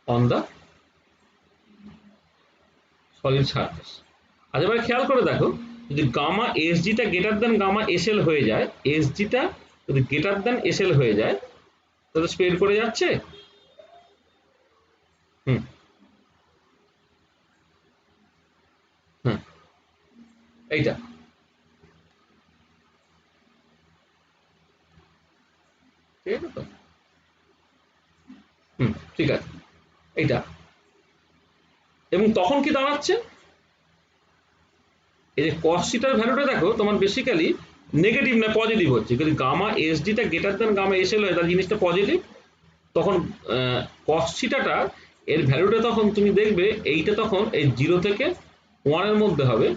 on the solid surface. আজ এবার খেয়াল করে দেখো, যদি গামা এস জিটা greater than gamma S L হয়ে যায়, এস জিটা যদি গ্রেটার দ্যান এস এল হয়ে যায়, তাহলে স্প্রেড করে যাচ্ছে। হুম হুম এইটা ঠিক আছে তো, ঠিক আছে এইটা। এবং তখন কি দাঁড়াচ্ছে, এই যে cos থিটার ভ্যালুটা দেখো তোমার বেসিক্যালি নেগেটিভ না পজিটিভ হচ্ছে, কিন্তু গামা এসডিটা গ্রেটার দ্যান গামা এসএল হয় তার জিনিসটা পজিটিভ, তখন cos থিটাটা এর ভ্যালুটা তখন তুমি দেখবে এইটা তখন এই 0 থেকে 1 এর মধ্যে হবে,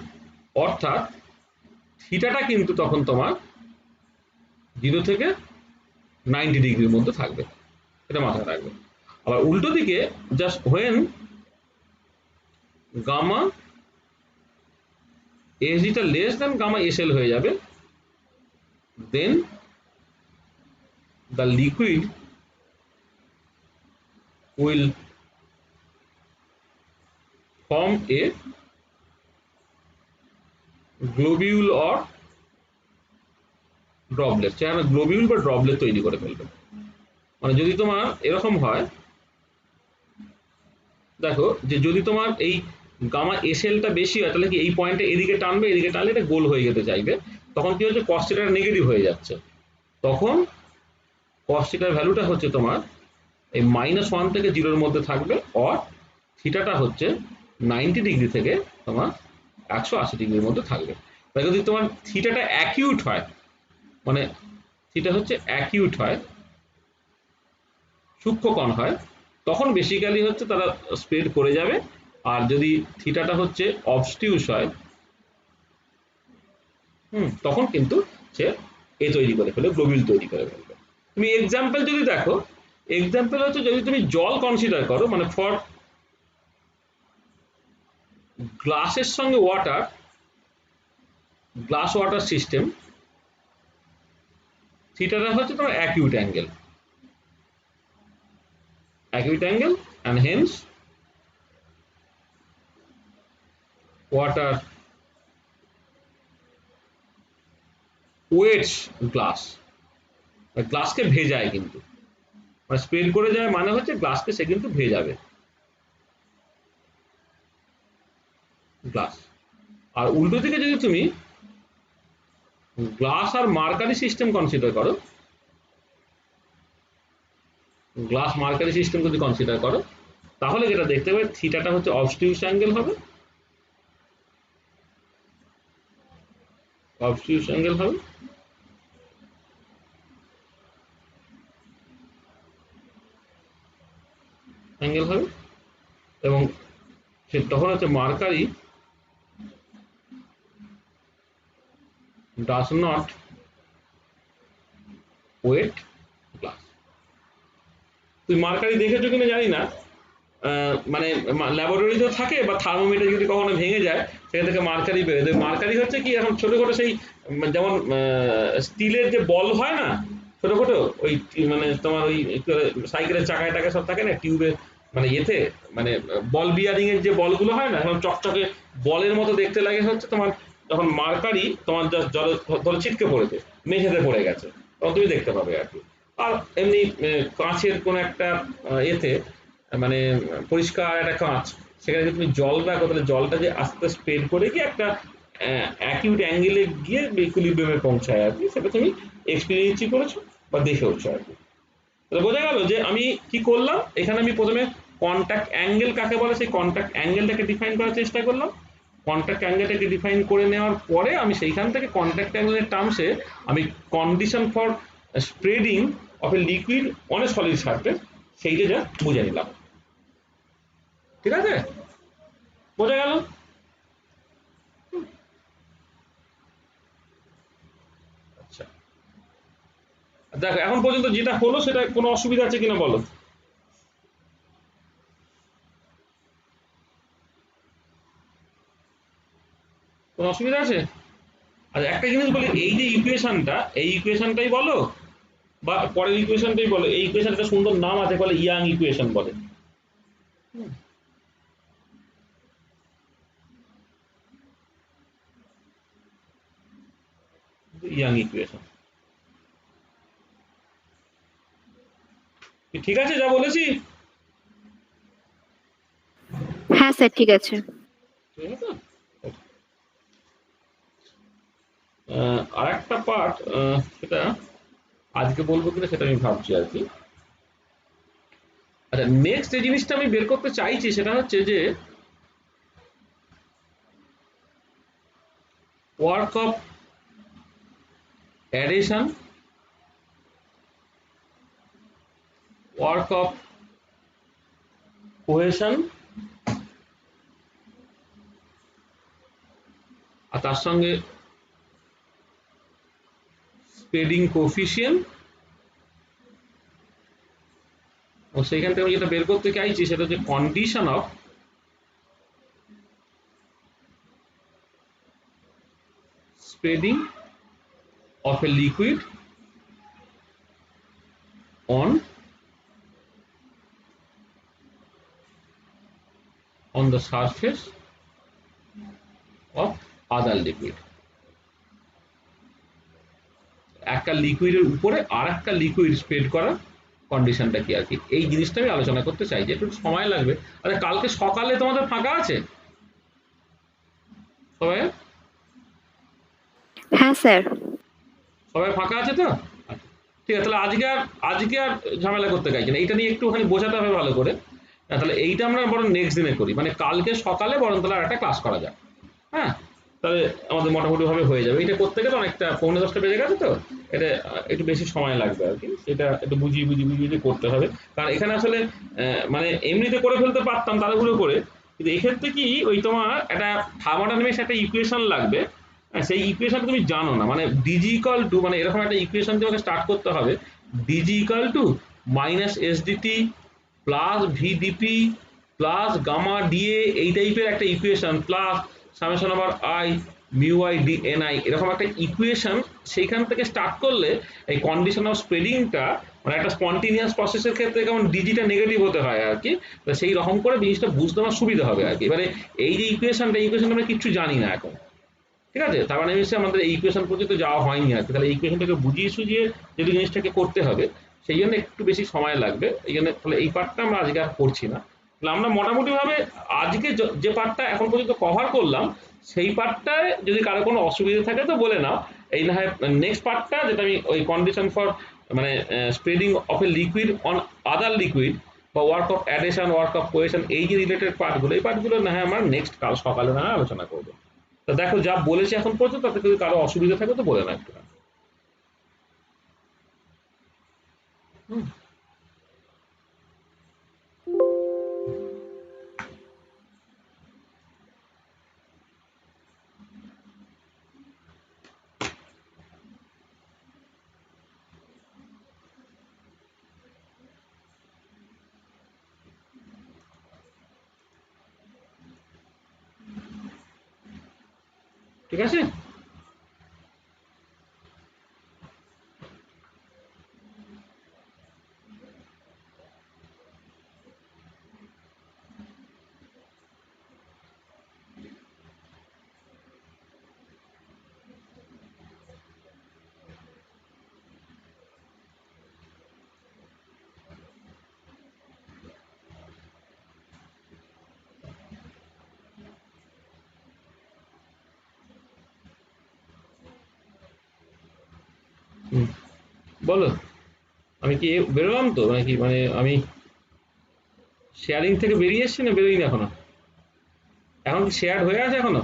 অর্থাৎ থিটাটা কিন্তু তখন তোমার 0 থেকে 90 ডিগ্রির মধ্যে থাকবে, এটা মাথায় রাখবে। আবার উল্টো দিকে জাস্ট হোয়েন গামা এসডিটা লেস দ্যান গামা এসএল হয়ে যাবে, then the liquid will form a globule or droplet, সেখানে গ্লোবিউল বা ড্রপলেট তৈরি করে ফেলবে। মানে যদি তোমার এরকম হয়, দেখো যে যদি তোমার এই গামা এসএলটা বেশি হয় তাহলে কি এই পয়েন্টটা এদিকে টানবে, এদিকে টানলে এটা গোল হয়ে যেতে চাইবে, তখন কি হচ্ছে cos থিটাটা নেগেটিভ হয়ে যাচ্ছে, তখন cos থিটার ভ্যালুটা হচ্ছে তোমার এই -1 থেকে 0 এর মধ্যে থাকবে, অর থিটাটা হচ্ছে 90 ডিগ্রি থেকে তোমার 180 ডিগ্রির মধ্যে থাকবে। তাই যদি তোমার থিটাটা অ্যাকিউট হয়, মানে থিটা হচ্ছে অ্যাকিউট হয়, সূক্ষ্মকণ হয়, তখন বেসিক্যালি হচ্ছে তারা স্প্রেড করে যাবে। আর যদি থিটাটা হচ্ছে অবস্টিউস হয়, তখন কিন্তু সে তৈরি করে ফেলবে, গ্লোবিউল তৈরি করে ফেলবে। তুমি এক্সাম্পল যদি দেখো, এক্সাম্পল হচ্ছে যদি তুমি জল কনসিডার করো, মানে ফর গ্লাসের সঙ্গে ওয়াটার, গ্লাস ওয়াটার সিস্টেম, থিটাটা হচ্ছে তোমার acute angle, and hence water wets glass, গ্লাসকে ভেজায়, কিন্তু মানে স্প্রেড করে যায় মানে হচ্ছে গ্লাসকে সে কিন্তু ভেজাবে, গ্লাস। আর উল্টো দিকে যদি তুমি গ্লাস আর মার্কারি সিস্টেম কনসিডার করো, গ্লাস মার্কারি সিস্টেম যদি কনসিডার করো, তাহলে যেটা দেখতে পাবে থিটাটা হচ্ছে অবস্টিউস অ্যাঙ্গেল হবে, অবস্টিউস অ্যাঙ্গেল হবে, অ্যাঙ্গেল হবে, এবং তখন হচ্ছে mercury does not wet glass। তুই মার্কারি দেখেছো কিনা জানি না, মানে ল্যাবরেটরিতে থাকে বা থার্মোমিটার যদি কখনো ভেঙে যায় সেখান থেকে মার্কারি বেরোয়। মার্কারি হচ্ছে কি এখন ছোটখাটো সেই যেমন স্টিলের যে বল হয় না ছোটখাটো, ওই মানে তোমার ওই সাইকেলের চাকায় টাকায় সব থাকে না টিউবে, মানে ইয়েতে মানে বল বিয়ারিং এর যে বলগুলো হয় না এখন চকচকে বলের মতো দেখতে লাগে, হচ্ছে তোমার যখন মার্কারি তোমার জাস্ট জলে ধরে ছিটকে পড়েছে, মেঝেতে পড়ে গেছে, তখন তুমি দেখতে পাবে আর কি। আর এমনি কাঁচের কোন একটা এতে মানে পরিষ্কার একটা কাঁচ, সেখানে যদি তুমি জল রাখো তাহলে জলটা যে আস্তে স্প্রেড করে গিয়ে একটা অ্যাকিউট অ্যাঙ্গেলে গিয়ে ইকুইলিব্রিয়ামে পৌঁছায় আর কি, সেটা তুমি এক্সপিরিয়েন্সই করেছো বা দেখেওছো আর কি। তাহলে বোঝা গেল যে আমি কি করলাম, এখানে আমি প্রথমে কন্ট্যাক্ট অ্যাঙ্গেল কাকে বলে সেই কন্ট্যাক্ট অ্যাঙ্গেলটাকে ডিফাইন করার চেষ্টা করলাম, কন্ট্যাক্ট অ্যাঙ্গেলটাকে ডিফাইন করে নেওয়ার পরে আমি সেইখান থেকে কন্ট্যাক্ট অ্যাঙ্গেলের টার্মসে আমি condition for spreading of a liquid on a solid surface সেইটা যা বুঝে নিলাম। ঠিক আছে, বোঝা গেল? আচ্ছা দেখো এখন পর্যন্ত যেটা হলো সেটা কোনো অসুবিধা আছে কিনা বলো? কোনো অসুবিধা আছে? আচ্ছা একটা জিনিস বলি, এই যে ইকুয়েশনটা, এই ইকুয়েশনটাই বলো বা পরের ইকুয়েশনটাই বলো, এই ইকুয়েশনটা সুন্দর নাম আছে, বলে ইয়াং ইকুয়েশন বলে। ইয়াং ইকুয়েশন ঠিক আছে যা বলেছি? হ্যাঁ স্যার, ঠিক আছে। ঠিক আছে, আর একটা পার্ট সেটা আজকে বলবো কিনা সেটা আমি ভাবছি আর কি। আচ্ছা নেক্সট যে জিনিসটা আমি বের করতে চাইছি সেটা হচ্ছে যে work of addition, work of cohesion, আর তার সঙ্গে স্প্রেডিং কোফিশিয়েন্ট, ও সেইখান থেকে আমি যেটা বের করতে চাইছি সেটা হচ্ছে condition of spreading of a liquid on the surface of other liquid. একটা লিকুইডের উপরে আর একটা লিকুইড স্প্রেড করার কন্ডিশনটা কি আর কি, এই জিনিসটা আমি আলোচনা করতে চাই, যে একটু সময় লাগবে। আরে কালকে সকালে তোমাদের ফাঁকা আছে সবাই? হ্যাঁ স্যার। সবাই ফাঁকা আছে তো? আচ্ছা, ঠিক আছে, তাহলে আজকে আর ঝামেলা করতে চাইছি না, এইটা নিয়ে একটুখানি বোঝাতে হবে ভালো করে। তাহলে এইটা আমরা বরং নেক্সট দিনে করি, মানে কালকে সকালে বরং তাহলে আর একটা ক্লাস করা যাক। হ্যাঁ, তাহলে আমাদের মোটামুটি ভাবে হয়ে যাবে। এটা করতে গেলে অনেকটা 9:45 বেজে গেছে, তো এটা একটু বেশি সময় লাগবে আর কি, সেটা একটু বুঝিয়ে করতে হবে। কারণ এখানে আসলে মানে এমনিতে করে ফেলতে পারতাম তাড়াহুড়ো করে, কিন্তু এক্ষেত্রে কি ওই তোমার একটা থার্মোডাইনামিক্স একটা ইকুয়েশন লাগবে। সেই ইকুয়েশন তুমি জানো না, মানে ডিজি ইকুয়াল টু, মানে এরকম একটা ইকুয়েশন তোমাকে স্টার্ট করতে হবে, DG equal to minus S DT plus V DP plus gamma DA, এই টাইপের একটা equation, plus summation over I mu I D N I, এরকম একটা ইকুয়েশন। সেইখান থেকে স্টার্ট করলে এই কন্ডিশন অফ স্প্রেডিংটা, মানে একটা স্পন্টিনিয়াস প্রসেসের ক্ষেত্রে কেমন ডিজিটা নেগেটিভ হতে হয় আর কি, তো সেই রকম করে জিনিসটা বুঝতে আমার সুবিধা হবে আর কি। এবারে এই যে ইকুয়েশন আমরা কিচ্ছু জানি না এখন, ঠিক আছে, তার মানে হচ্ছে আমাদের এই ইকুয়েশন পর্যন্ত যাওয়া হয়নি আর কি। তাহলে এই ইকুয়েশনটাকে বুঝিয়ে সুঝিয়ে যদি জিনিসটাকে করতে হবে, সেই জন্য একটু বেশি সময় লাগবে। এই জন্য তাহলে এই পার্টটা আমরা আজকে আর করছি না। তাহলে আমরা মোটামুটি ভাবে আজকে যে পার্টটা এখন পর্যন্ত কভার করলাম, সেই পার্টটায় যদি কারো কোনো অসুবিধা থাকে তো বলে নাও। এই না হয় নেক্সট পার্টটা, যেটা আমি ওই কন্ডিশন ফর মানে spreading of a liquid on other liquid বা work of adhesion, work of cohesion, এই যে রিলেটেড পার্টগুলো, এই পার্টগুলো না হয় আমরা নেক্সট কাল সকালে না হয় আলোচনা করবো। তো দেখো যা বলেছি এখন পর্যন্ত, তাতে যদি কারো অসুবিধা থাকে তো বলে না একটু। হুম, ঠিক আছে। হুম, বলো। আমি কি বেরোলাম তো নাকি, মানে আমি শেয়ারিং থেকে বেরিয়ে এসেছি না বেরোইনি এখনো? এখন কি শেয়ার হয়ে আছে এখনো?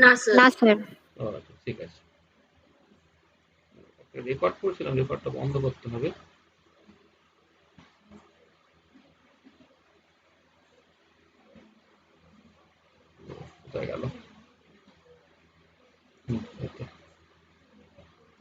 না স্যার। না স্যার। ও আচ্ছা, ঠিক আছে। রেকর্ড করছিলাম, রেকর্ডটা বন্ধ করতে হবে। কোথায় গেল?